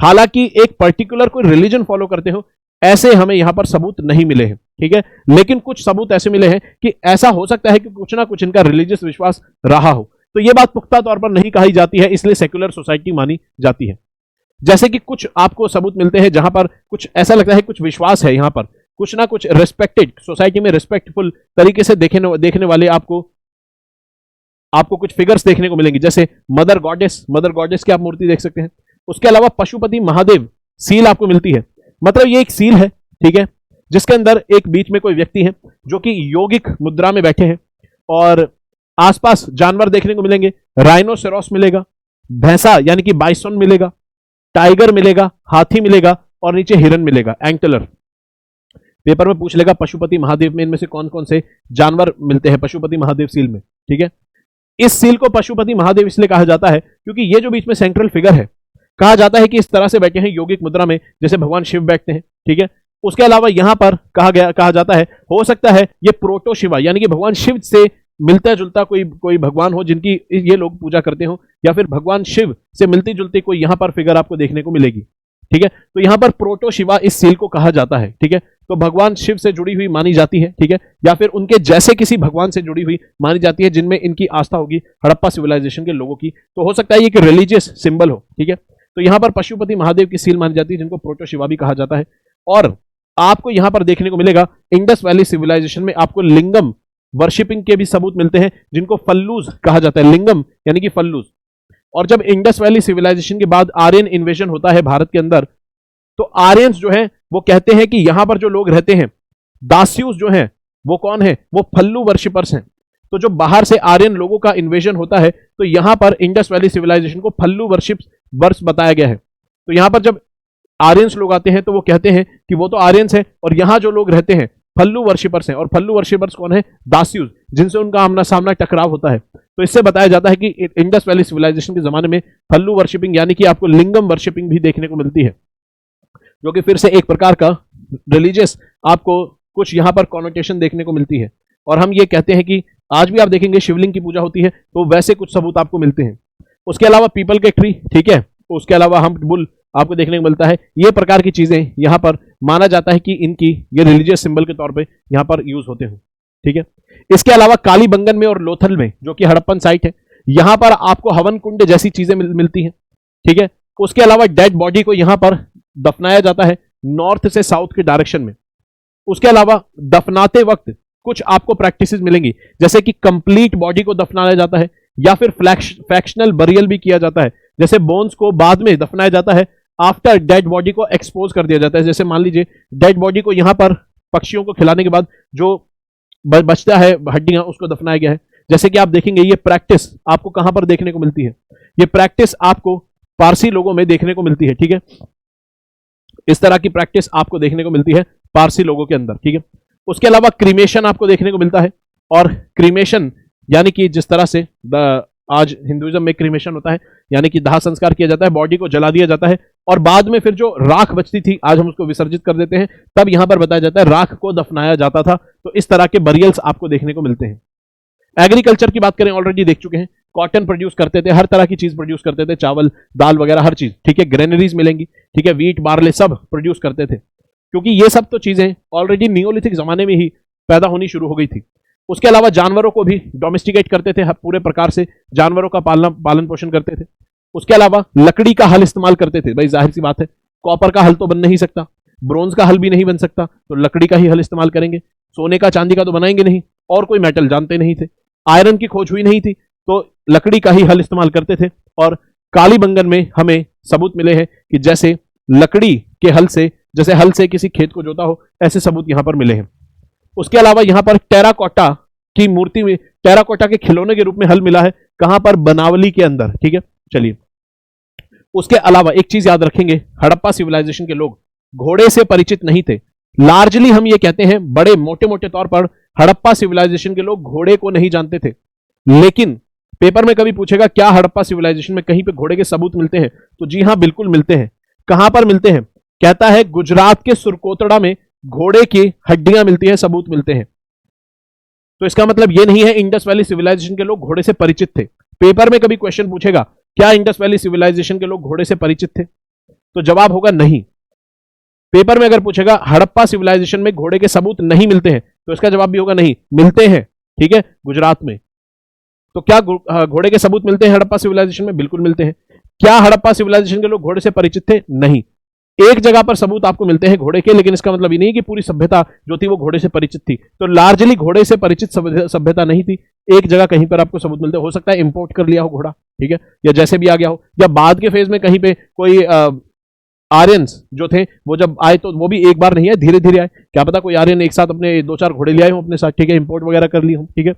हालांकि एक पर्टिकुलर कोई रिलीजन फॉलो करते हो ऐसे हमें यहां पर सबूत नहीं मिले हैं, ठीक है। लेकिन कुछ सबूत ऐसे मिले हैं कि ऐसा हो सकता है कि कुछ ना कुछ इनका रिलीजियस विश्वास रहा हो। तो यह बात पुख्ता तौर पर नहीं कही जाती है, इसलिए सेक्युलर सोसाइटी मानी जाती है। जैसे कि कुछ आपको सबूत मिलते हैं जहां पर कुछ ऐसा लगता है कुछ विश्वास है, यहां पर कुछ ना कुछ रिस्पेक्टेड सोसाइटी में रिस्पेक्टफुल तरीके से देखने वाले आपको कुछ फिगर्स देखने को मिलेंगे, जैसे मदर गॉडेस की आप मूर्ति देख सकते हैं। उसके अलावा पशुपति महादेव सील आपको मिलती है। मतलब ये एक सील है, ठीक है, जिसके अंदर एक बीच में कोई व्यक्ति है जो कि योगिक मुद्रा में बैठे हैं और आसपास जानवर देखने को मिलेंगे। राइनोसेरोस मिलेगा, भैंसा यानी कि बाइसोन मिलेगा, टाइगर मिलेगा, हाथी मिलेगा और नीचे हिरन मिलेगा, एंटलर। पेपर में पूछ लेगा पशुपति महादेव में इनमें से कौन कौन से जानवर मिलते हैं पशुपति महादेव सील में, ठीक है। इस सील को पशुपति महादेव इसलिए कहा जाता है क्योंकि ये जो बीच में सेंट्रल फिगर है, कहा जाता है कि इस तरह से बैठे हैं योगिक मुद्रा में जैसे भगवान शिव बैठते हैं, ठीक है। उसके अलावा यहां पर कहा जाता है हो सकता है ये प्रोटो शिवा यानी कि भगवान शिव से मिलता जुलता कोई भगवान हो जिनकी ये लोग पूजा करते हो, या फिर भगवान शिव से मिलती जुलती कोई यहां पर फिगर आपको देखने को मिलेगी, ठीक है। तो यहां पर प्रोटो शिवा इस सील को कहा जाता है, ठीक है। तो भगवान शिव से जुड़ी हुई मानी जाती है, ठीक है, या फिर उनके जैसे किसी भगवान से जुड़ी हुई मानी जाती है जिनमें इनकी आस्था होगी हड़प्पा सिविलाइजेशन के लोगों की। तो हो सकता है ये एक रिलीजियस सिंबल हो, ठीक है। तो यहां पर पशुपति महादेव की सील मानी जाती है जिनको प्रोटो शिवा भी कहा जाता है। और आपको यहां पर देखने को मिलेगा इंडस वैली सिविलाइजेशन में आपको लिंगम वर्शिपिंग के भी सबूत मिलते हैं जिनको फल्लूज कहा जाता है, लिंगम यानी कि फल्लूज। और जब इंडस वैली सिविलाइजेशन के बाद आर्यन इन्वेजन होता है भारत के अंदर, तो आर्यंस जो है वो कहते हैं कि यहां पर जो लोग रहते हैं दास्यूस जो हैं वो कौन है, वो फल्लू वर्शिपर्स हैं। तो जो बाहर से आर्यन लोगों का इन्वेजन होता है तो यहां पर इंडस वैली सिविलाइजेशन को फल्लू वर्ष बताया गया है। तो यहां पर जब आर्यंस लोग आते हैं तो वो कहते हैं कि वो तो आर्यंस हैं और यहां जो लोग रहते हैं फल्लू वर्शिपर्स हैं। और फल्लू वर्शिपर्स कौन है, दास्यूस, जिनसे उनका आमना सामना टकराव होता है। तो इससे बताया जाता है कि इंडस वैली सिविलाइजेशन के जमाने में फल्लू वर्शिपिंग यानी कि आपको लिंगम वर्शिपिंग भी देखने को मिलती है, जो कि फिर से एक प्रकार का रिलीजियस आपको कुछ यहां पर कॉनोटेशन देखने को मिलती है। और हम ये कहते हैं कि आज भी आप देखेंगे शिवलिंग की पूजा होती है तो वैसे कुछ सबूत आपको मिलते हैं। उसके अलावा पीपल के ट्री, ठीक है, उसके अलावा हम्प्ड बुल आपको देखने को मिलता है। ये प्रकार की चीजें यहां पर माना जाता है कि इनकी ये रिलीजियस सिंबल के तौर पे यहां पर यूज होते हैं, ठीक है। इसके अलावा कालीबंगन में और लोथल में जो कि हड़प्पन साइट है, यहां पर आपको हवन कुंड जैसी चीजें मिलती हैं, ठीक है। उसके अलावा डेड बॉडी को यहां पर दफनाया जाता है नॉर्थ से साउथ के डायरेक्शन में। उसके अलावा दफनाते वक्त कुछ आपको प्रैक्टिसेस मिलेंगी, जैसे कि कंप्लीट बॉडी को दफनाया जाता है या फिर फ्रैक्शनल बरियल भी किया जाता है। जैसे बोन्स को बाद में दफनाया जाता है, आफ्टर डेड बॉडी को एक्सपोज कर दिया जाता है। जैसे मान लीजिए डेड बॉडी को यहां पर पक्षियों को खिलाने के बाद जो बचता है हड्डियां उसको दफनाया गया है। जैसे कि आप देखेंगे ये प्रैक्टिस आपको कहां पर देखने को मिलती है, ये प्रैक्टिस आपको पारसी लोगों में देखने को मिलती है, ठीक है। इस तरह की प्रैक्टिस आपको देखने को मिलती है पारसी लोगों के अंदर, ठीक है। उसके अलावा क्रीमेशन आपको देखने को मिलता है। और क्रीमेशन यानी कि जिस तरह से आज हिंदुइज्म में क्रिमेशन होता है, यानी कि दाह संस्कार किया जाता है, बॉडी को जला दिया जाता है और बाद में फिर जो राख बचती थी आज हम उसको विसर्जित कर देते हैं, तब यहां पर बताया जाता है राख को दफनाया जाता था। तो इस तरह के बरियल्स आपको देखने को मिलते हैं। एग्रीकल्चर की बात करें, ऑलरेडी देख चुके हैं, कॉटन प्रोड्यूस करते थे, हर तरह की चीज प्रोड्यूस करते थे, चावल दाल वगैरह हर चीज, ठीक है, ग्रेनरीज मिलेंगी, ठीक है, वीट बार्ले सब प्रोड्यूस करते थे, क्योंकि ये सब तो चीजें ऑलरेडी नियोलिथिक जमाने में ही पैदा होनी शुरू हो गई थी। उसके अलावा जानवरों को भी डोमेस्टिकेट करते थे, पूरे प्रकार से जानवरों का पालन पोषण करते थे। उसके अलावा लकड़ी का हल इस्तेमाल करते थे, भाई जाहिर सी बात है कॉपर का हल तो बन नहीं सकता, ब्रोंज का हल भी नहीं बन सकता, तो लकड़ी का ही हल इस्तेमाल करेंगे। सोने का चांदी का तो बनाएंगे नहीं, और कोई मेटल जानते नहीं थे, आयरन की खोज हुई नहीं थी, तो लकड़ी का ही हल इस्तेमाल करते थे। और कालीबंगन में हमें सबूत मिले हैं कि जैसे लकड़ी के हल से, जैसे हल से किसी खेत को जोता हो, ऐसे सबूत यहां पर मिले हैं। उसके अलावा यहां पर टेराकोटा की मूर्ति में, टेराकोटा के खिलौने के रूप में हल मिला है, कहां पर, बनावली के अंदर, ठीक है। चलिए, उसके अलावा एक चीज याद रखेंगे, हड़प्पा सिविलाइजेशन के लोग घोड़े से परिचित नहीं थे। लार्जली हम ये कहते हैं, बड़े मोटे मोटे तौर पर हड़प्पा सिविलाइजेशन के लोग घोड़े को नहीं जानते थे। लेकिन पेपर में कभी पूछेगा क्या हड़प्पा सिविलाइजेशन में कहीं पे घोड़े के सबूत मिलते हैं, तो जी हां बिल्कुल मिलते हैं। कहां पर मिलते हैं? कहता है गुजरात के सुरकोतड़ा में घोड़े की हड्डियां मिलती है, सबूत मिलते हैं। तो इसका मतलब यह नहीं है इंडस वैली सिविलाइजेशन के लोग घोड़े से परिचित थे। पेपर में कभी क्वेश्चन पूछेगा क्या इंडस वैली सिविलाइजेशन के लोग घोड़े से परिचित थे, तो जवाब होगा नहीं। पेपर में अगर पूछेगा हड़प्पा सिविलाइजेशन में घोड़े के सबूत नहीं मिलते हैं, तो इसका जवाब भी होगा नहीं, मिलते हैं, ठीक है, गुजरात में। तो क्या घोड़े के सबूत मिलते हैं हड़प्पा सिविलाइजेशन में? बिल्कुल मिलते हैं। क्या हड़प्पा सिविलाइजेशन के लोग घोड़े से परिचित थे? नहीं। एक जगह पर सबूत आपको मिलते हैं घोड़े के, लेकिन इसका मतलब ये नहीं कि पूरी सभ्यता जो थी वो घोड़े से परिचित थी। तो लार्जली घोड़े से परिचित सभ्यता नहीं थी, एक जगह कहीं पर आपको सबूत मिलते, हो सकता है इंपोर्ट कर लिया हो घोड़ा, ठीक है, या जैसे भी आ गया हो, या बाद के फेज में कहीं पे कोई आर्यंस जो थे वो जब आए तो वो भी एक बार नहीं आए, धीरे धीरे आए, क्या पता कोई आर्यन एक साथ अपने 2-4 घोड़े ले आए हो अपने साथ, ठीक है, इंपोर्ट वगैरह कर लिए हो, ठीक है।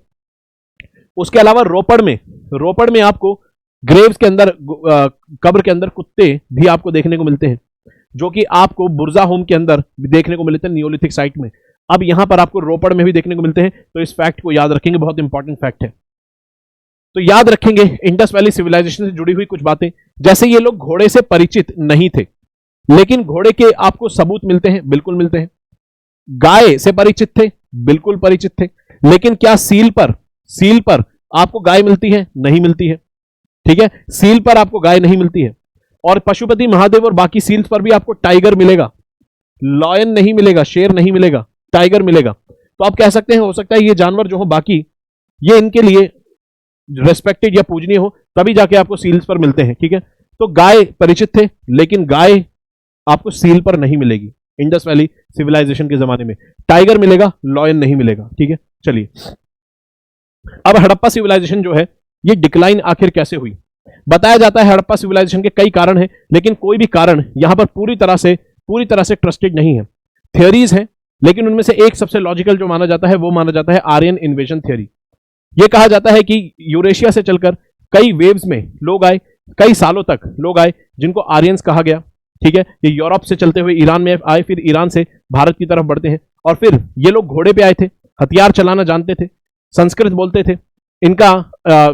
उसके अलावा रोपड़ में आपको ग्रेव्स के अंदर, कब्र के अंदर कुत्ते भी आपको देखने को मिलते हैं, जो कि आपको बुर्जा होम के अंदर देखने को मिलते हैं नियोलिथिक साइट में। अब यहां पर आपको रोपड़ में भी देखने को मिलते हैं, तो इस फैक्ट को याद रखेंगे, बहुत इंपॉर्टेंट फैक्ट है। तो याद रखेंगे इंडस वैली सिविलाइजेशन से जुड़ी हुई कुछ बातें, जैसे ये लोग घोड़े से परिचित नहीं थे, लेकिन घोड़े के आपको सबूत मिलते हैं, बिल्कुल मिलते हैं। गाय से परिचित थे, बिल्कुल परिचित थे, लेकिन क्या सील पर आपको गाय मिलती है? नहीं मिलती है, ठीक है, सील पर आपको गाय नहीं मिलती है। और पशुपति महादेव और बाकी सील्स पर भी आपको टाइगर मिलेगा, लॉयन नहीं मिलेगा, शेर नहीं मिलेगा, टाइगर मिलेगा। तो आप कह सकते हैं हो सकता है ये जानवर जो हो बाकी ये इनके लिए रेस्पेक्टेड या पूजनीय हो, तभी जाके आपको सील्स पर मिलते हैं, ठीक है। तो गाय परिचित थे, लेकिन गाय आपको सील पर नहीं मिलेगी इंडस वैली सिविलाइजेशन के जमाने में। टाइगर मिलेगा, लॉयन नहीं मिलेगा, ठीक है। चलिए, अब हड़प्पा सिविलाइजेशन जो है ये डिक्लाइन आखिर कैसे हुई? बताया जाता है हड़प्पा सिविलाइजेशन के कई कारण हैं, लेकिन कोई भी कारण यहां पर पूरी तरह से ट्रस्टेड नहीं है। थियरीज हैं, लेकिन उनमें से एक सबसे लॉजिकल जो माना जाता है वो माना जाता है आर्यन इन्वेजन थ्योरी। यह कहा जाता है कि यूरेशिया से चलकर कई वेव्स में लोग आए, कई सालों तक लोग आए जिनको आर्यंस कहा गया, ठीक है। ये यूरोप से चलते हुए ईरान में आए, फिर ईरान से भारत की तरफ बढ़ते हैं, और फिर ये लोग घोड़े पे आए थे, हथियार चलाना जानते थे, संस्कृत बोलते थे, इनका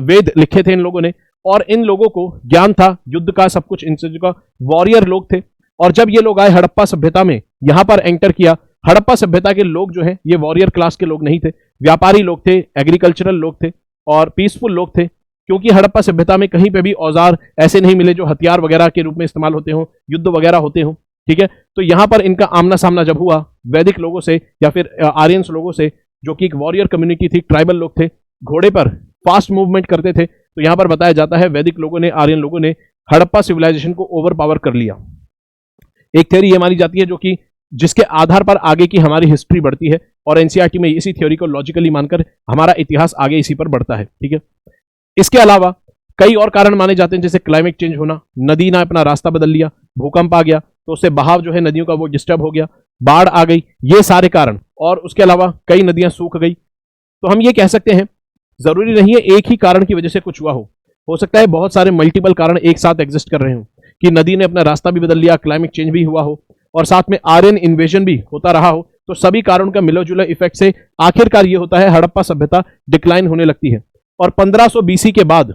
वेद लिखे थे इन लोगों ने, और इन लोगों को ज्ञान था युद्ध का, सब कुछ, इन का वॉरियर लोग थे। और जब ये लोग आए हड़प्पा सभ्यता में, यहां पर एंटर किया, हड़प्पा सभ्यता के लोग जो है ये वॉरियर क्लास के लोग नहीं थे, व्यापारी लोग थे, एग्रीकल्चरल लोग थे और पीसफुल लोग थे, क्योंकि हड़प्पा सभ्यता में कहीं पे भी औजार ऐसे नहीं मिले जो हथियार वगैरह के रूप में इस्तेमाल होते हो, युद्ध वगैरह होते हो, ठीक है। तो यहां पर इनका आमना सामना जब हुआ वैदिक लोगों से या फिर आर्यंस लोगों से, जो कि एक वॉरियर कम्युनिटी थी, ट्राइबल लोग थे, घोड़े पर फास्ट मूवमेंट करते थे, तो यहां पर बताया जाता है वैदिक लोगों ने, आर्यन लोगों ने हड़प्पा सिविलाइजेशन को ओवर पावर कर लिया। एक थ्योरी यह मानी जाती है जो कि जिसके आधार पर आगे की हमारी हिस्ट्री बढ़ती है, और एनसीईआरटी में इसी थ्योरी को लॉजिकली मानकर हमारा इतिहास आगे इसी पर बढ़ता है, ठीक है। इसके अलावा कई और कारण माने जाते हैं, जैसे क्लाइमेट चेंज होना, नदी ने अपना रास्ता बदल लिया, भूकंप आ गया तो उससे बहाव जो है नदियों का वो डिस्टर्ब हो गया, बाढ़ आ गई, ये सारे कारण, और उसके अलावा कई नदियां सूख गई। तो हम ये कह सकते हैं जरूरी नहीं है एक ही कारण की वजह से कुछ हुआ हो सकता है बहुत सारे मल्टीपल कारण एक साथ एग्जिस्ट कर रहे हो, कि नदी ने अपना रास्ता भी बदल लिया, क्लाइमेट चेंज भी हुआ हो, और साथ में आर्यन इन्वेजन भी होता रहा हो। तो सभी कारणों का मिला जुला इफेक्ट से आखिरकार ये होता है हड़प्पा सभ्यता डिक्लाइन होने लगती है। और 1500 बीसी के बाद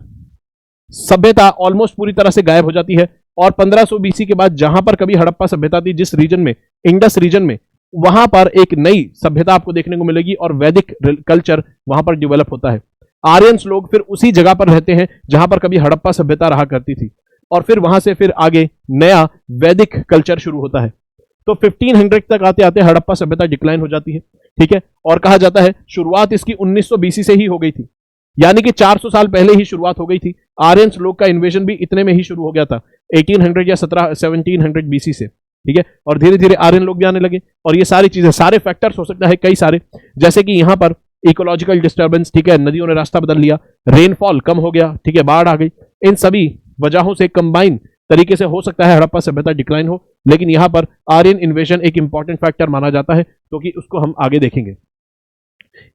सभ्यता ऑलमोस्ट पूरी तरह से गायब हो जाती है और 1500 बीसी के बाद जहां पर कभी हड़प्पा सभ्यता थी, जिस रीजन में, इंडस रीजन में, वहां पर एक नई सभ्यता आपको देखने को मिलेगी और वैदिक कल्चर वहां पर डेवलप होता है। आर्यंस लोग फिर उसी जगह पर रहते हैं जहां पर कभी हड़प्पा सभ्यता रहा करती थी और फिर वहां से फिर आगे नया वैदिक कल्चर शुरू होता है। तो 1500 तक आते आते हड़प्पा सभ्यता डिक्लाइन हो जाती है, ठीक है। और कहा जाता है शुरुआत इसकी 1900 बीसी से ही हो गई थी, यानी कि 400 साल पहले ही शुरुआत हो गई थी। आर्यंस लोग का इन्वेजन भी इतने में ही शुरू हो गया था, 1800 या 1700 बीसी से, ठीक है। और धीरे धीरे आर्यन लोग भी आने लगे और ये सारी चीजें, सारे फैक्टर्स हो सकता है कई सारे, जैसे कि यहां पर इकोलॉजिकल डिस्टर्बेंस, ठीक है, नदियों ने रास्ता बदल लिया, रेनफॉल कम हो गया, ठीक है, बाढ़ आ गई, इन सभी वजहों से कंबाइन तरीके से हो सकता है हड़प्पा सभ्यता डिक्लाइन हो। लेकिन यहां पर आर्यन इन्वेजन एक इंपॉर्टेंट फैक्टर माना जाता है, क्योंकि तो उसको हम आगे देखेंगे।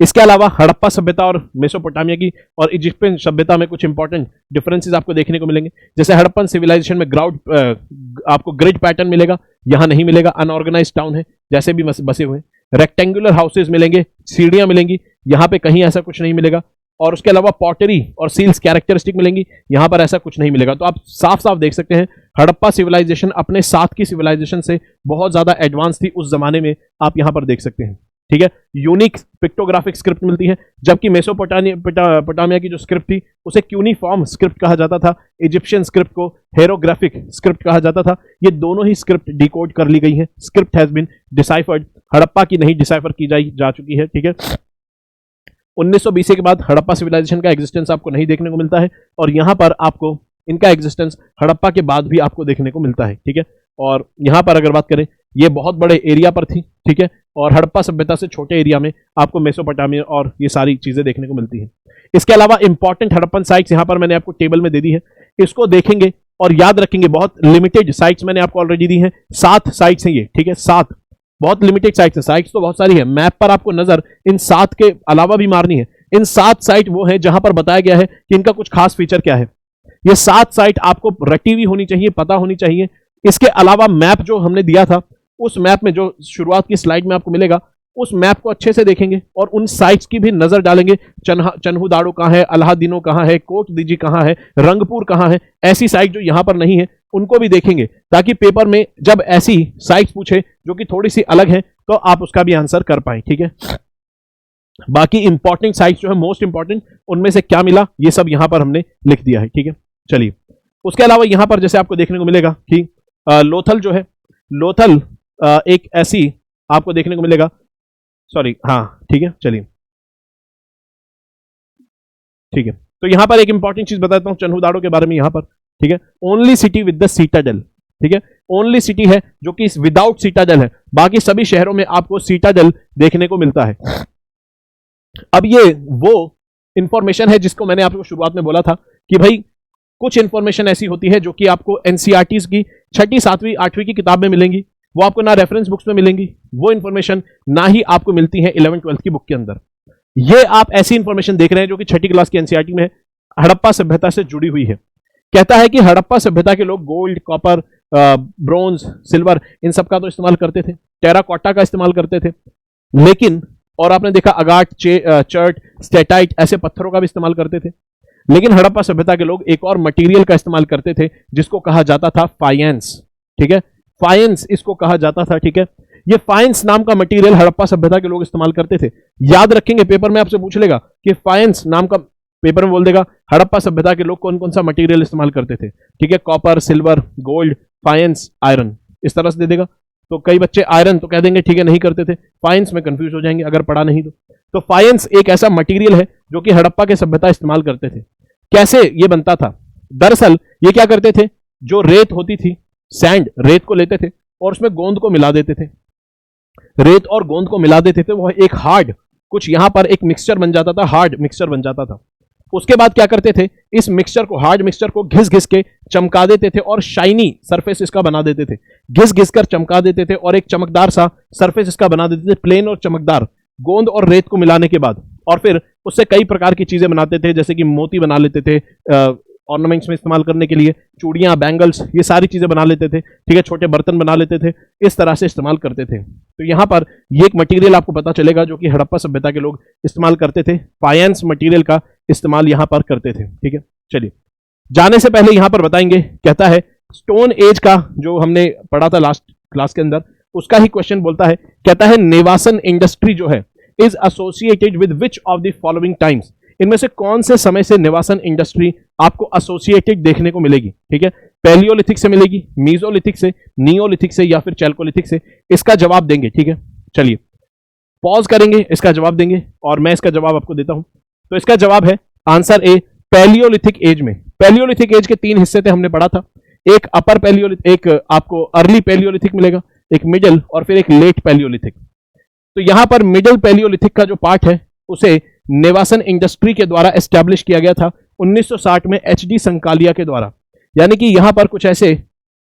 इसके अलावा हड़प्पा सभ्यता और मेसोपोटामिया की और इजिप्शियन सभ्यता में कुछ इंपॉर्टेंट डिफरेंसेस आपको देखने को मिलेंगे। जैसे हड़प्पन सिविलाइजेशन में आपको ग्रिड पैटर्न मिलेगा, यहां नहीं मिलेगा, अनऑर्गेनाइज टाउन है, जैसे भी बसे हुए। रेक्टेंगुलर हाउसेज मिलेंगे, सीढ़ियां मिलेंगी, यहां पे कहीं ऐसा कुछ नहीं मिलेगा। और उसके अलावा पॉटरी और सील्स कैरेक्टरिस्टिक मिलेंगी, यहां पर ऐसा कुछ नहीं मिलेगा। तो आप साफ साफ देख सकते हैं हड़प्पा सिविलाइजेशन अपने साथ की सिविलाइजेशन से बहुत ज्यादा एडवांस थी उस जमाने में, आप यहां पर देख सकते हैं, ठीक है। यूनिक पिक्टोग्राफिक स्क्रिप्ट मिलती है, जबकि मेसोपोटामिया की जो स्क्रिप्ट थी उसे क्यूनिफॉर्म स्क्रिप्ट कहा जाता था, इजिप्शियन स्क्रिप्ट को हेरोग्राफिक स्क्रिप्ट कहा जाता था। ये दोनों ही स्क्रिप्ट डिकोड कर ली गई है, script has been deciphered, Harappa की नहीं डिसाइफर की जा चुकी है, ठीक है। 1900 बीसी के बाद हड़प्पा सिविलाइजेशन का एग्जिस्टेंस आपको नहीं देखने को मिलता है और यहां पर आपको इनका एग्जिस्टेंस हड़प्पा के बाद भी आपको देखने को मिलता है, ठीक है। और यहां पर अगर बात करें, ये बहुत बड़े एरिया पर थी, ठीक है, और हड़प्पा सभ्यता से छोटे एरिया में आपको मेसोपोटामिया और ये सारी चीजें देखने को मिलती हैं। इसके अलावा इंपॉर्टेंट हड़प्पन साइट्स यहां पर मैंने आपको टेबल में दे दी है, इसको देखेंगे और याद रखेंगे। बहुत लिमिटेड साइट्स मैंने आपको ऑलरेडी दी है, 7 साइट्स हैं ये, ठीक है, 7 बहुत लिमिटेड साइट्स हैं। साइट्स तो बहुत सारी है, मैप पर आपको नजर इन 7 के अलावा भी मारनी है। इन 7 साइट वो है जहां पर बताया गया है कि इनका कुछ खास फीचर क्या है। ये 7 साइट आपको रटी हुई होनी चाहिए, पता होनी चाहिए। इसके अलावा मैप जो हमने दिया था, उस मैप में जो शुरुआत की स्लाइड में आपको मिलेगा, उस मैप को अच्छे से देखेंगे और उन साइट्स की भी नजर डालेंगे। चन्हुदाड़ो कहां है, अलाहादीनो कहां है, कोट दीजी कहां है, रंगपुर कहां है, ऐसी साइट जो यहां पर नहीं है उनको भी देखेंगे, ताकि पेपर में जब ऐसी साइट्स पूछे जो कि थोड़ी सी अलग है तो आप उसका भी आंसर कर पाए, ठीक है। बाकी इंपॉर्टेंट साइट्स जो है, मोस्ट इंपॉर्टेंट, उनमें से क्या मिला ये सब यहां पर हमने लिख दिया है, ठीक है। चलिए, उसके अलावा यहां पर जैसे आपको देखने को मिलेगा कि लोथल जो है, लोथल एक ऐसी आपको देखने को मिलेगा, सॉरी, हाँ ठीक है, चलिए ठीक है। तो यहां पर एक इंपॉर्टेंट चीज बताता हूं चन्हुदाड़ो के बारे में यहां पर, ठीक है। Only city with the citadel, ठीक है, ओनली सिटी है जो कि विदाउट सीटाडेल है, बाकी सभी शहरों में आपको सीटाडेल देखने को मिलता है। अब ये वो इंफॉर्मेशन है जिसको मैंने आपको शुरुआत में बोला था कि भाई कुछ इंफॉर्मेशन ऐसी होती है जो कि आपको एनसीईआरटीज की 6ठी 7वीं 8वीं की किताब में मिलेंगी, वो आपको ना रेफरेंस बुक्स में मिलेंगी, वो इंफॉर्मेशन ना ही आपको मिलती है 11th 12th की बुक के अंदर। ये आप ऐसी इंफॉर्मेशन देख रहे हैं जो कि 6ठी क्लास की एनसीईआरटी में है, हड़प्पा सभ्यता से जुड़ी हुई है। कहता है कि हड़प्पा सभ्यता के लोग गोल्ड, कॉपर, ब्रोंज, सिल्वर, इन सब का तो इस्तेमाल करते थे, टेराकोटा का इस्तेमाल करते थे, लेकिन और आपने देखा अगाट, चर्ट, स्टेटाइट ऐसे पत्थरों का भी इस्तेमाल करते थे। लेकिन हड़प्पा सभ्यता के लोग एक और मटेरियल का इस्तेमाल करते थे जिसको कहा जाता था फाइनेंस, ठीक है, फाइनेंस इसको कहा जाता था, ठीक है। ये फाइनेंस नाम का मटेरियल हड़प्पा सभ्यता के लोग इस्तेमाल करते थे। याद रखेंगे, पेपर में आपसे पूछ लेगा कि फाइनेंस नाम का, पेपर में बोल देगा हड़प्पा सभ्यता के लोग कौन कौन सा मटेरियल इस्तेमाल करते थे, ठीक है, copper, silver, gold, finance, iron, इस तरह से दे देगा। तो कई बच्चे आयरन तो कह देंगे ठीक है नहीं करते थे, फाइनेंस में कंफ्यूज हो जाएंगे अगर पढ़ा नहीं तो फाइनेंस एक ऐसा मटेरियल है जो कि हड़प्पा के सभ्यता इस्तेमाल करते थे। कैसे ये बनता था? दरअसल ये क्या करते थे, जो रेत होती थी, सैंड, रेत को लेते थे और उसमें गोंद को मिला देते थे, रेत और गोंद को मिला देते थे, वो एक हार्ड, कुछ यहां पर एक मिक्सचर बन जाता था, हार्ड मिक्सचर बन जाता था। उसके बाद क्या करते थे, इस मिक्सचर को, हार्ड मिक्सचर को घिस घिस के चमका देते थे और शाइनी सरफेस इसका बना देते थे, घिस घिस कर चमका देते थे और एक चमकदार सा सरफेस इसका बना देते थे, प्लेन और चमकदार, गोंद और रेत को मिलाने के बाद। और फिर उससे कई प्रकार की चीजें बनाते थे, जैसे कि मोती बना लेते थे, ऑर्नामेंट्स में इस्तेमाल करने के लिए, चूड़ियां, बैंगल्स, ये सारी चीजें बना लेते थे, ठीक है, छोटे बर्तन बना लेते थे, इस तरह से इस्तेमाल करते थे। तो यहां पर ये एक मटेरियल आपको पता चलेगा जो कि हड़प्पा सभ्यता के लोग इस्तेमाल करते थे, फाइनेंस मटेरियल का इस्तेमाल यहां पर करते थे, ठीक है। चलिए, जाने से पहले यहां पर बताएंगे, कहता है स्टोन एज का जो हमने पढ़ा था लास्ट क्लास के अंदर, उसका ही क्वेश्चन बोलता है, कहता है नेवासन इंडस्ट्री जो है is associated with which of the following times, इनमें से कौन से समय से नेवासन इंडस्ट्री आपको एसोसिएटेड देखने को मिलेगी। ठीक है, पैलियोलिथिक से मिलेगी, मीजोलिथिक से, नियोलिथिक से, या फिर चैल्कोलिथिक से, इसका जवाब देंगे। ठीक है, चलिए पॉज करेंगे, इसका जवाब देंगे और मैं इसका जवाब आपको देता हूं। तो इसका जवाब है आंसर ए, पैलियोलिथिक एज में। पैलियोलिथिक एज के 3 हिस्से थे, हमने पढ़ा था, एक अपर पैलियोलिथिक, एक आपको अर्ली पैलियोलिथिक मिलेगा, एक मिडिल और फिर एक लेट पैलियोलिथिक। तो यहां पर मिडिल पैलियोलिथिक का जो पार्ट है उसे नेवासन इंडस्ट्री के द्वारा एस्टैब्लिश किया गया था 1960 में एचडी संकालिया के द्वारा। यानी कि यहां पर कुछ ऐसे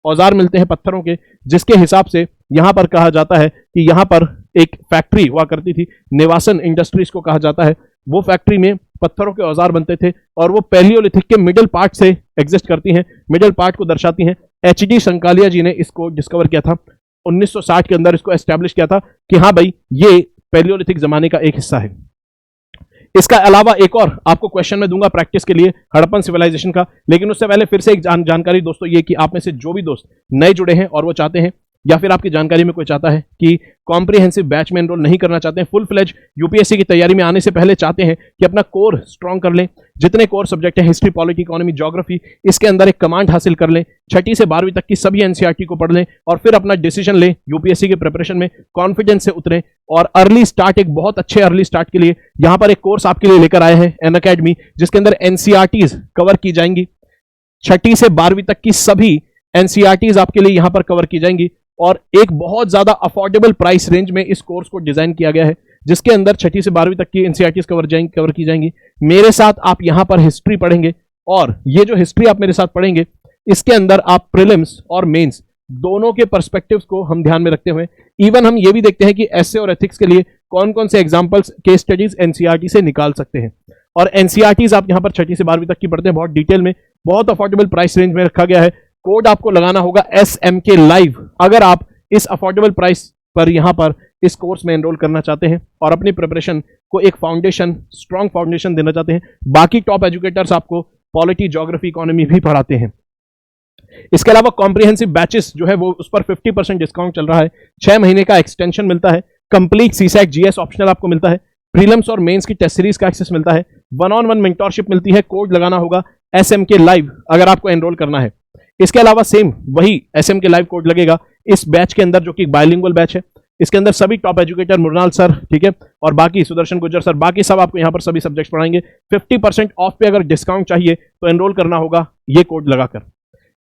औजार मिलते हैं पत्थरों के, जिसके हिसाब से यहां पर कहा जाता है कि यहां पर एक फैक्ट्री हुआ करती थी, नेवासन इंडस्ट्रीज को कहा जाता है। वो फैक्ट्री में पत्थरों के औजार बनते थे और वो पैलियोलिथिक के मिडिल पार्ट से एग्जिस्ट करती हैं, मिडिल पार्ट को दर्शाती हैं। एचडी संकालिया जी ने इसको डिस्कवर किया था 1960 के अंदर, इसको एस्टैब्लिश किया था कि हाँ भाई ये पैलियोलिथिक जमाने का एक हिस्सा है। इसका अलावा एक और आपको क्वेश्चन में दूंगा प्रैक्टिस के लिए, हड़प्पन सिविलाइजेशन का। लेकिन उससे पहले फिर से एक जानकारी दोस्तों, ये कि आप में से जो भी दोस्त नए जुड़े हैं और वो चाहते हैं, या फिर आपकी जानकारी में कोई चाहता है कि कॉम्प्रिहेंसिव बैच में एनरोल नहीं करना चाहते हैं, फुल फ्लेज यूपीएससी की तैयारी में आने से पहले चाहते हैं कि अपना कोर स्ट्रॉन्ग कर लें, जितने कोर सब्जेक्ट हैं हिस्ट्री, पॉलिटी, इकोनॉमी, ज्योग्राफी, इसके अंदर एक कमांड हासिल कर लें, 6ठी से 12वीं तक की सभी एनसीईआरटी को पढ़ लें और फिर अपना डिसीजन लें, यूपीएससी की प्रिपरेशन में कॉन्फिडेंस से उतरें और अर्ली स्टार्ट, एक बहुत अच्छे अर्ली स्टार्ट के लिए यहां पर एक कोर्स आपके लिए लेकर आए हैं अनअकैडमी, जिसके अंदर एनसीईआरटीज कवर की जाएंगी, 6ठी से 12वीं तक की सभी एनसीईआरटीज आपके लिए यहां पर कवर की जाएंगी और एक बहुत ज्यादा अफोर्डेबल प्राइस रेंज में इस कोर्स को डिजाइन किया गया है, जिसके अंदर 6ठी से 12वीं तक की एनसीईआरटीज कवर की जाएंगी। मेरे साथ आप यहां पर हिस्ट्री पढ़ेंगे और ये जो हिस्ट्री आप मेरे साथ पढ़ेंगे इसके अंदर आप प्रीलिम्स और मेंस दोनों के पर्सपेक्टिव्स को हम ध्यान में रखते हुए इवन हम ये भी देखते हैं कि एसए और एथिक्स के लिए कौन कौन से एग्जांपल्स केस स्टडीज एनसीईआरटी से निकाल सकते हैं। और एनसीईआरटीज आप यहां पर 6ठी से 12वीं तक की पढ़ते हैं, बहुत डिटेल में, बहुत अफोर्डेबल प्राइस रेंज में रखा गया है। कोड आपको लगाना होगा SMK लाइव अगर आप इस अफोर्डेबल प्राइस पर यहां पर इस कोर्स में एनरोल करना चाहते हैं और अपनी प्रिपरेशन को एक फाउंडेशन, स्ट्रॉन्ग फाउंडेशन देना चाहते हैं। बाकी टॉप एजुकेटर्स आपको पॉलिटी, ज्योग्राफी, इकोनॉमी भी पढ़ाते हैं। इसके अलावा कॉम्प्रिहेंसिव बैचेस जो है वो उस पर 50% डिस्काउंट चल रहा है, 6 महीने का एक्सटेंशन मिलता है, कंप्लीट सीसैट जीएस ऑप्शनल आपको मिलता है, प्रीलिम्स और मेंस की टेस्ट सीरीज का एक्सेस मिलता है, 1-on-1 मेंटरशिप मिलती है। कोड लगाना होगा SMK लाइव अगर आपको एनरोल करना है। इसके अलावा सेम वही SMK लाइव कोड लगेगा इस बैच के अंदर, जो कि बायलिंगुअल बैच है। इसके अंदर सभी टॉप एजुकेटर, मुरनाल सर, ठीक है, और बाकी सुदर्शन गुज्जर सर, बाकी सब आपको यहां पर सभी सब्जेक्ट्स पढ़ाएंगे। 50% ऑफ पे अगर डिस्काउंट चाहिए तो एनरोल करना होगा ये कोड लगाकर।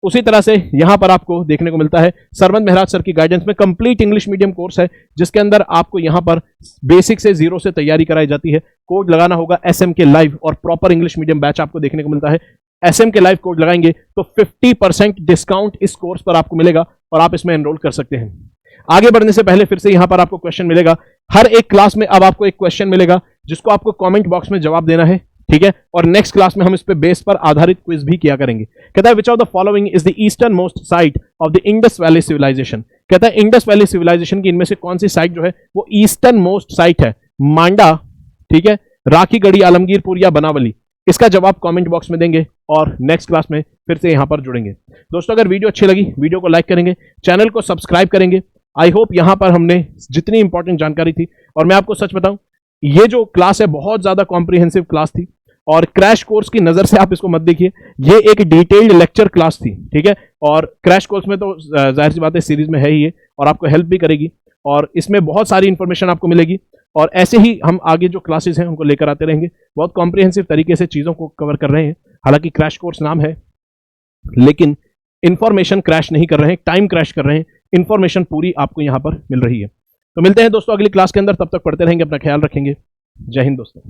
उसी तरह से यहां पर आपको देखने को मिलता है सरवंत महराज सर की गाइडेंस में कंप्लीट इंग्लिश मीडियम कोर्स है, जिसके अंदर आपको यहां पर बेसिक से 0 से तैयारी कराई जाती है। कोड लगाना होगा SMK लाइव और प्रॉपर इंग्लिश मीडियम बैच आपको देखने को मिलता है। SMK लाइव कोड लगाएंगे तो 50% डिस्काउंट इस कोर्स पर आपको मिलेगा और आप इसमें एनरोल कर सकते हैं। आगे बढ़ने से पहले फिर से यहां पर आपको क्वेश्चन मिलेगा, हर एक क्लास में अब आपको एक क्वेश्चन मिलेगा जिसको आपको कमेंट बॉक्स में जवाब देना है, ठीक है, और नेक्स्ट क्लास में हम इस पे बेस पर आधारित क्विज भी किया करेंगे। कहता है which of the following is the eastern most site of the Indus valley civilisation. कहता है इंडस वैली सिविलाइजेशन की इनमें से कौन सी साइट जो है वो ईस्टर्न मोस्ट साइट है, मांडा, ठीक है, राखीगढ़ी, आलमगीरपुर या बनावली। इसका जवाब कमेंट बॉक्स में देंगे और नेक्स्ट क्लास में फिर से यहां पर जुड़ेंगे। दोस्तों अगर वीडियो अच्छी लगी वीडियो को लाइक करेंगे, चैनल को सब्सक्राइब करेंगे। आई होप यहां पर हमने जितनी इंपॉर्टेंट जानकारी थी, और मैं आपको सच बताऊं ये जो क्लास है बहुत ज्यादा कॉम्प्रिहेंसिव क्लास थी और क्रैश कोर्स की नजर से आप इसको मत देखिए, ये एक डिटेल्ड लेक्चर क्लास थी, ठीक है, और क्रैश कोर्स में तो जाहिर सी बात है सीरीज में है ही ये और आपको हेल्प भी करेगी और इसमें बहुत सारी इंफॉर्मेशन आपको मिलेगी और ऐसे ही हम आगे जो क्लासेस हैं उनको लेकर आते रहेंगे। बहुत कॉम्प्रिहेंसिव तरीके से चीज़ों को कवर कर रहे हैं, हालांकि क्रैश कोर्स नाम है लेकिन इंफॉर्मेशन क्रैश नहीं कर रहे हैं, टाइम क्रैश कर रहे हैं, इंफॉर्मेशन पूरी आपको यहाँ पर मिल रही है। तो मिलते हैं दोस्तों अगली क्लास के अंदर, तब तक पढ़ते रहेंगे, अपना ख्याल रखेंगे। जय हिंद दोस्तों।